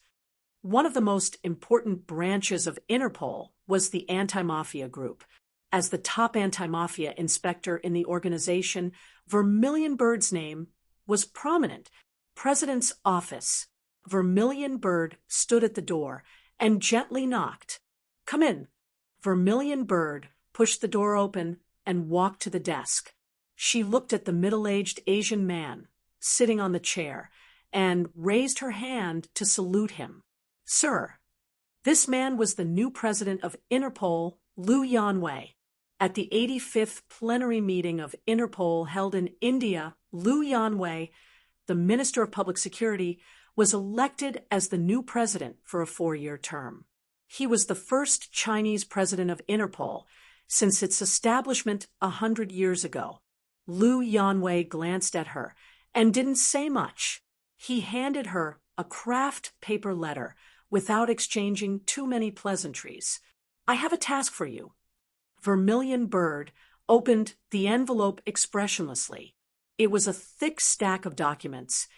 One of the most important branches of Interpol was the Anti-Mafia Group. As the top anti-mafia inspector in the organization, Vermilion Bird's name was prominent. President's office. Vermilion Bird stood at the door and gently knocked. "Come in." Vermilion Bird pushed the door open and walked to the desk. She looked at the middle-aged Asian man sitting on the chair and raised her hand to salute him. "Sir." This man was the new president of Interpol, Liu Yanwei. At the 85th plenary meeting of Interpol held in India, Liu Yanwei, the Minister of Public Security, was elected as the new president for a 4-year term. He was the first Chinese president of Interpol since its establishment 100 years ago. Liu Yanwei glanced at her and didn't say much. He handed her a craft paper letter without exchanging too many pleasantries. "I have a task for you." Vermilion Bird opened the envelope expressionlessly. It was a thick stack of documents,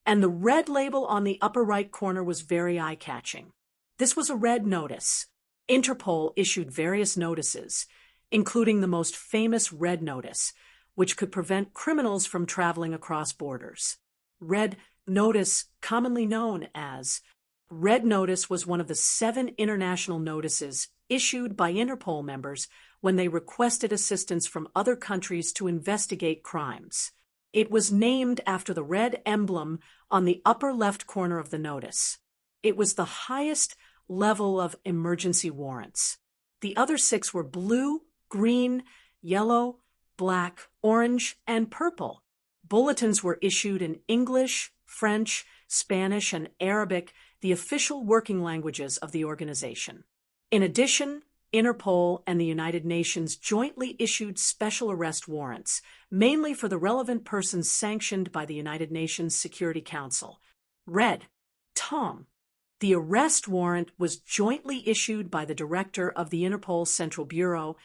and the red label on the upper right corner was very eye-catching. This was a red notice. Interpol issued various notices, including the most famous Red Notice, which could prevent criminals from traveling across borders. Red Notice, commonly known as Red Notice, was one of the 7 international notices issued by Interpol members when they requested assistance from other countries to investigate crimes. It was named after the red emblem on the upper left corner of the notice. It was the highest level of emergency warrants. The other 6 were blue, green, yellow, black, orange, and purple. Bulletins were issued in English, French, Spanish, and Arabic, the official working languages of the organization. In addition, Interpol and the United Nations jointly issued special arrest warrants, mainly for the relevant persons sanctioned by the United Nations Security Council. Red Tom. The arrest warrant was jointly issued by the director of the Interpol Central Bureau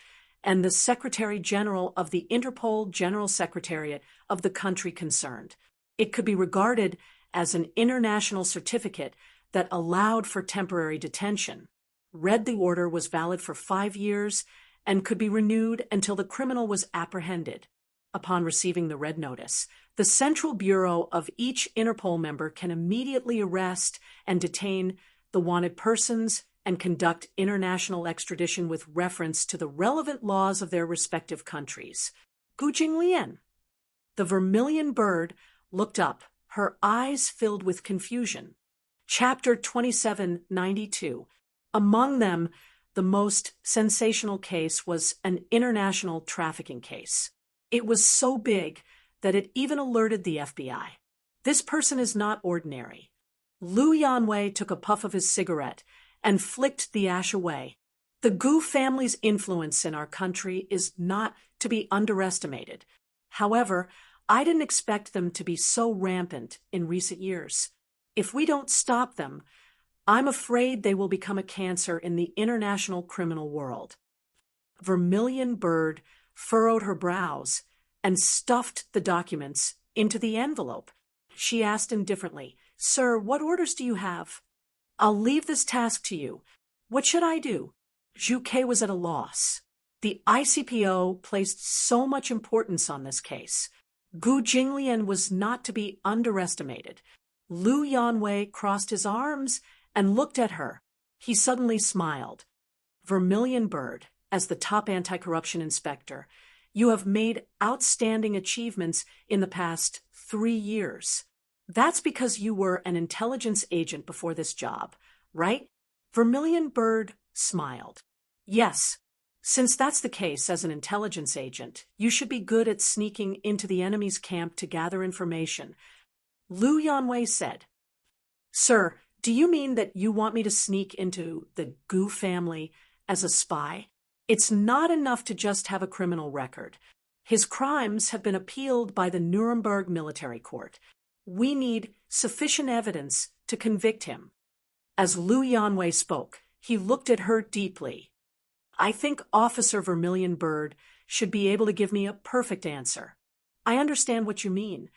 and the Secretary General of the Interpol General Secretariat of the country concerned. It could be regarded as an international certificate that allowed for temporary detention. Red the order was valid for 5 years and could be renewed until the criminal was apprehended. Upon receiving the red notice, the Central Bureau of each Interpol member can immediately arrest and detain the wanted persons and conduct international extradition with reference to the relevant laws of their respective countries. Gu Jinglian. The Vermilion Bird looked up, her eyes filled with confusion. Chapter 2792. Among them, the most sensational case was an international trafficking case. It was so big that it even alerted the FBI. This person is not ordinary. Liu Yanwei took a puff of his cigarette and flicked the ash away. The Gu family's influence in our country is not to be underestimated. However, I didn't expect them to be so rampant in recent years. If we don't stop them, I'm afraid they will become a cancer in the international criminal world. Vermilion Bird furrowed her brows and stuffed the documents into the envelope. She asked indifferently, "Sir, what orders do you have?" "I'll leave this task to you. What should I do?" Zhu Ke was at a loss. The ICPO placed so much importance on this case. Gu Jinglian was not to be underestimated. Liu Yanwei crossed his arms and looked at her. He suddenly smiled. "Vermilion Bird, as the top anti-corruption inspector, you have made outstanding achievements in the past 3 years. That's because you were an intelligence agent before this job, right?" Vermilion Bird smiled. "Yes. Since that's the case, as an intelligence agent, you should be good at sneaking into the enemy's camp to gather information." Liu Yanwei said, "Sir, do you mean that you want me to sneak into the Gu family as a spy? It's not enough to just have a criminal record. His crimes have been appealed by the Nuremberg military court. We need sufficient evidence to convict him." As Liu Yanwei spoke, he looked at her deeply. "I think Officer Vermilion Bird should be able to give me a perfect answer." "I understand what you mean."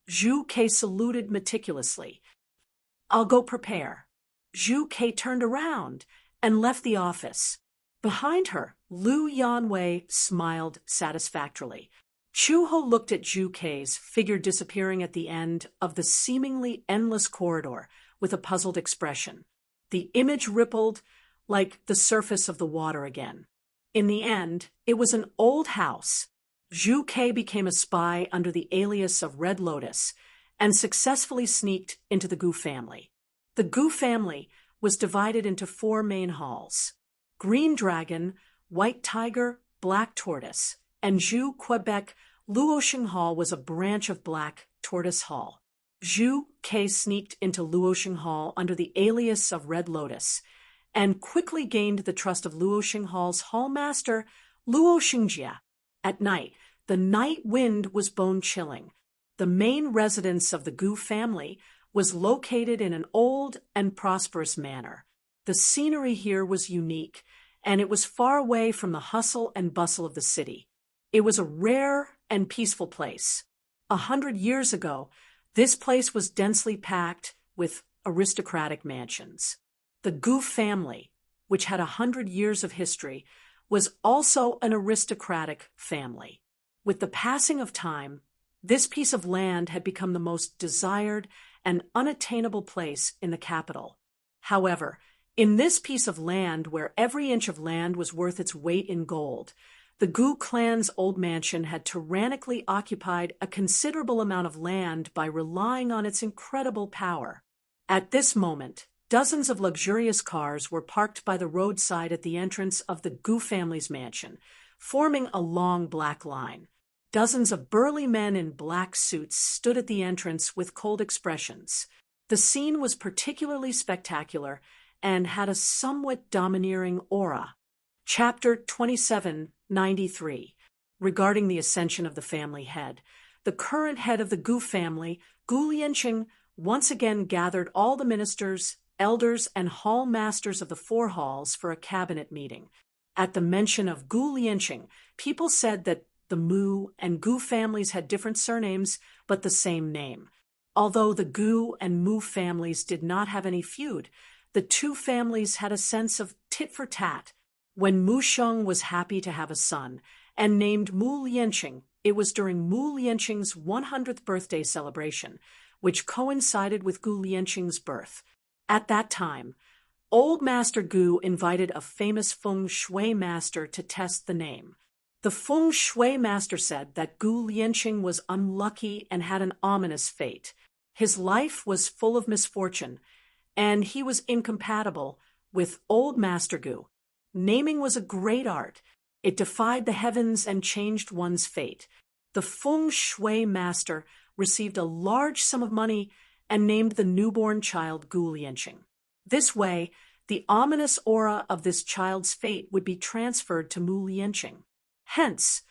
Zhu Ke saluted meticulously. "I'll go prepare." Zhu Ke turned around and left the office. Behind her, Liu Yanwei smiled satisfactorily. Chu Ho looked at Zhu Ke's figure disappearing at the end of the seemingly endless corridor with a puzzled expression. The image rippled like the surface of the water again. In the end, it was an old house. Zhu Ke became a spy under the alias of Red Lotus and successfully sneaked into the Gu family. The Gu family was divided into 4 main halls: Green Dragon, White Tiger, black tortoise, and Zhu, Quebec, Luosheng Hall was a branch of Black Tortoise Hall. Zhu Ke sneaked into Luosheng Hall under the alias of Red Lotus, and quickly gained the trust of Luosheng Hall's hallmaster, Luo Xingjia. At night, the night wind was bone-chilling. The main residence of the Gu family was located in an old and prosperous manor. The scenery here was unique, and it was far away from the hustle and bustle of the city. It was a rare and peaceful place. 100 years ago, this place was densely packed with aristocratic mansions. The Gu family, which had 100 years of history, was also an aristocratic family. With the passing of time, this piece of land had become the most desired and unattainable place in the capital. However, in this piece of land, where every inch of land was worth its weight in gold, the Gu clan's old mansion had tyrannically occupied a considerable amount of land by relying on its incredible power. At this moment, dozens of luxurious cars were parked by the roadside at the entrance of the Gu family's mansion, forming a long black line. Dozens of burly men in black suits stood at the entrance with cold expressions. The scene was particularly spectacular and had a somewhat domineering aura. Chapter 2793. Regarding the ascension of the family head. The current head of the Gu family, Gu Lianqing, once again gathered all the ministers, elders, and hall masters of the four halls for a cabinet meeting. At the mention of Gu Lianqing, people said that the Mu and Gu families had different surnames, but the same name. Although the Gu and Mu families did not have any feud, the two families had a sense of tit for tat. When Mu Sheng was happy to have a son and named Mu Lianqing, it was during Mu Lianqing's 100th birthday celebration, which coincided with Gu Lianqing's birth. At that time, Old Master Gu invited a famous feng shui master to test the name. The feng shui master said that Gu Lianqing was unlucky and had an ominous fate. His life was full of misfortune, and he was incompatible with Old Master Gu. Naming was a great art. It defied the heavens and changed one's fate. The feng shui master received a large sum of money and named the newborn child Gu Lianqing. This way, the ominous aura of this child's fate would be transferred to Mu Lianqing. Hence,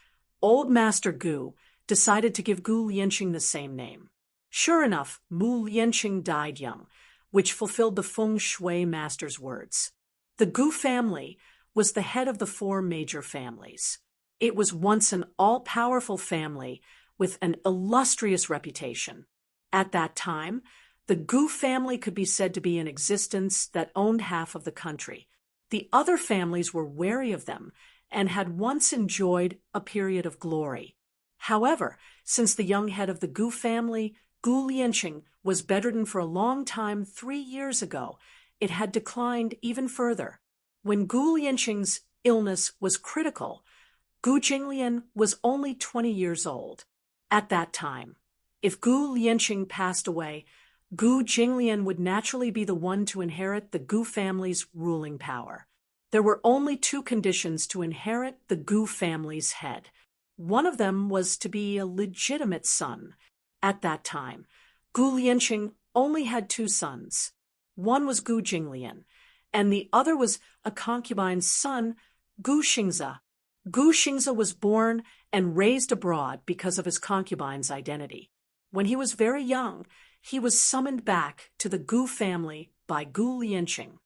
Old Master Gu decided to give Gu Lianqing the same name. Sure enough, Mu Lianqing died young, which fulfilled the feng shui master's words. The Gu family was the head of the four major families. It was once an all-powerful family with an illustrious reputation. At that time, the Gu family could be said to be in existence that owned half of the country. The other families were wary of them and had once enjoyed a period of glory. However, since the young head of the Gu family, Gu Lianqing, was bedridden for a long time 3 years ago, it had declined even further. When Gu Lianqing's illness was critical, Gu Jinglian was only 20 years old. At that time, if Gu Lianqing passed away, Gu Jinglian would naturally be the one to inherit the Gu family's ruling power. There were only 2 conditions to inherit the Gu family's head. One of them was to be a legitimate son. At that time, Gu Lianqing only had 2 sons. One was Gu Jinglian, and the other was a concubine's son, Gu Xingze. Gu Xingze was born and raised abroad because of his concubine's identity. When he was very young, he was summoned back to the Gu family by Gu Lianqing.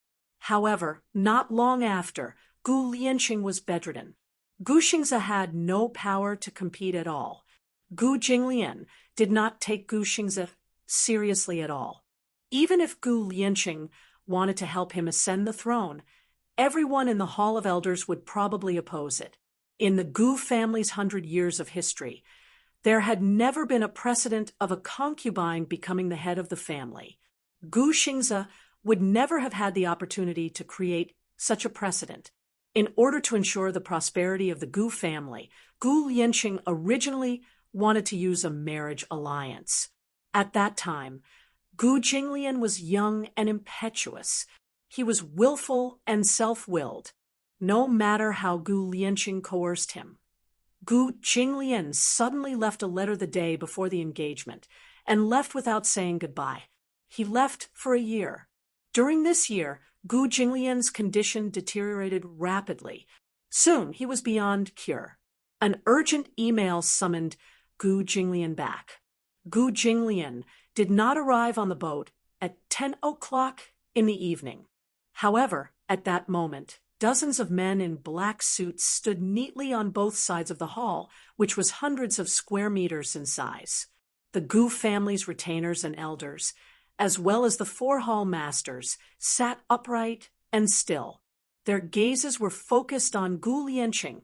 However, not long after, Gu Lianqing was bedridden. Gu Xingze had no power to compete at all. Gu Jinglian did not take Gu Xingze seriously at all. Even if Gu Lianqing wanted to help him ascend the throne, everyone in the Hall of Elders would probably oppose it. In the Gu family's 100 years of history, there had never been a precedent of a concubine becoming the head of the family. Gu Xingze would never have had the opportunity to create such a precedent. In order to ensure the prosperity of the Gu family, Gu Lianqing originally wanted to use a marriage alliance. At that time, Gu Jinglian was young and impetuous. He was willful and self-willed. no matter how Gu Lianqing coerced him. Gu Jinglian suddenly left a letter the day before the engagement, and left without saying goodbye. He left for a year. During this year, Gu Jinglian's condition deteriorated rapidly. Soon he was beyond cure. An urgent email summoned Gu Jinglian back. Gu Jinglian did not arrive on the boat at 10 o'clock in the evening. However, at that moment, dozens of men in black suits stood neatly on both sides of the hall, which was hundreds of square meters in size. The Gu family's retainers and elders, as well as the 4 hall masters, sat upright and still. Their gazes were focused on Gu Lianqing,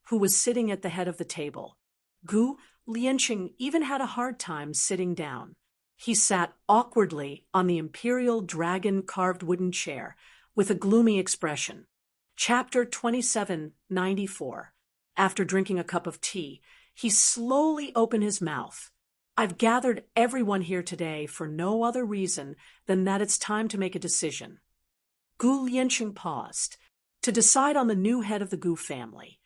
who was sitting at the head of the table. Gu Lianqing even had a hard time sitting down. He sat awkwardly on the imperial dragon-carved wooden chair, with a gloomy expression. Chapter 2794. After drinking a cup of tea, he slowly opened his mouth. I've gathered everyone here today for no other reason than that it's time to make a decision. Gu Lianqing paused. To decide on the new head of the Gu family.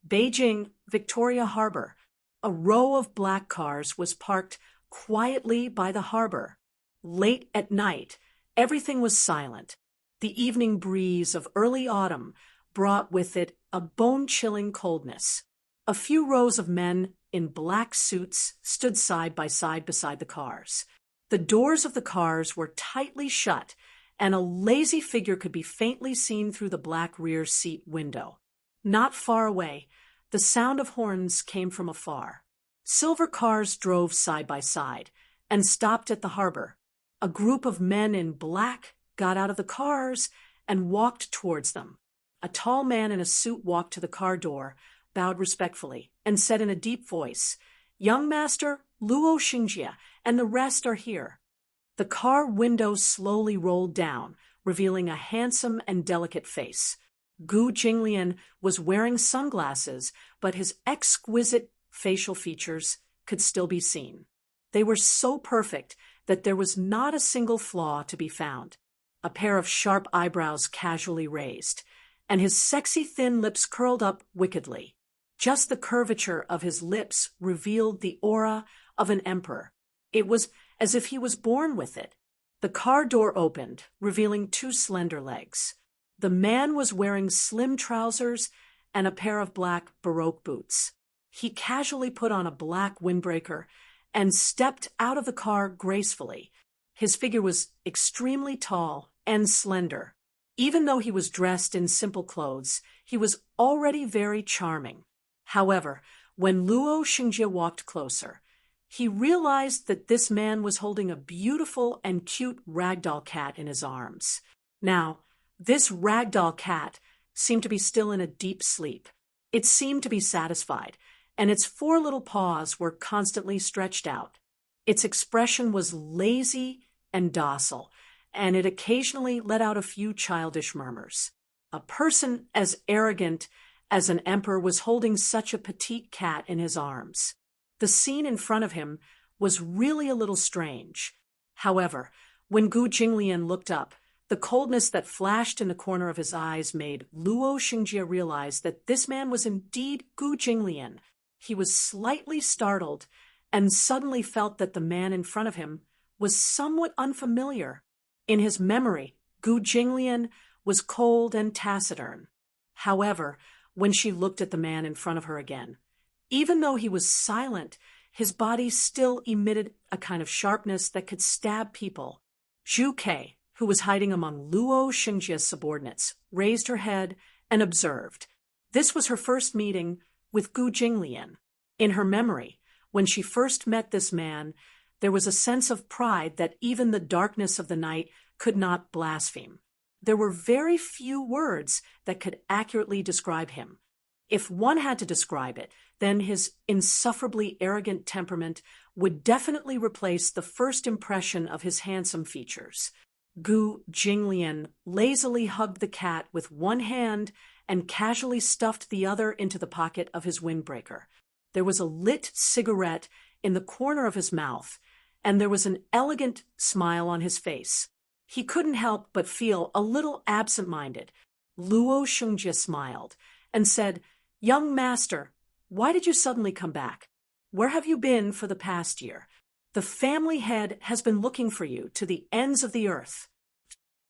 Beijing, Victoria Harbor. A row of black cars was parked quietly by the harbor. Late at night, everything was silent. The evening breeze of early autumn brought with it a bone-chilling coldness. A few rows of men in black suits stood side by side beside the cars. The doors of the cars were tightly shut, and a lazy figure could be faintly seen through the black rear seat window. Not far away, the sound of horns came from afar. Silver cars drove side by side and stopped at the harbor. A group of men in black got out of the cars and walked towards them. A tall man in a suit walked to the car door, bowed respectfully, and said in a deep voice, "Young master, Luo Xingjie, and the rest are here." The car window slowly rolled down, revealing a handsome and delicate face. Gu Jinglian was wearing sunglasses, but his exquisite facial features could still be seen. They were so perfect that there was not a single flaw to be found. A pair of sharp eyebrows casually raised, and his sexy thin lips curled up wickedly. Just the curvature of his lips revealed the aura of an emperor. It was as if he was born with it. The car door opened, revealing 2 slender legs. The man was wearing slim trousers and a pair of black Baroque boots. He casually put on a black windbreaker and stepped out of the car gracefully. His figure was extremely tall and slender. Even though he was dressed in simple clothes, he was already very charming. However, when Luo Xingjie walked closer, he realized that this man was holding a beautiful and cute ragdoll cat in his arms. Now, this ragdoll cat seemed to be still in a deep sleep. It seemed to be satisfied, and its 4 little paws were constantly stretched out. Its expression was lazy and docile, and it occasionally let out a few childish murmurs. A person as arrogant as an emperor was holding such a petite cat in his arms. The scene in front of him was really a little strange. However, when Gu Jinglian looked up, the coldness that flashed in the corner of his eyes made Luo Xingjie realize that this man was indeed Gu Jinglian. He was slightly startled and suddenly felt that the man in front of him was somewhat unfamiliar. In his memory, Gu Jinglian was cold and taciturn. However, when she looked at the man in front of her again, even though he was silent, his body still emitted a kind of sharpness that could stab people. Zhu Kei, who was hiding among Luo Xingjie's subordinates, raised her head and observed. This was her first meeting with Gu Jinglian. In her memory, when she first met this man, there was a sense of pride that even the darkness of the night could not blaspheme. There were very few words that could accurately describe him. If one had to describe it, then his insufferably arrogant temperament would definitely replace the first impression of his handsome features. Gu Jinglian lazily hugged the cat with one hand and casually stuffed the other into the pocket of his windbreaker. There was a lit cigarette in the corner of his mouth, and there was an elegant smile on his face. He couldn't help but feel a little absent-minded, Luo Xungjie smiled and said, "Young master, why did you suddenly come back? Where have you been for the past year? The family head has been looking for you to the ends of the earth."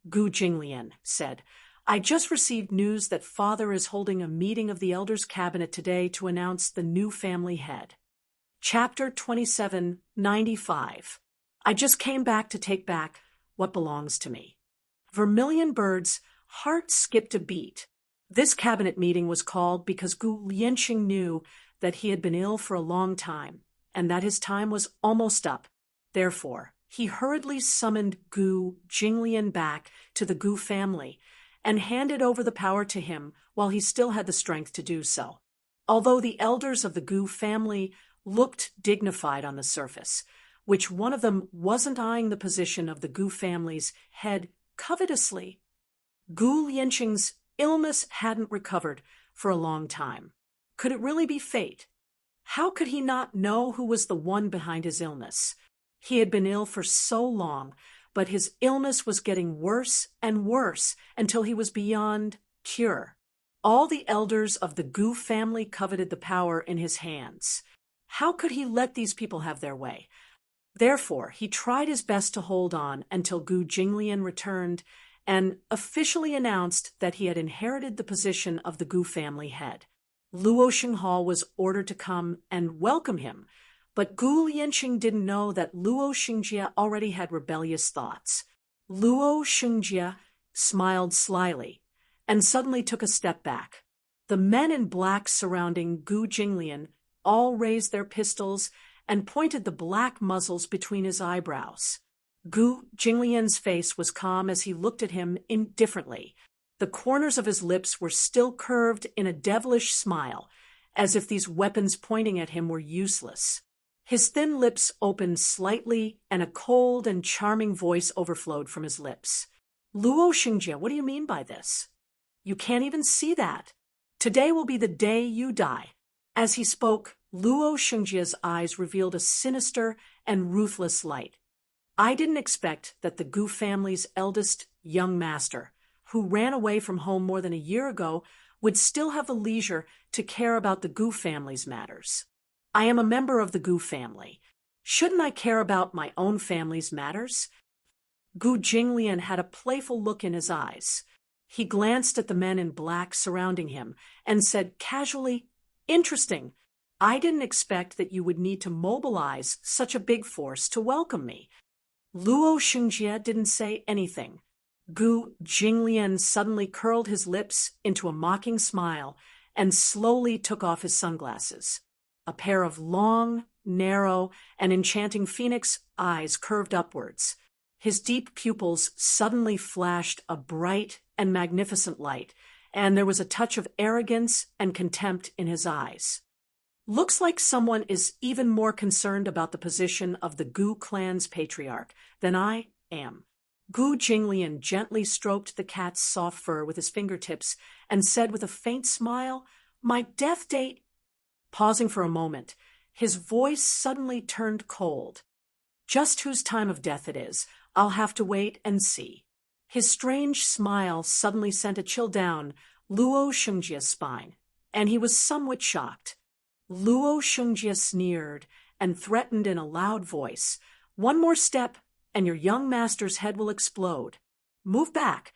Gu Jinglian said, "I just received news that father is holding a meeting of the elders' cabinet today to announce the new family head." Chapter 2795. I just came back to take back what belongs to me. Vermilion Bird's heart skipped a beat. This cabinet meeting was called because Gu Lianqing knew that he had been ill for a long time, and that his time was almost up. Therefore, he hurriedly summoned Gu Jinglian back to the Gu family and handed over the power to him while he still had the strength to do so. Although the elders of the Gu family looked dignified on the surface, which one of them wasn't eyeing the position of the Gu family's head covetously, Gu Lianqing's illness hadn't recovered for a long time. Could it really be fate? How could he not know who was the one behind his illness? He had been ill for so long, but his illness was getting worse and worse until he was beyond cure. All the elders of the Gu family coveted the power in his hands. How could he let these people have their way? Therefore, he tried his best to hold on until Gu Jinglian returned and officially announced that he had inherited the position of the Gu family head. Luo Xinghao was ordered to come and welcome him, but Gu Lianqing didn't know that Luo Xingjie already had rebellious thoughts. Luo Xingjie smiled slyly and suddenly took a step back. The men in black surrounding Gu Jinglian all raised their pistols and pointed the black muzzles between his eyebrows. Gu Jinglian's face was calm as he looked at him indifferently. The corners of his lips were still curved in a devilish smile, as if these weapons pointing at him were useless. His thin lips opened slightly, and a cold and charming voice overflowed from his lips. "Luo Xingjie, what do you mean by this? You can't even see that. Today will be the day you die." As he spoke, Luo Xingjie's eyes revealed a sinister and ruthless light. "I didn't expect that the Gu family's eldest young master, who ran away from home more than a year ago, would still have the leisure to care about the Gu family's matters. I am a member of the Gu family. Shouldn't I care about my own family's matters?" Gu Jinglian had a playful look in his eyes. He glanced at the men in black surrounding him and said casually, "Interesting. I didn't expect that you would need to mobilize such a big force to welcome me." Luo Xingjie didn't say anything. Gu Jinglian suddenly curled his lips into a mocking smile and slowly took off his sunglasses. A pair of long, narrow, and enchanting phoenix eyes curved upwards. His deep pupils suddenly flashed a bright and magnificent light, and there was a touch of arrogance and contempt in his eyes. "Looks like someone is even more concerned about the position of the Gu clan's patriarch than I am." Gu Jinglian gently stroked the cat's soft fur with his fingertips and said with a faint smile, "My death date—" Pausing for a moment, his voice suddenly turned cold. "Just whose time of death it is, I'll have to wait and see." His strange smile suddenly sent a chill down Luo Xingjie's spine, and he was somewhat shocked. Luo Xingjie sneered and threatened in a loud voice, "One more step, and your young master's head will explode. Move back."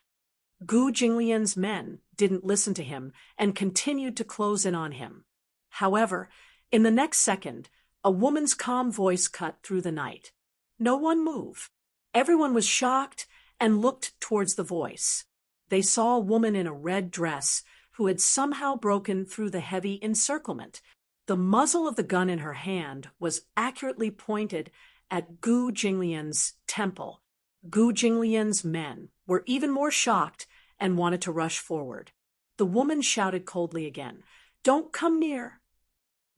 Gu Jinglian's men didn't listen to him and continued to close in on him. However, in the next second, a woman's calm voice cut through the night. No one moved. Everyone was shocked and looked towards the voice. They saw a woman in a red dress who had somehow broken through the heavy encirclement. The muzzle of the gun in her hand was accurately pointed at Gu Jinglian's temple. Gu Jinglian's men were even more shocked and wanted to rush forward. The woman shouted coldly again, "Don't come near."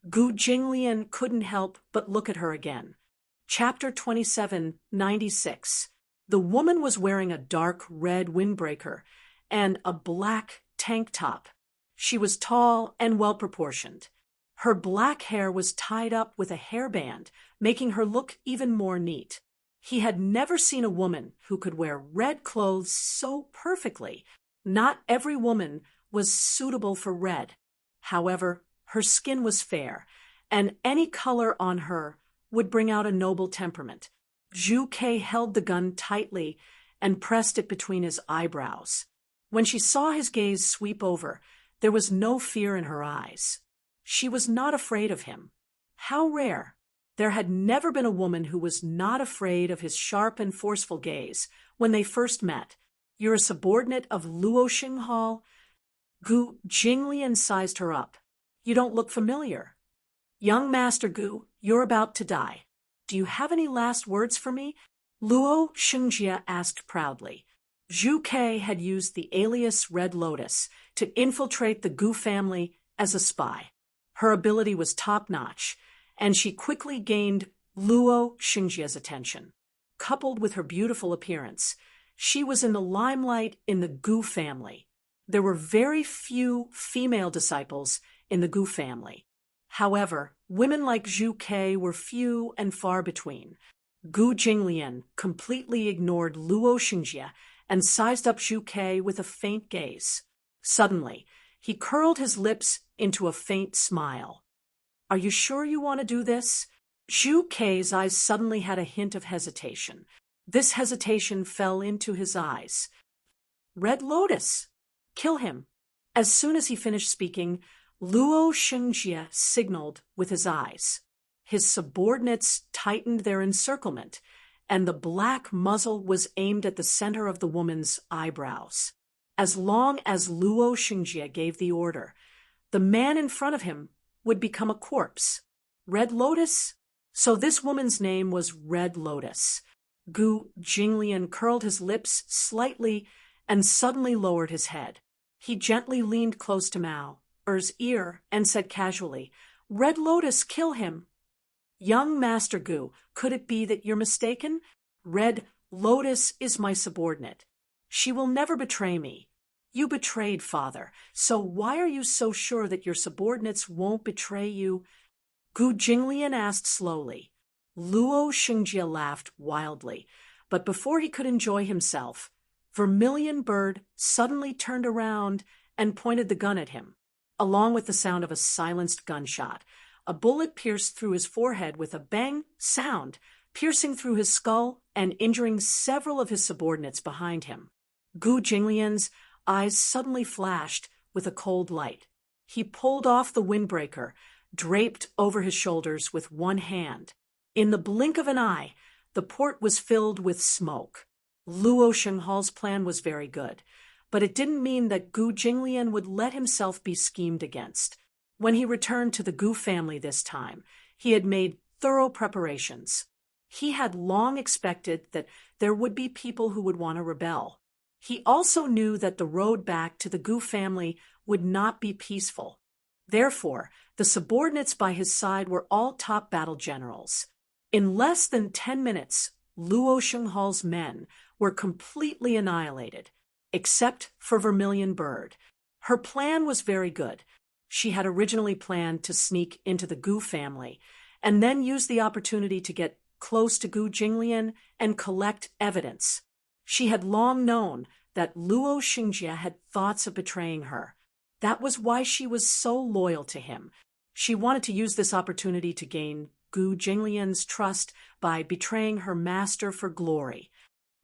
Gu Jinglian couldn't help but look at her again. Chapter 2796. The woman was wearing a dark red windbreaker and a black tank top. She was tall and well-proportioned. Her black hair was tied up with a hairband, making her look even more neat. He had never seen a woman who could wear red clothes so perfectly. Not every woman was suitable for Red. However, her skin was fair, and any color on her would bring out a noble temperament. Zhu Kei held the gun tightly and pressed it between his eyebrows. When she saw his gaze sweep over, there was no fear in her eyes. She was not afraid of him. How rare! There had never been a woman who was not afraid of his sharp and forceful gaze when they first met. "You're a subordinate of Luo Xinghal?" Gu Jinglian sized her up. "You don't look familiar." "Young Master Gu, you're about to die. Do you have any last words for me?" Luo Xingjie asked proudly. Zhu Kei had used the alias Red Lotus to infiltrate the Gu family as a spy. Her ability was top-notch, and she quickly gained Luo Xingjie's attention. Coupled with her beautiful appearance, she was in the limelight in the Gu family. There were very few female disciples in the Gu family. However, women like Zhu Kei were few and far between. Gu Jinglian completely ignored Luo Xingjie and sized up Zhu Kei with a faint gaze. Suddenly, he curled his lips into a faint smile. "Are you sure you want to do this?" Zhu Kei's eyes suddenly had a hint of hesitation. This hesitation fell into his eyes. "Red Lotus! Kill him!" As soon as he finished speaking, Luo Xingjie signaled with his eyes. His subordinates tightened their encirclement, and the black muzzle was aimed at the center of the woman's eyebrows. As long as Luo Xingjie gave the order, the man in front of him would become a corpse. Red Lotus? So this woman's name was Red Lotus. Gu Jinglian curled his lips slightly and suddenly lowered his head. He gently leaned close to Mao Er's ear and said casually, "Red Lotus, kill him." "Young Master Gu, could it be that you're mistaken? Red Lotus is my subordinate. She will never betray me. You betrayed Father, so why are you so sure that your subordinates won't betray you?" Gu Jinglian asked slowly. Luo Xingjie laughed wildly, but before he could enjoy himself, Vermilion Bird suddenly turned around and pointed the gun at him. Along with the sound of a silenced gunshot, a bullet pierced through his forehead with a bang sound, piercing through his skull and injuring several of his subordinates behind him. Gu Jinglian's eyes suddenly flashed with a cold light. He pulled off the windbreaker, draped over his shoulders with one hand. In the blink of an eye, the port was filled with smoke. Luo Xinghal's plan was very good, but it didn't mean that Gu Jinglian would let himself be schemed against. When he returned to the Gu family this time, he had made thorough preparations. He had long expected that there would be people who would want to rebel. He also knew that the road back to the Gu family would not be peaceful. Therefore, the subordinates by his side were all top battle generals. In less than 10 minutes, Luo Xinghal's men were completely annihilated, except for Vermilion Bird. Her plan was very good. She had originally planned to sneak into the Gu family and then use the opportunity to get close to Gu Jinglian and collect evidence. She had long known that Luo Xingjie had thoughts of betraying her. That was why she was so loyal to him. She wanted to use this opportunity to gain Gu Jinglian's trust by betraying her master for glory.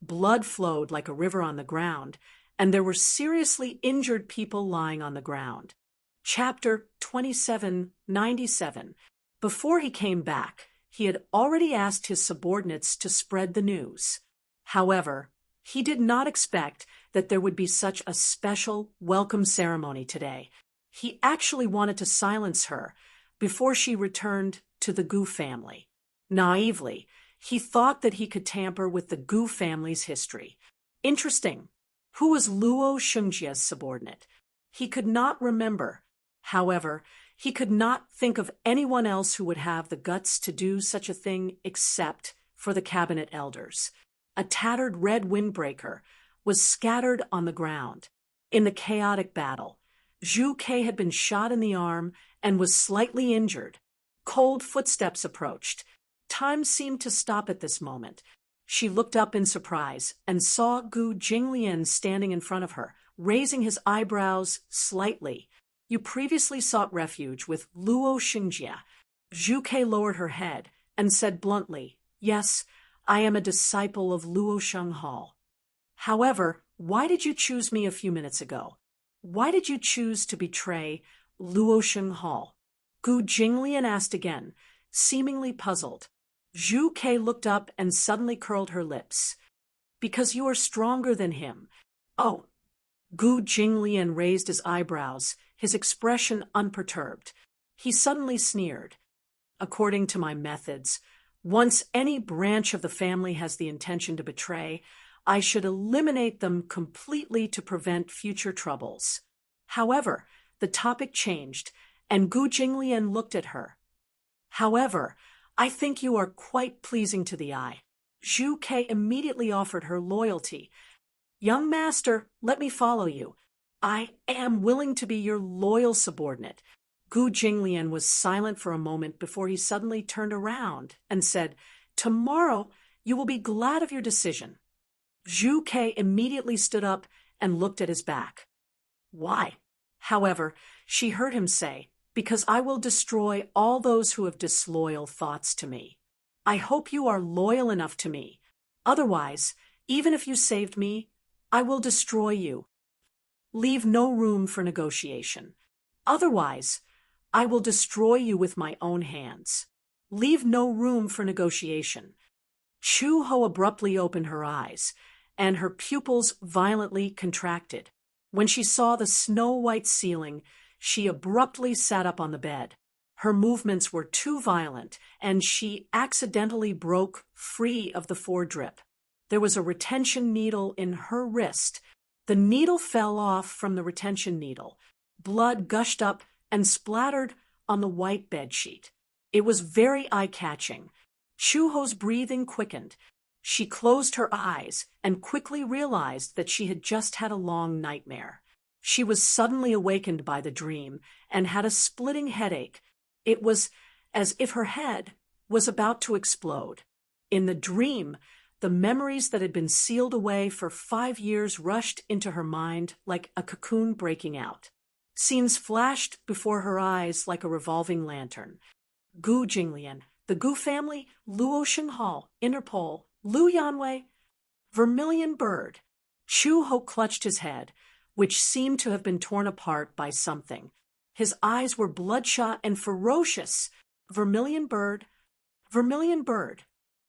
Blood flowed like a river on the ground, and there were seriously injured people lying on the ground. Chapter 2797. Before he came back, he had already asked his subordinates to spread the news. However, he did not expect that there would be such a special welcome ceremony today. He actually wanted to silence her before she returned to the Gu family. Naively, he thought that he could tamper with the Gu family's history. Interesting. Who was Luo Xingjie's subordinate? He could not remember. However, he could not think of anyone else who would have the guts to do such a thing except for the cabinet elders. A tattered red windbreaker was scattered on the ground. In the chaotic battle, Zhu Kei had been shot in the arm and was slightly injured. Cold footsteps approached. Time seemed to stop at this moment. She looked up in surprise and saw Gu Jinglian standing in front of her. raising his eyebrows slightly. You previously sought refuge with Luo Xingjia. Zhu Ke lowered her head and said bluntly, "Yes, I am a disciple of Luo Shenghao. However, why did you choose me a few minutes ago? Why did you choose to betray Luo Shenghao?" Gu Jinglian asked again, seemingly puzzled. Zhu Ke looked up and suddenly curled her lips. "Because you are stronger than him." "Oh." Gu Jinglian raised his eyebrows, his expression unperturbed. He suddenly sneered. "According to my methods, once any branch of the family has the intention to betray, I should eliminate them completely to prevent future troubles." However, the topic changed, and Gu Jinglian looked at her. "However, I think you are quite pleasing to the eye." Zhu Ke immediately offered her loyalty. "Young master, let me follow you. I am willing to be your loyal subordinate." Gu Jinglian was silent for a moment before he suddenly turned around and said, "Tomorrow you will be glad of your decision." Zhu Ke immediately stood up and looked at his back. "Why?" However, she heard him say, "Because I will destroy all those who have disloyal thoughts to me. I hope you are loyal enough to me. Otherwise, even if you saved me, I will destroy you. Leave no room for negotiation. Otherwise, I will destroy you with my own hands. Leave no room for negotiation." Chu Ho abruptly opened her eyes, and her pupils violently contracted. When she saw the snow-white ceiling, she abruptly sat up on the bed. Her movements were too violent, and she accidentally broke free of the foredrip. There was a retention needle in her wrist. The needle fell off from the retention needle. Blood gushed up and splattered on the white bedsheet. It was very eye-catching. Chu Ho's breathing quickened. She closed her eyes and quickly realized that she had just had a long nightmare. She was suddenly awakened by the dream and had a splitting headache. It was as if her head was about to explode. In the dream, the memories that had been sealed away for 5 years rushed into her mind like a cocoon breaking out. Scenes flashed before her eyes like a revolving lantern. Gu Jinglian, the Gu family, Luo Shenghao, Interpol, Lu Yanwei, Vermilion Bird. Chu Ho clutched his head, which seemed to have been torn apart by something. His eyes were bloodshot and ferocious. Vermilion Bird, Vermilion Bird.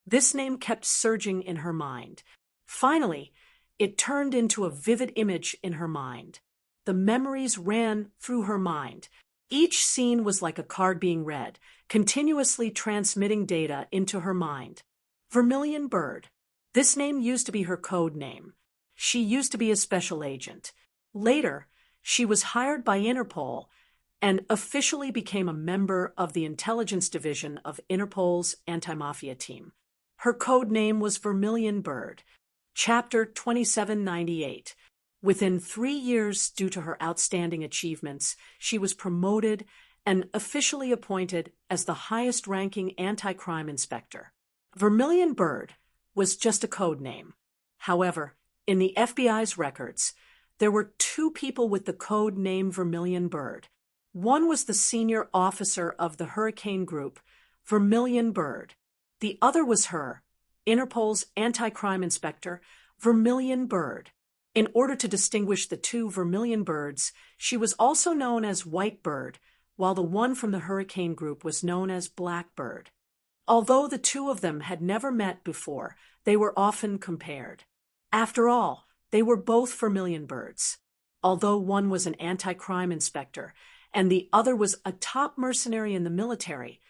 This name kept surging in her mind. Finally, it turned into a vivid image in her mind. The memories ran through her mind. Each scene was like a card being read, continuously transmitting data into her mind. Vermilion Bird. This name used to be her code name. She used to be a special agent. Later, she was hired by Interpol and officially became a member of the intelligence division of Interpol's anti-mafia team. Her code name was Vermilion Bird. Chapter 2798. Within 3 years, due to her outstanding achievements, she was promoted and officially appointed as the highest-ranking anti-crime inspector. Vermilion Bird was just a code name. However, in the FBI's records, there were 2 people with the code name Vermilion Bird. One was the senior officer of the Hurricane Group, Vermilion Bird. The other was her, Interpol's anti-crime inspector, Vermilion Bird. In order to distinguish the 2 Vermilion Birds, she was also known as White Bird, while the one from the Hurricane Group was known as Black Bird. Although the 2 of them had never met before, they were often compared. After all, they were both Vermilion Birds. Although one was an anti-crime inspector and the other was a top mercenary in the military,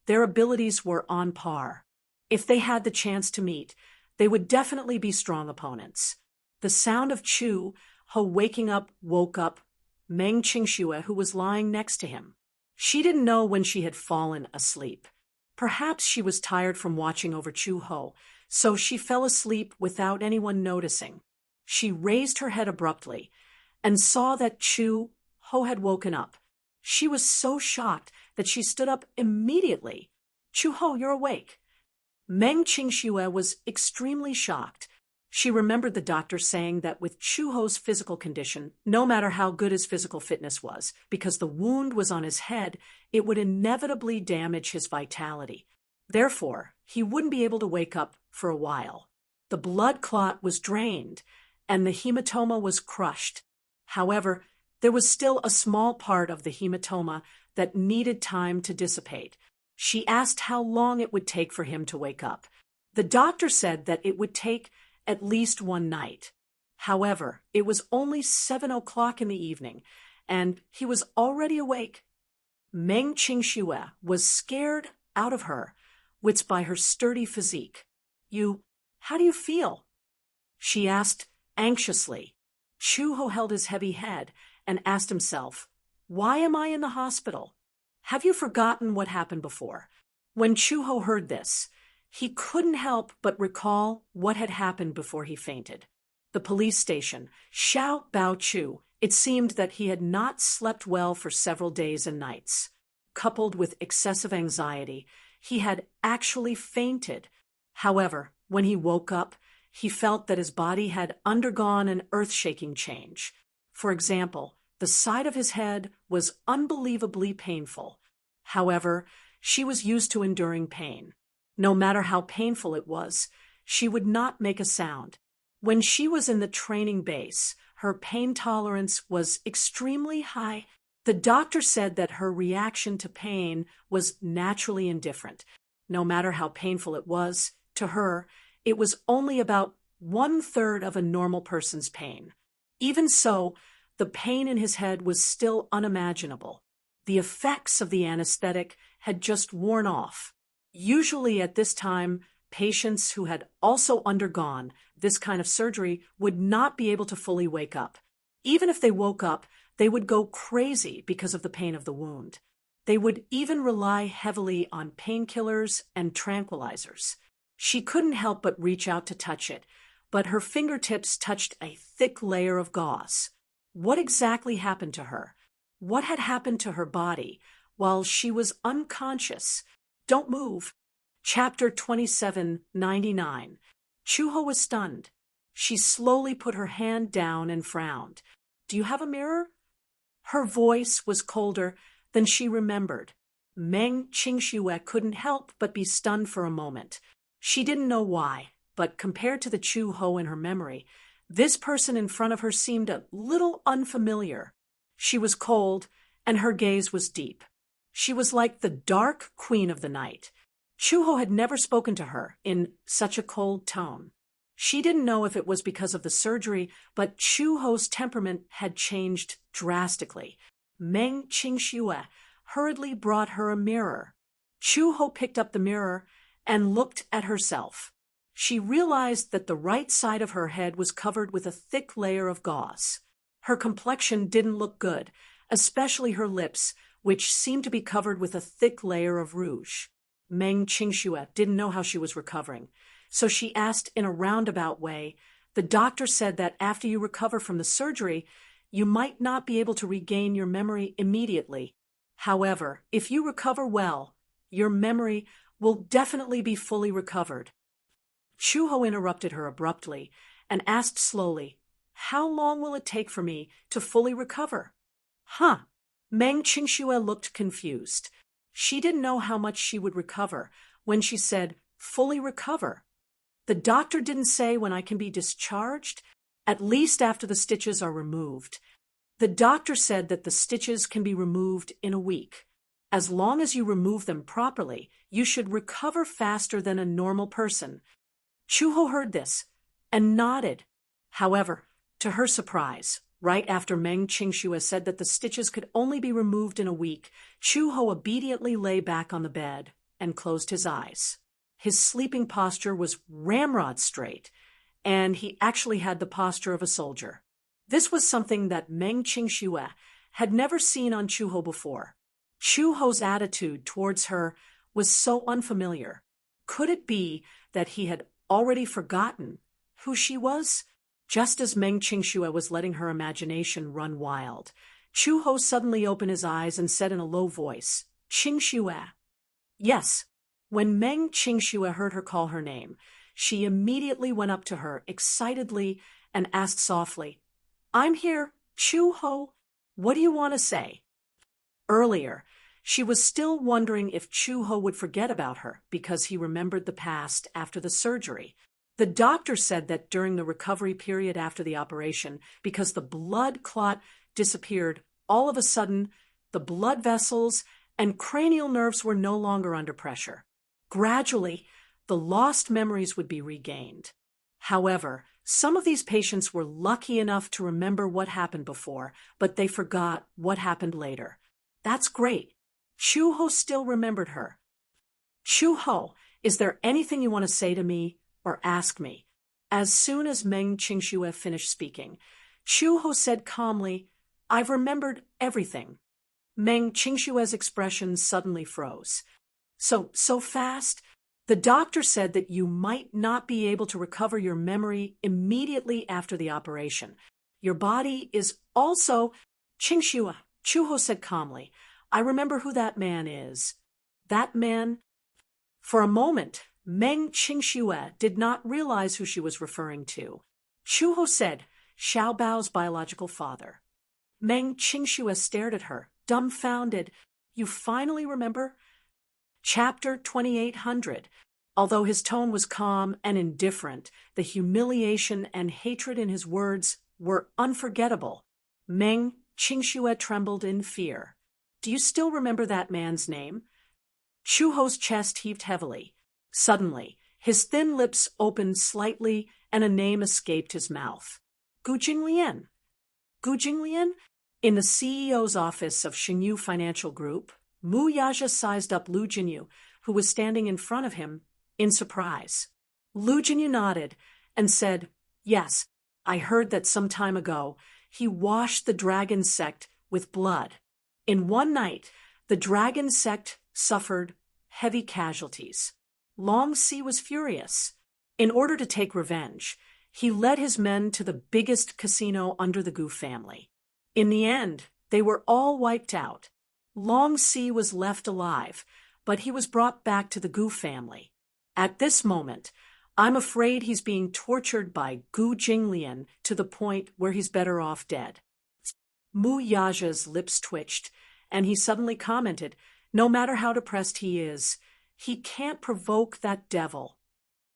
their abilities were on par. If they had the chance to meet, they would definitely be strong opponents. The sound of Chu Ho waking up woke up Meng Qingxue, who was lying next to him. She didn't know when she had fallen asleep. Perhaps she was tired from watching over Chu Ho, so she fell asleep without anyone noticing. She raised her head abruptly and saw that Chu Ho had woken up. She was so shocked that she stood up immediately. "Chu Ho, you're awake." Meng Qingxue was extremely shocked. She remembered the doctor saying that with Chuho's physical condition, no matter how good his physical fitness was, because the wound was on his head, it would inevitably damage his vitality. Therefore, he wouldn't be able to wake up for a while. The blood clot was drained, and the hematoma was crushed. However, there was still a small part of the hematoma that needed time to dissipate. She asked how long it would take for him to wake up. The doctor said that it would take at least one night. However, it was only 7 o'clock in the evening, and he was already awake. Meng Qingxue was scared out of her wits by her sturdy physique. How do you feel?" she asked anxiously. Chuho held his heavy head and asked himself, "Why am I in the hospital? Have you forgotten what happened before?" When Chuho heard this, he couldn't help but recall what had happened before he fainted. The police station, Xiao Baochu. It seemed that he had not slept well for several days and nights. Coupled with excessive anxiety, he had actually fainted. However, when he woke up, he felt that his body had undergone an earth-shaking change. For example, the side of his head was unbelievably painful. However, she was used to enduring pain. No matter how painful it was, she would not make a sound. When she was in the training base, her pain tolerance was extremely high. The doctor said that her reaction to pain was naturally indifferent. No matter how painful it was, to her, it was only about 1/3 of a normal person's pain. Even so, the pain in his head was still unimaginable. The effects of the anesthetic had just worn off. Usually at this time, patients who had also undergone this kind of surgery would not be able to fully wake up. Even if they woke up, they would go crazy because of the pain of the wound. They would even rely heavily on painkillers and tranquilizers. She couldn't help but reach out to touch it, but her fingertips touched a thick layer of gauze. What exactly happened to her? What had happened to her body while she was unconscious? "Don't move." Chapter 2799. Chuho was stunned. She slowly put her hand down and frowned. "Do you have a mirror?" Her voice was colder than she remembered. Meng Qingxue couldn't help but be stunned for a moment. She didn't know why, but compared to the Chuho in her memory, this person in front of her seemed a little unfamiliar. She was cold, and her gaze was deep. She was like the dark queen of the night. Chuho had never spoken to her in such a cold tone. She didn't know if it was because of the surgery, but Chuho's temperament had changed drastically. Meng Qingxue hurriedly brought her a mirror. Chuho picked up the mirror and looked at herself. She realized that the right side of her head was covered with a thick layer of gauze. Her complexion didn't look good, especially her lips, which seemed to be covered with a thick layer of rouge. Meng Qingxue didn't know how she was recovering, so she asked in a roundabout way. "The doctor said that after you recover from the surgery, you might not be able to regain your memory immediately. However, if you recover well, your memory will definitely be fully recovered." Chuho interrupted her abruptly and asked slowly, "How long will it take for me to fully recover?" Meng Qingxue looked confused. She didn't know how much she would recover when she said, "fully recover." "The doctor didn't say when I can be discharged?" "At least after the stitches are removed." "The doctor said that the stitches can be removed in a week. As long as you remove them properly, you should recover faster than a normal person." Chuho heard this and nodded. However, to her surprise, right after Meng Qingxue said that the stitches could only be removed in a week, Chuho obediently lay back on the bed and closed his eyes. His sleeping posture was ramrod straight, and he actually had the posture of a soldier. This was something that Meng Qingxue had never seen on Chuho before. Chuho's attitude towards her was so unfamiliar. Could it be that he had already forgotten who she was? Just as Meng Qingxue was letting her imagination run wild, Chuho suddenly opened his eyes and said in a low voice, "Qingxue." "Yes." When Meng Qingxue heard her call her name, she immediately went up to her excitedly and asked softly, "I'm here, Chu-ho. What do you want to say?" Earlier, she was still wondering if Chu-ho would forget about her because he remembered the past after the surgery. The doctor said that during the recovery period after the operation, because the blood clot disappeared, all of a sudden, the blood vessels and cranial nerves were no longer under pressure. Gradually, the lost memories would be regained. However, some of these patients were lucky enough to remember what happened before, but they forgot what happened later. That's great. Chu-ho still remembered her. "Chu-ho, is there anything you want to say to me or ask me?" As soon as Meng Qingxue finished speaking, Chu-ho said calmly, "I've remembered everything." Meng Qingxue's expression suddenly froze. So fast? The doctor said that you might not be able to recover your memory immediately after the operation. Your body is also— "Qingxue," Chu-ho said calmly, "I remember who that man is." That man? For a moment, Meng Qingxue did not realize who she was referring to. Chu-ho said, "Xiao Bao's biological father." Meng Qingxue stared at her, dumbfounded. "You finally remember?" Chapter 2800. Although his tone was calm and indifferent, the humiliation and hatred in his words were unforgettable. Meng Qingxue trembled in fear. "Do you still remember that man's name?" Chu-ho's chest heaved heavily. Suddenly, his thin lips opened slightly and a name escaped his mouth. "Gu Jinglian." "Gu Jinglian?" In the CEO's office of Xingyu Financial Group, Mu Yaja sized up Lu Jinyu, who was standing in front of him, in surprise. Lu Jinyu nodded and said, "Yes, I heard that some time ago he washed the dragon sect with blood. In one night, the dragon sect suffered heavy casualties. Long Si was furious. In order to take revenge, he led his men to the biggest casino under the Gu family. In the end, they were all wiped out. Long Si was left alive, but he was brought back to the Gu family. At this moment, I'm afraid he's being tortured by Gu Jinglian to the point where he's better off dead." Mu Yaja's lips twitched, and he suddenly commented, "No matter how depressed he is, he can't provoke that devil."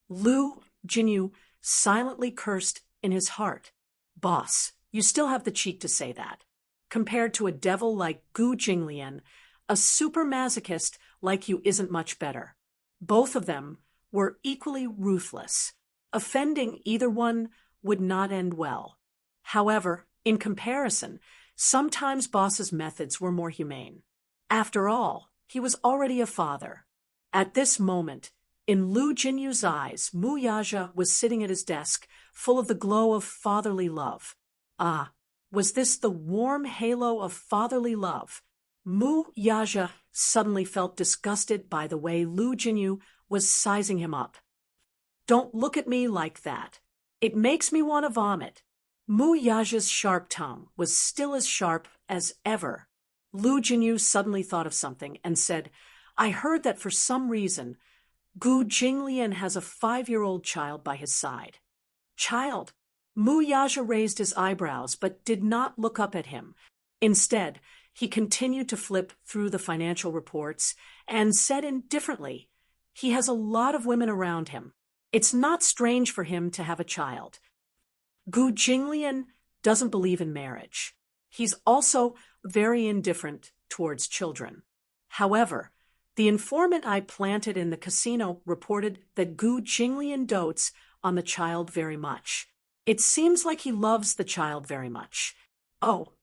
Lu Jinyu silently cursed in his heart. "Boss, you still have the cheek to say that. Compared to a devil like Gu Jinglian, a super masochist like you isn't much better." Both of them were equally ruthless. Offending either one would not end well. However, in comparison, sometimes Boss's methods were more humane. After all, he was already a father. At this moment, in Lu Jinyu's eyes, Mu Yaja was sitting at his desk, full of the glow of fatherly love. Ah, was this the warm halo of fatherly love? Mu Yaja suddenly felt disgusted by the way Lu Jinyu was sizing him up. "Don't look at me like that. It makes me want to vomit." Mu Yaja's sharp tongue was still as sharp as ever. Lu Jinyu suddenly thought of something and said, "I heard that for some reason, Gu Jinglian has a 5-year-old child by his side." "Child?" Mu Yaja raised his eyebrows but did not look up at him. Instead, he continued to flip through the financial reports and said indifferently, "He has a lot of women around him. It's not strange for him to have a child. Gu Jinglian doesn't believe in marriage. He's also very indifferent towards children. However, the informant I planted in the casino reported that Gu Jinglian dotes on the child very much. It seems like he loves the child very much." Oh,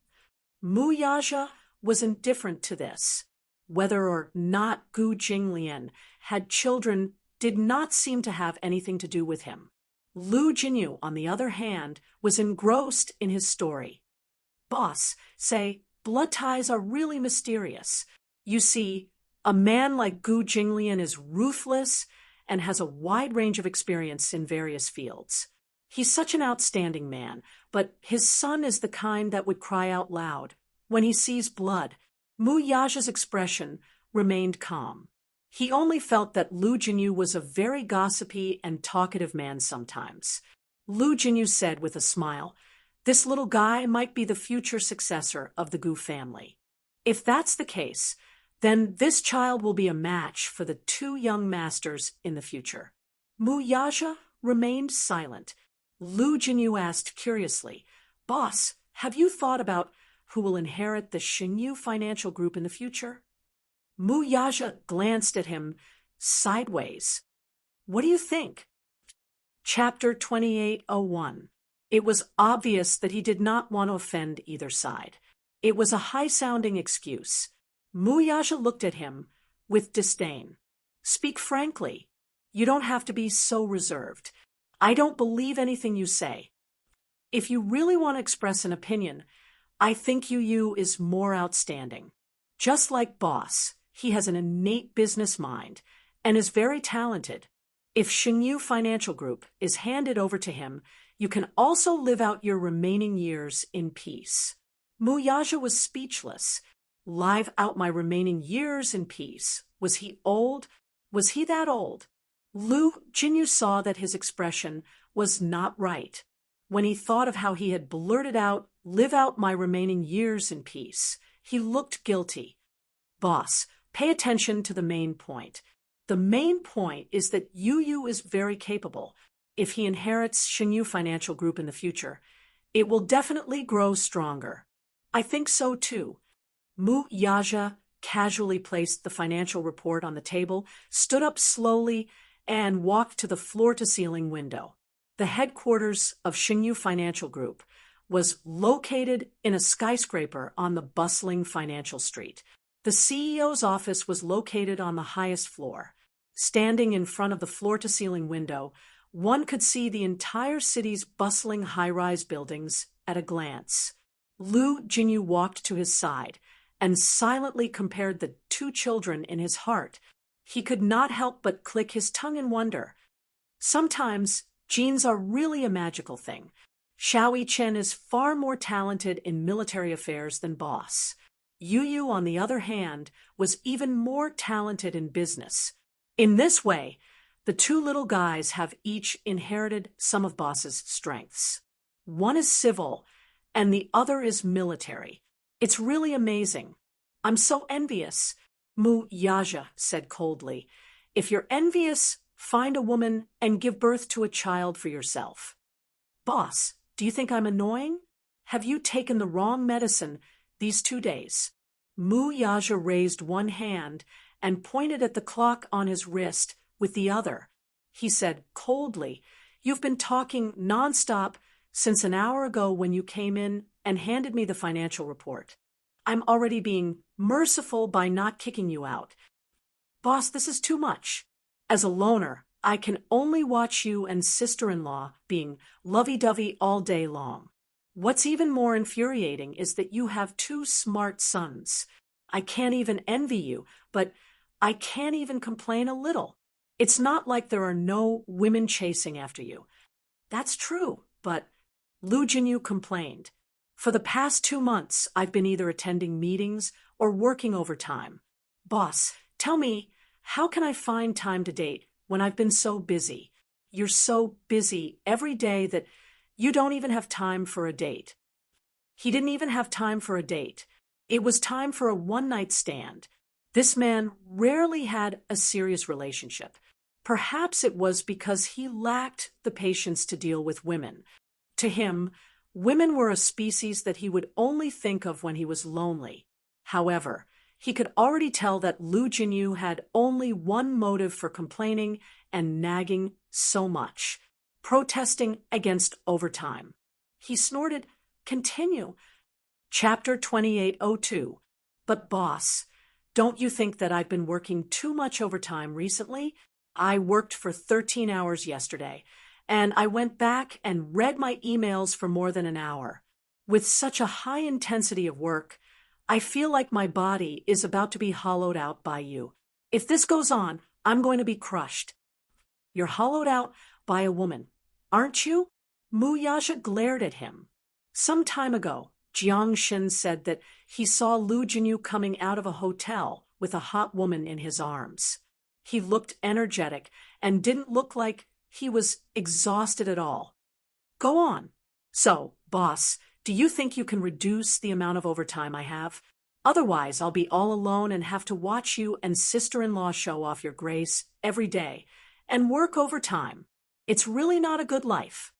Mu Yaja was indifferent to this. Whether or not Gu Jinglian had children did not seem to have anything to do with him. Lu Jinyu, on the other hand, was engrossed in his story. "Boss, say, blood ties are really mysterious. You see, a man like Gu Jinglian is ruthless and has a wide range of experience in various fields. He's such an outstanding man, but his son is the kind that would cry out loud when he sees blood." Mu Yaja's expression remained calm. He only felt that Lu Jinyu was a very gossipy and talkative man sometimes. Lu Jinyu said with a smile, "This little guy might be the future successor of the Gu family. If that's the case, then this child will be a match for the two young masters in the future." Mu Yaja remained silent. Lu Jinyu asked curiously, "Boss, have you thought about who will inherit the Xingyu financial group in the future?" Mu Yaja glanced at him sideways. "What do you think?" Chapter 2801. It was obvious that he did not want to offend either side. It was a high-sounding excuse. Mu Yaja looked at him with disdain. "Speak frankly. You don't have to be so reserved. I don't believe anything you say. If you really want to express an opinion, I think Yu is more outstanding. Just like Boss, he has an innate business mind and is very talented. If Xingyu Financial Group is handed over to him, you can also live out your remaining years in peace." Mu Yaja was speechless. Live out my remaining years in peace. Was he old? Was he that old? Lu Jinyu saw that his expression was not right. When he thought of how he had blurted out, "Live out my remaining years in peace," he looked guilty. "Boss, pay attention to the main point. The main point is that Yu is very capable. If he inherits Xingyu Financial Group in the future, it will definitely grow stronger." "I think so too." Mu Yaja casually placed the financial report on the table, stood up slowly, and walked to the floor-to-ceiling window. The headquarters of Xingyu Financial Group was located in a skyscraper on the bustling financial street. The CEO's office was located on the highest floor. Standing in front of the floor-to-ceiling window, one could see the entire city's bustling high-rise buildings at a glance. Lu Jinyu walked to his side and silently compared the two children in his heart. He could not help but click his tongue in wonder. Sometimes genes are really a magical thing. Xiao Yichen is far more talented in military affairs than Boss. Yu, on the other hand, was even more talented in business. In this way, the two little guys have each inherited some of Boss's strengths. One is civil, and the other is military. It's really amazing. I'm so envious. Mu Yaja said coldly, "If you're envious, find a woman and give birth to a child for yourself." "Boss, do you think I'm annoying? Have you taken the wrong medicine these 2 days?" Mu Yaja raised one hand and pointed at the clock on his wrist with the other. He said coldly, "You've been talking nonstop since an hour ago when you came in and handed me the financial report. I'm already being merciful by not kicking you out. Boss, this is too much. As a loner, I can only watch you and sister-in-law being lovey-dovey all day long. What's even more infuriating is that you have two smart sons. I can't even envy you, but I can't even complain a little. It's not like there are no women chasing after you." "That's true, but," Lu Jinyu complained, "for the past 2 months, I've been either attending meetings or working overtime. Boss, tell me, how can I find time to date when I've been so busy? You're so busy every day that you don't even have time for a date." He didn't even have time for a date. It was time for a one-night stand. This man rarely had a serious relationship. Perhaps it was because he lacked the patience to deal with women. To him, women were a species that he would only think of when he was lonely. However, he could already tell that Lu Jinyu had only one motive for complaining and nagging so much: protesting against overtime. He snorted, "Continue." Chapter 2802. "But boss, don't you think that I've been working too much overtime recently? I worked for 13 hours yesterday, and I went back and read my emails for more than an hour. With such a high intensity of work, I feel like my body is about to be hollowed out by you. If this goes on, I'm going to be crushed." "You're hollowed out by a woman, aren't you?" Mu Yaja glared at him. Some time ago, Jiang Xin said that he saw Lu Jinyu coming out of a hotel with a hot woman in his arms. He looked energetic and didn't look like he was exhausted at all. Go on. So, boss, do you think you can reduce the amount of overtime I have? Otherwise, I'll be all alone and have to watch you and sister-in-law show off your grace every day and work overtime. It's really not a good life.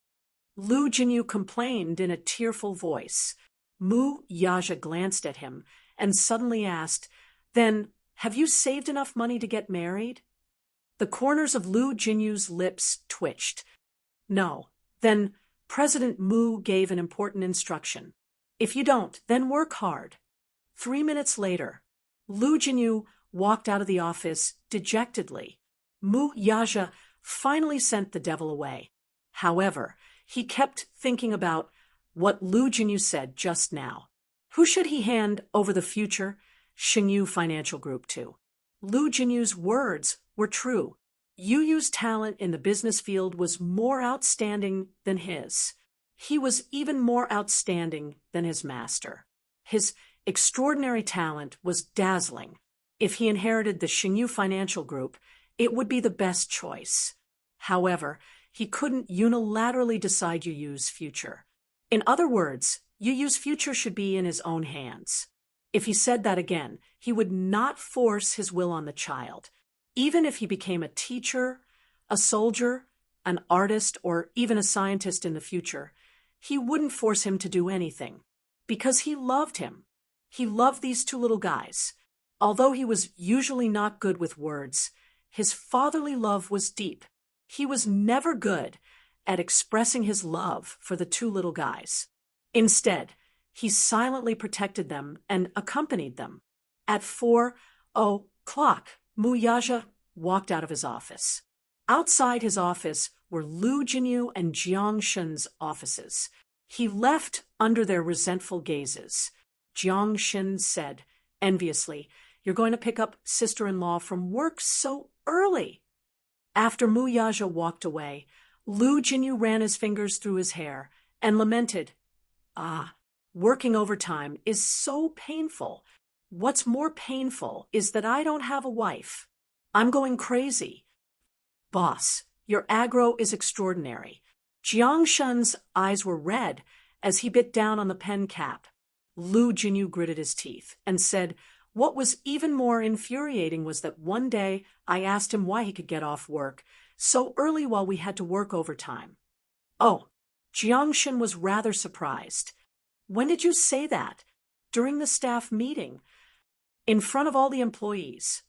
Lu Jinyu complained in a tearful voice. Mu Yaja glanced at him and suddenly asked, "Then, have you saved enough money to get married?" The corners of Lu Jinyu's lips twitched. No. Then President Mu gave an important instruction. If you don't, then work hard. 3 minutes later, Lu Jinyu walked out of the office dejectedly. Mu Yaja finally sent the devil away. However, he kept thinking about what Lu Jinyu said just now. Who should he hand over the future Xingyu Financial Group to? Lu Jinyu's words were true. Yu Yu's talent in the business field was more outstanding than his. He was even more outstanding than his master. His extraordinary talent was dazzling. If he inherited the Xingyu Financial Group, it would be the best choice. However, he couldn't unilaterally decide Yu Yu's future. In other words, Yu Yu's future should be in his own hands. If he said that again, he would not force his will on the child. Even if he became a teacher, a soldier, an artist, or even a scientist in the future, he wouldn't force him to do anything, because he loved him. He loved these two little guys. Although he was usually not good with words, his fatherly love was deep. He was never good at expressing his love for the two little guys. Instead, he silently protected them and accompanied them. At 4:00, Mu Yaja walked out of his office. Outside his office were Lu Jinyu and Jiang Shen's offices. He left under their resentful gazes. Jiang Shen said enviously, "You're going to pick up sister-in-law from work so early." After Mu Yaja walked away, Lu Jinyu ran his fingers through his hair and lamented, working overtime is so painful. What's more painful is that I don't have a wife. I'm going crazy." "Boss, your aggro is extraordinary." Jiang Shen's eyes were red as he bit down on the pen cap. Lu Jinyu gritted his teeth and said, "What was even more infuriating was that one day I asked him why he could get off work so early while we had to work overtime." "Oh," Jiang Shen was rather surprised. "When did you say that?" "During the staff meeting. In front of all the employees."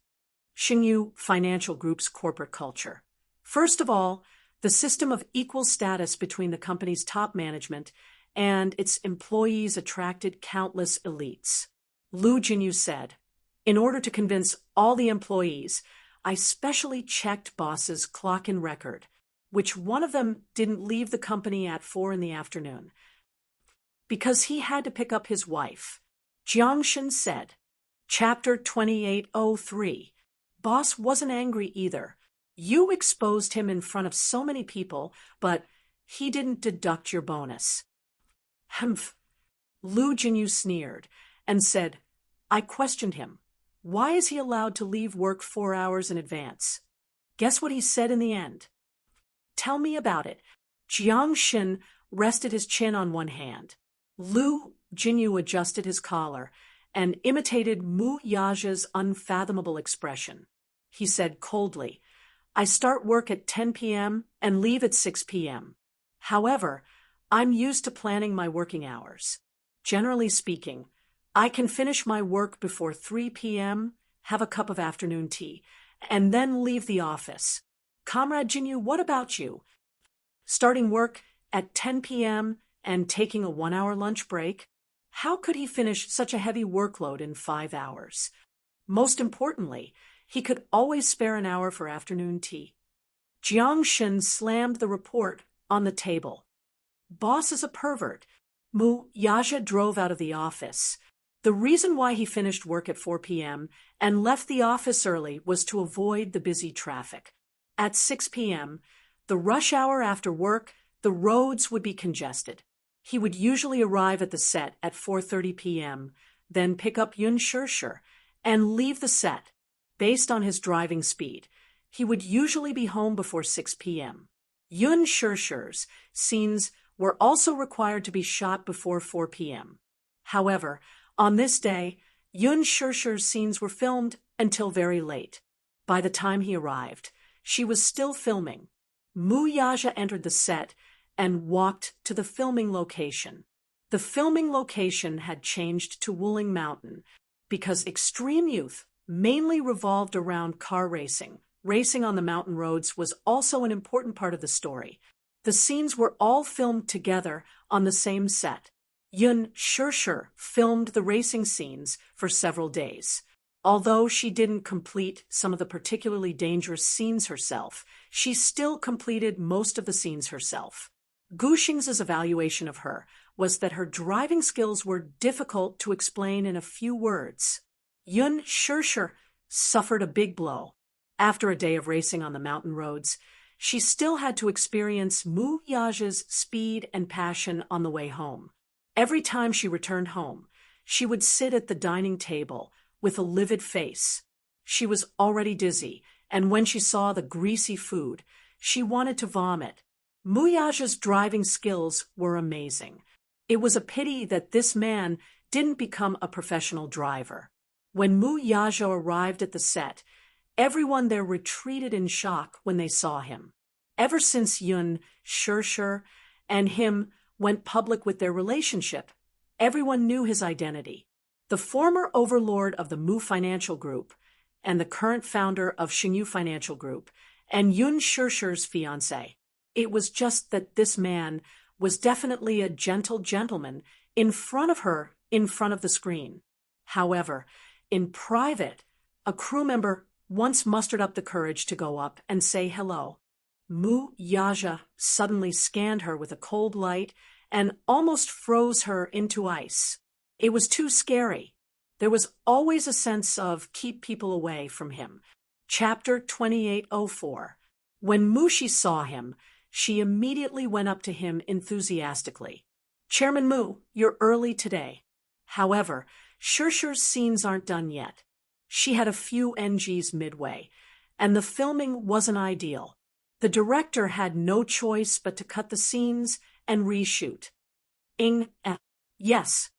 Xingyu Financial Group's corporate culture. First of all, the system of equal status between the company's top management and its employees attracted countless elites. Lu Jinyu said, "In order to convince all the employees, I specially checked boss's clock-in record, which one of them didn't leave the company at 4 in the afternoon, because he had to pick up his wife." Jiang Shen said, Chapter 2803. Boss wasn't angry either. You exposed him in front of so many people, but he didn't deduct your bonus. Humph. Lu Jinyu sneered and said, "I questioned him. Why is he allowed to leave work 4 hours in advance?" Guess what he said in the end? "Tell me about it." Jiang Shen rested his chin on one hand. Lu Jinyu adjusted his collar and imitated Mu Yaja's unfathomable expression. He said coldly, "I start work at 10 p.m. and leave at 6 p.m. However, I'm used to planning my working hours. Generally speaking, I can finish my work before 3 p.m., have a cup of afternoon tea, and then leave the office. Comrade Jinyu, what about you? Starting work at 10 p.m. and taking a 1-hour lunch break? How could he finish such a heavy workload in 5 hours? Most importantly, he could always spare an hour for afternoon tea." Jiang Shen slammed the report on the table. "Boss is a pervert." Mu Yaja drove out of the office. The reason why he finished work at 4 p.m. and left the office early was to avoid the busy traffic. At 6 p.m., the rush hour after work, the roads would be congested. He would usually arrive at the set at 4:30 p.m., then pick up Yun Shishir and leave the set. Based on his driving speed, He would usually be home before 6 p.m. Yun Shishir's scenes were also required to be shot before 4 p.m. However, on this day, Yun Shishir's scenes were filmed until very late. By the time he arrived, she was still filming. Mu Yaja entered the set and walked to the filming location. The filming location had changed to Wuling Mountain because extreme youth mainly revolved around car racing. Racing on the mountain roads was also an important part of the story. The scenes were all filmed together on the same set. Yun Shishir filmed the racing scenes for several days. Although she didn't complete some of the particularly dangerous scenes herself, she still completed most of the scenes herself. Gu Xing's evaluation of her was that her driving skills were difficult to explain in a few words. Yun Shishir suffered a big blow. After a day of racing on the mountain roads, she still had to experience Mu Yaja's speed and passion on the way home. Every time she returned home, she would sit at the dining table with a livid face. She was already dizzy, and when she saw the greasy food, she wanted to vomit. Mu Yaja's driving skills were amazing. It was a pity that this man didn't become a professional driver. When Mu Yaja arrived at the set, everyone there retreated in shock when they saw him. Ever since Yun Shishir and him went public with their relationship, everyone knew his identity. The former overlord of the Mu Financial Group and the current founder of Xingyu Financial Group and Yun Shishir's fiancé. It was just that this man was definitely a gentle gentleman in front of her, in front of the screen. However, in private, a crew member once mustered up the courage to go up and say hello. Mu Yaja suddenly scanned her with a cold light and almost froze her into ice. It was too scary. There was always a sense of keep people away from him. Chapter 2804. When Mushi saw him, she immediately went up to him enthusiastically. Chairman Mu, you're early today. However, Shishir's scenes aren't done yet. She had a few NGs midway, and the filming wasn't ideal. The director had no choice but to cut the scenes and reshoot. Yes.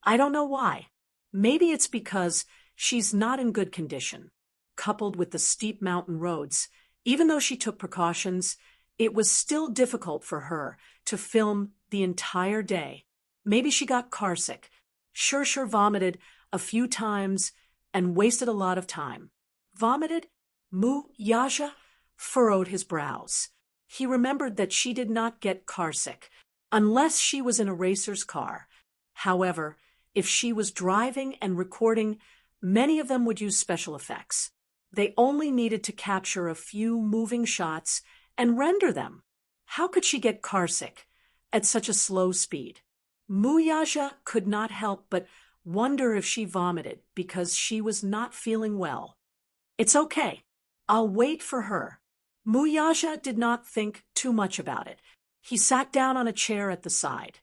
I don't know why. Maybe it's because she's not in good condition. Coupled with the steep mountain roads, even though she took precautions, it was still difficult for her to film the entire day. Maybe she got carsick. Shishir vomited a few times and wasted a lot of time. Vomited? Mu Yaja furrowed his brows. He remembered that she did not get carsick, unless she was in a racer's car. However, if she was driving and recording, many of them would use special effects. They only needed to capture a few moving shots and render them. How could she get carsick at such a slow speed? Mu Yaja could not help but wonder if she vomited because she was not feeling well. It's okay. I'll wait for her. Mu Yaja did not think too much about it. He sat down on a chair at the side.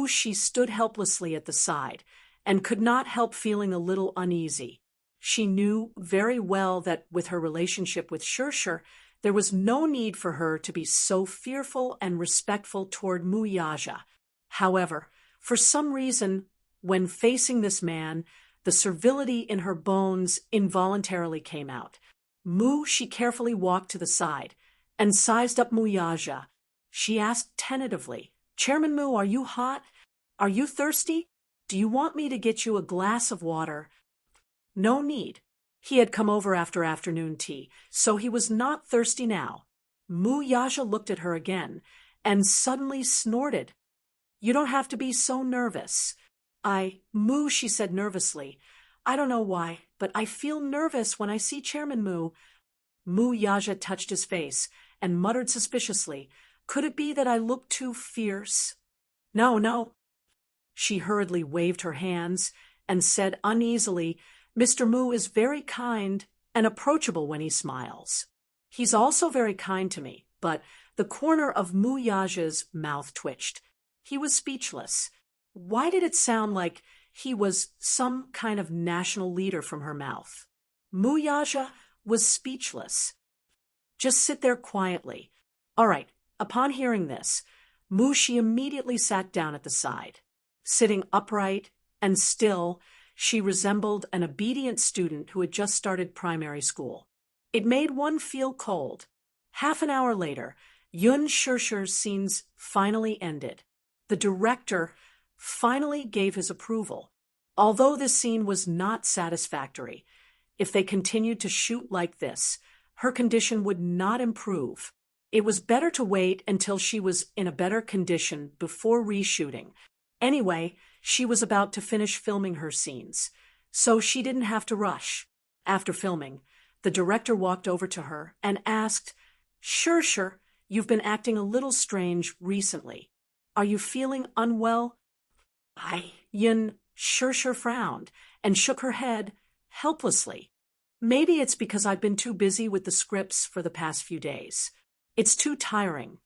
She stood helplessly at the side and could not help feeling a little uneasy. She knew very well that with her relationship with Shishir, there was no need for her to be so fearful and respectful toward Mu Yaja. However, for some reason, when facing this man, the servility in her bones involuntarily came out. She carefully walked to the side and sized up Mu Yaja. She asked tentatively, Chairman Mu, are you hot? Are you thirsty? Do you want me to get you a glass of water? No need. He had come over after afternoon tea, so he was not thirsty now. Mu Yaja looked at her again and suddenly snorted. You don't have to be so nervous. Mu, she said nervously. I don't know why, but I feel nervous when I see Chairman Mu. Mu Yaja touched his face and muttered suspiciously, Could it be that I look too fierce? No. She hurriedly waved her hands and said uneasily, Mr. Mu is very kind and approachable when he smiles. He's also very kind to me, but the corner of Mu Yaja's mouth twitched. He was speechless. Why did it sound like he was some kind of national leader from her mouth? Mu Yaja was speechless. Just sit there quietly. All right, upon hearing this, She immediately sat down at the side. Sitting upright and still, she resembled an obedient student who had just started primary school. It made one feel cold. Half an hour later, Yun Shirshir's scenes finally ended. The director finally gave his approval. Although this scene was not satisfactory, if they continued to shoot like this, her condition would not improve. It was better to wait until she was in a better condition before reshooting. Anyway, she was about to finish filming her scenes, so she didn't have to rush. After filming, the director walked over to her and asked, "Shirshir, you've been acting a little strange recently. Are you feeling unwell?" Yun Shirshir frowned and shook her head helplessly. "Maybe it's because I've been too busy with the scripts for the past few days. It's too tiring.